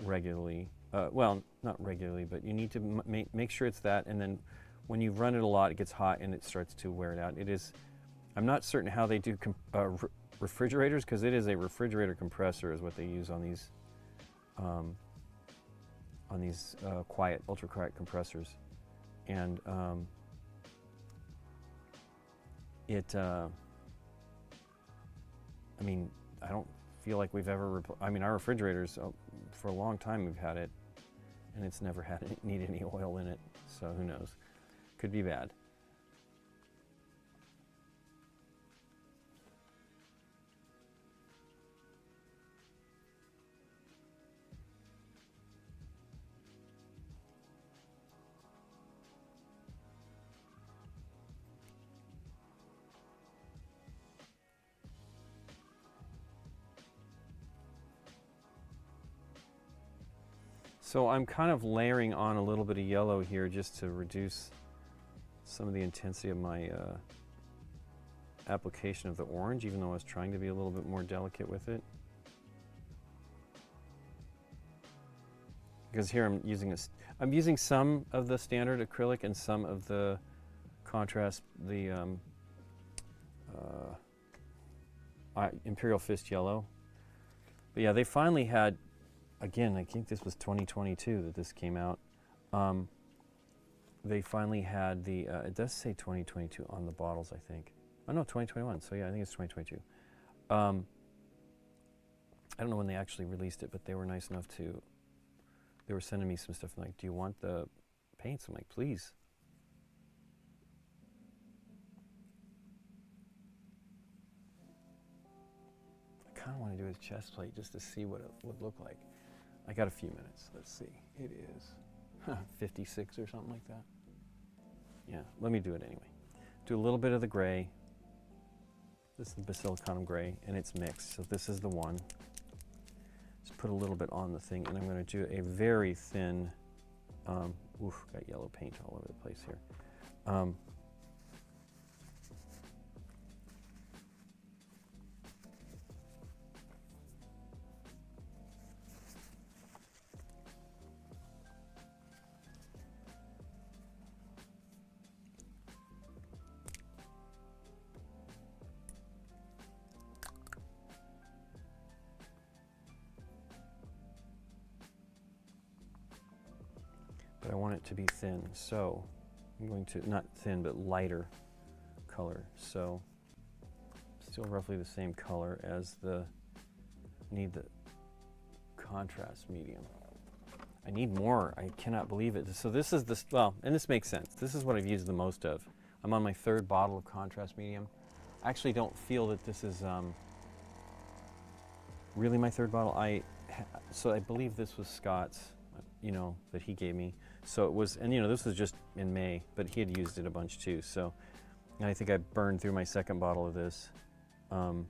Speaker 1: regularly. Well, not regularly, but you need to make sure it's that. And then when you run it a lot, it gets hot and it starts to wear it out. It is. I'm not certain how they do refrigerators, because it is a refrigerator compressor, is what they use on these quiet, ultra quiet compressors, and I mean, I don't feel like we've ever, I mean, our refrigerators, for a long time we've had it, and it's never needed any oil in it, so who knows. Could be bad. So I'm kind of layering on a little bit of yellow here just to reduce some of the intensity of my application of the orange, even though I was trying to be a little bit more delicate with it. Because here I'm using some of the standard acrylic and some of the contrast, the Imperial Fist Yellow. But yeah, they finally had, again, I think this was 2022 that this came out. They finally had the, it does say 2022 on the bottles, I think. Oh no, 2021, so yeah, I think it's 2022. I don't know when they actually released it, but they were nice enough to, they were sending me some stuff like, do you want the paints? I'm like, please. I kind of want to do his chest plate just to see what it would look like. I got a few minutes. Let's see. It is 56 or something like that. Yeah, let me do it anyway. Do a little bit of the gray. This is the basilicanum gray, and it's mixed. So this is the one. Just put a little bit on the thing, and I'm going to do a very thin, oof, got yellow paint all over the place here. But I want it to be thin, so I'm going to, not thin, but lighter color. So still roughly the same color as need the contrast medium. I need more, I cannot believe it. So this is well, and this makes sense. This is what I've used the most of. I'm on my 3rd bottle of contrast medium. I actually don't feel that this is really my 3rd bottle. So I believe this was Scott's, that he gave me. So it was, and this was just in May, but he had used it a bunch too. So, and I think I burned through my 2nd bottle of this. And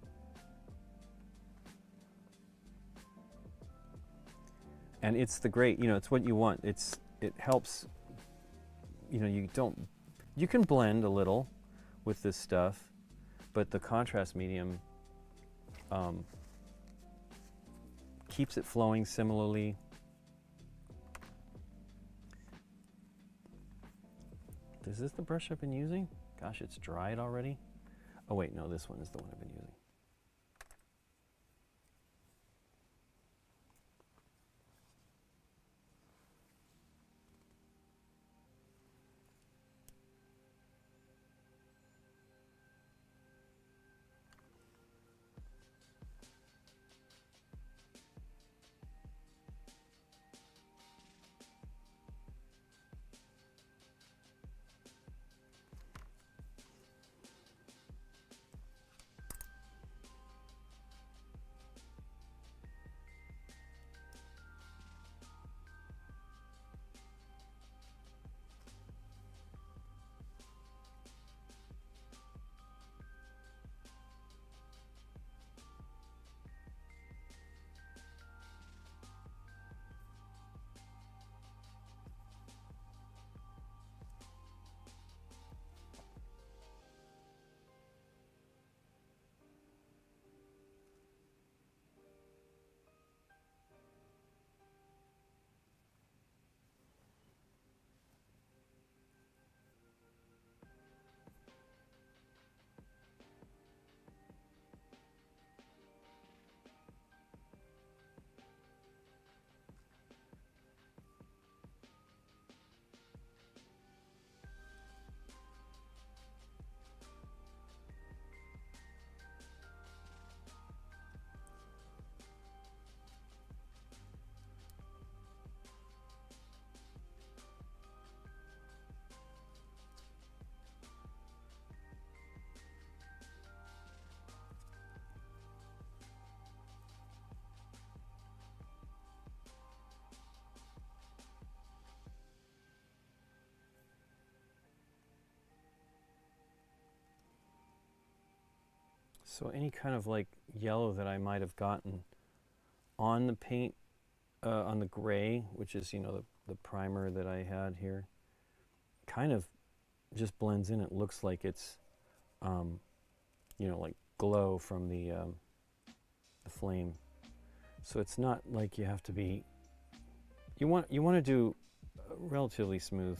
Speaker 1: it's the great, it's what you want. It helps, you can blend a little with this stuff, but the contrast medium keeps it flowing similarly. Is this the brush I've been using? Gosh, it's dried already. Oh wait, no, this one is the one I've been using. So any kind of like yellow that I might have gotten on the paint, on the gray, which is, the primer that I had here, kind of just blends in. It looks like it's, like glow from the flame. So it's not like you have to be, you want to do a relatively smooth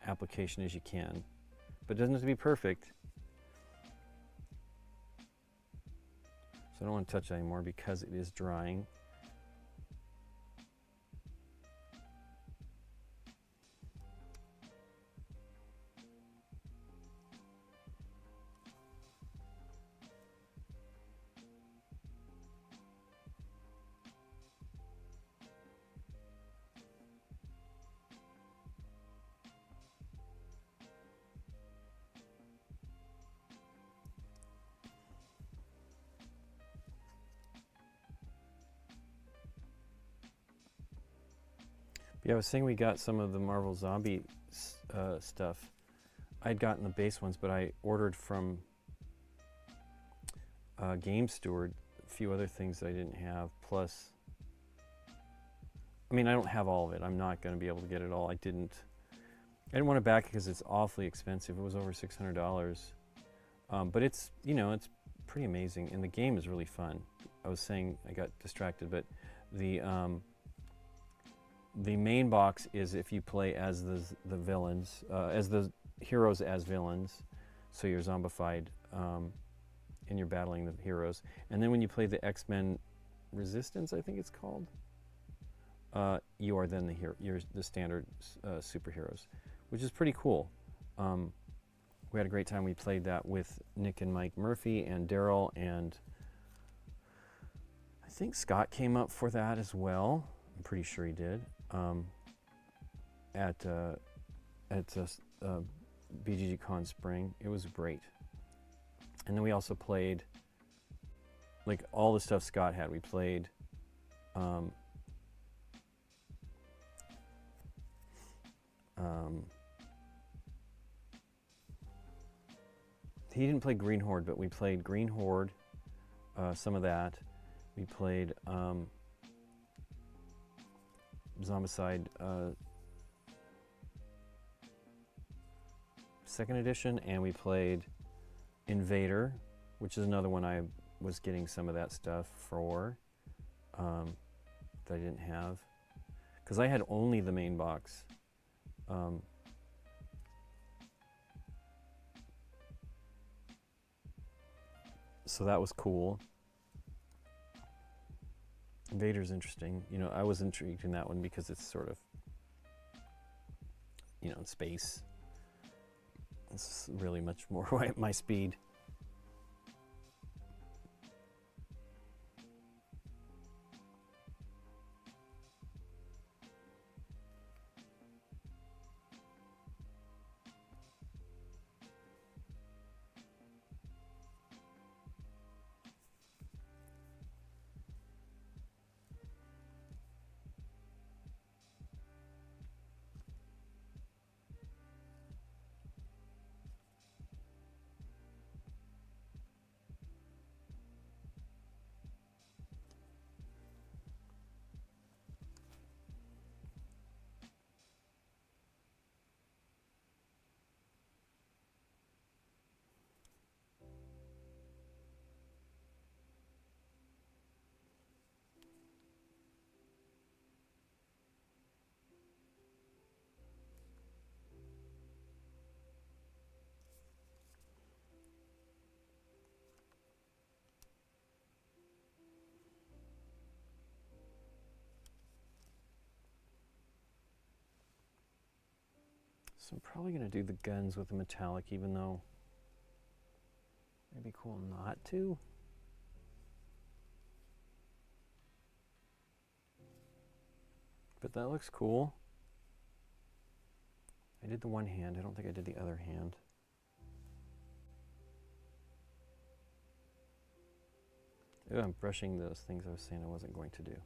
Speaker 1: application as you can, but it doesn't have to be perfect. So I don't want to touch it anymore because it is drying. Yeah, I was saying we got some of the Marvel Zombie stuff I'd gotten the base ones, but I ordered from Game Steward a few other things that I didn't have. Plus, I mean, I don't have all of it. I'm not going to be able to get it all. I didn't want to back it because it's awfully expensive. It was over $600. But it's, you know, it's pretty amazing, and the game is really fun. I was saying I got distracted, but the main box is if you play as the villains, as the heroes as villains, so you're zombified, and you're battling the heroes. And then when you play the X-Men Resistance, I think it's called, you are then you're the standard superheroes, which is pretty cool. We had a great time. We played that with Nick and Mike Murphy and Daryl, and I think Scott came up for that as well. I'm pretty sure he did. At BGG Con Spring. It was great. And then we also played like all the stuff Scott had. We played he didn't play Green Horde, but we played Green Horde, some of that. We played Zombicide 2nd edition, and we played Invader, which is another one I was getting some of that stuff for that I didn't have, because I had only the main box. So that was cool. Invader's interesting. You know, I was intrigued in that one because it's sort of, you know, in space. It's really much more my speed. So I'm probably going to do the guns with the metallic, even though it'd be cool not to. But that looks cool. I did the one hand. I don't think I did the other hand. Ooh, I'm brushing those things I was saying I wasn't going to do.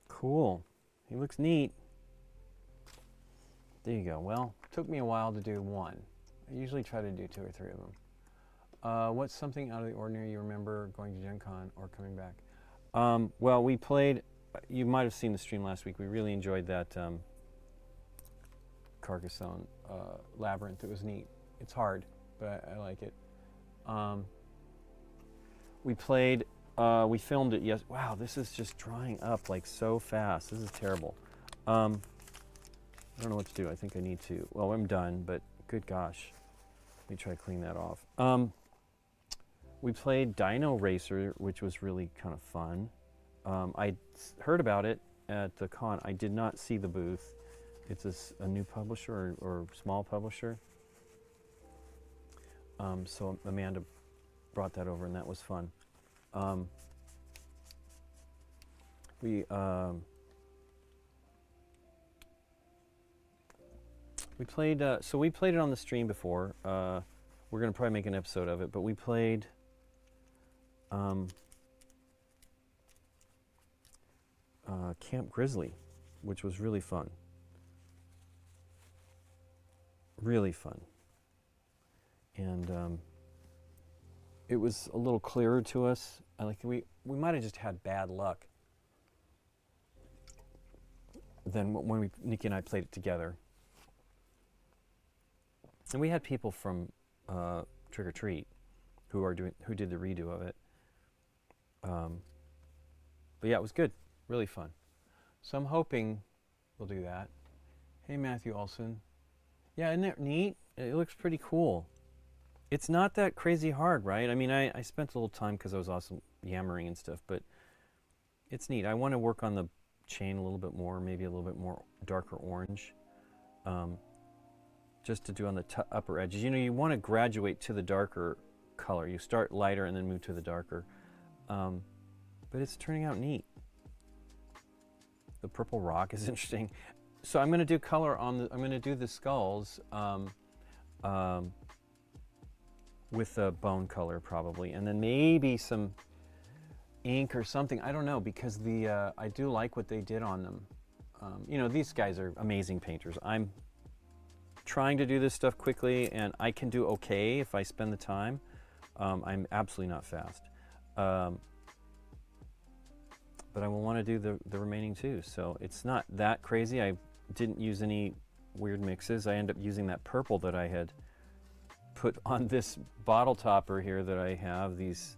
Speaker 1: Cool. He looks neat. There you go. Well, it took me a while to do one. I usually try to do 2 or 3 of them. What's something out of the ordinary you remember going to Gen Con or coming back? Well, we played, you might have seen the stream last week. We really enjoyed that Carcassonne Labyrinth. It was neat. It's hard, but I like it. We played, we filmed it, yes. Wow, this is just drying up like so fast. This is terrible. I don't know what to do. I think I need to, well, I'm done, but good gosh. Let me try to clean that off. We played Dino Racer, which was really kind of fun. I heard about it at the con. I did not see the booth. It's a new publisher or small publisher. So Amanda brought that over, and that was fun. We played. So we played it on the stream before. We're gonna probably make an episode of it, but we played. Camp Grizzly, which was really fun. Really fun. And it was a little clearer to us. We might have just had bad luck than when Nikki and I played it together. And we had people from Trick or Treat who did the redo of it. But yeah, it was good. Really fun. So I'm hoping we'll do that. Hey, Matthew Olson. Yeah, isn't it neat? It looks pretty cool. It's not that crazy hard, right? I mean, I spent a little time because I was awesome yammering and stuff, but it's neat. I want to work on the chain a little bit more, maybe a little bit more darker orange, just to do on the upper edges. You know, you want to graduate to the darker color. You start lighter and then move to the darker. But it's turning out neat. The purple rock is interesting. So I'm going to do color on I'm going to do the skulls with a bone color probably, and then maybe some ink or something. I don't know, because I do like what they did on them. You know, these guys are amazing painters. I'm trying to do this stuff quickly, and I can do okay if I spend the time. I'm absolutely not fast. But I will want to do the remaining two, so it's not that crazy. I didn't use any weird mixes. I end up using that purple that I had put on this bottle topper here that I have, these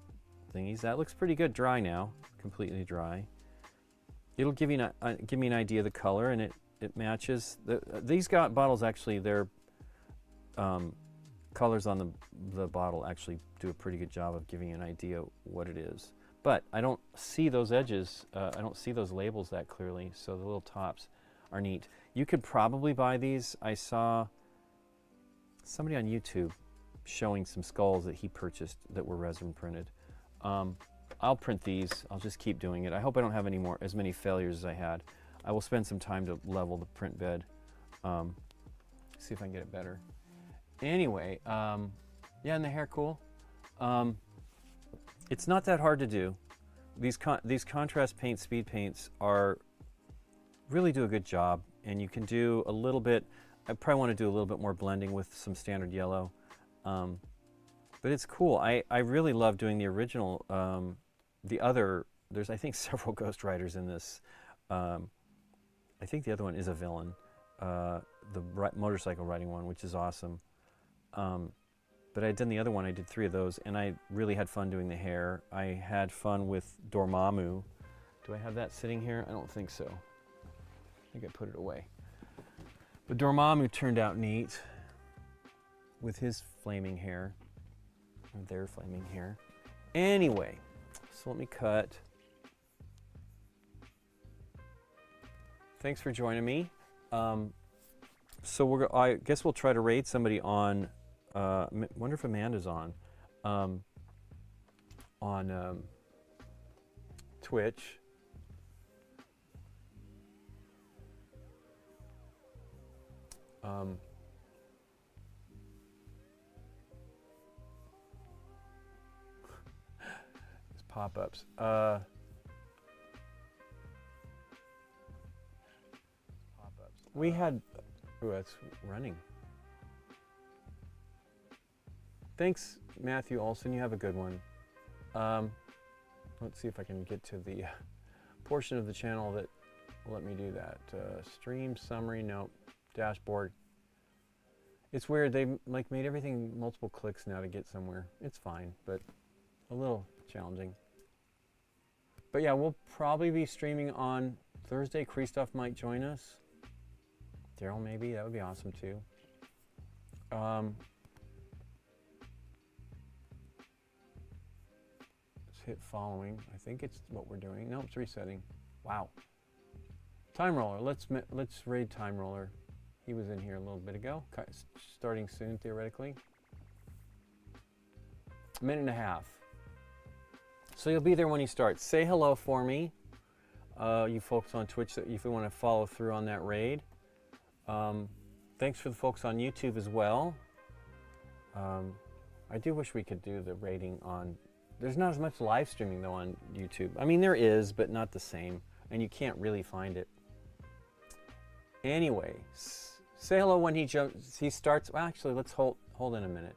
Speaker 1: thingies. That looks pretty good dry now, completely dry. It'll give me an idea of the color, and it matches. These bottles actually, their colors on the bottle actually do a pretty good job of giving you an idea what it is. But I don't see those edges, I don't see those labels that clearly, so the little tops are neat. You could probably buy these. I saw somebody on YouTube showing some skulls that he purchased that were resin printed. I'll print these. I'll just keep doing it. I hope I don't have as many failures as I had. I will spend some time to level the print bed. See if I can get it better. Anyway, yeah, and the hair cool. It's not that hard to do. These contrast paint speed paints really do a good job, and you can do a little bit. I probably want to do a little bit more blending with some standard yellow, but it's cool. I really love doing the original. There's I think several Ghost Riders in this. I think the other one is a villain, the motorcycle riding one, which is awesome. But I had done the other one. I did 3 of those, and I really had fun doing the hair. I had fun with Dormammu. Do I have that sitting here? I don't think so. I think I put it away. But Dormammu turned out neat with his flaming hair, or their flaming hair. Anyway, so let me cut. Thanks for joining me. So I guess we'll try to raid somebody on. Wonder if Amanda's on Twitch. These pop-ups. We had. Oh, that's running. Thanks, Matthew Olson. You have a good one. Let's see if I can get to the portion of the channel that will let me do that. Stream summary, nope. Dashboard. It's weird. They made everything multiple clicks now to get somewhere. It's fine, but a little challenging. But yeah, we'll probably be streaming on Thursday. Christoph might join us. Daryl, maybe. That would be awesome too. Hit following. I think it's what we're doing. No, it's resetting. Wow. Time Roller. Let's raid Time Roller. He was in here a little bit ago. Starting soon, theoretically. A minute and a half. So you'll be there when he starts. Say hello for me. you folks on Twitch, that if you want to follow through on that raid. Thanks for the folks on YouTube as well. I do wish we could do the rating on... There's not as much live streaming, though, on YouTube. I mean, there is, but not the same. And you can't really find it. Anyway, say hello when he starts. Well, actually, let's hold in a minute.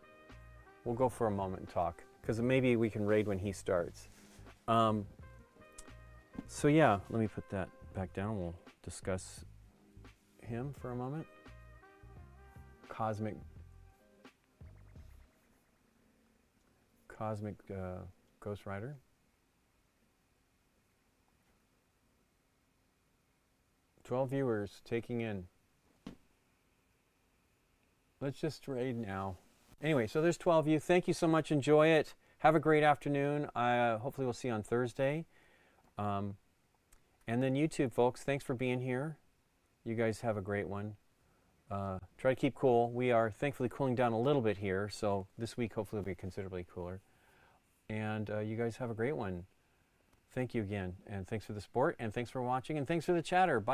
Speaker 1: We'll go for a moment and talk, because maybe we can raid when he starts. So yeah, let me put that back down. We'll discuss him for a moment. Cosmic Ghost Rider. $12 viewers taking in. Let's just raid now. Anyway, so there's 12 of you. Thank you so much. Enjoy it. Have a great afternoon. Hopefully we'll see you on Thursday. And then YouTube, folks, thanks for being here. You guys have a great one. Try to keep cool. We are thankfully cooling down a little bit here, so this week hopefully will be considerably cooler. And you guys have a great one. Thank you again, and thanks for the support, and thanks for watching, and thanks for the chatter. Bye.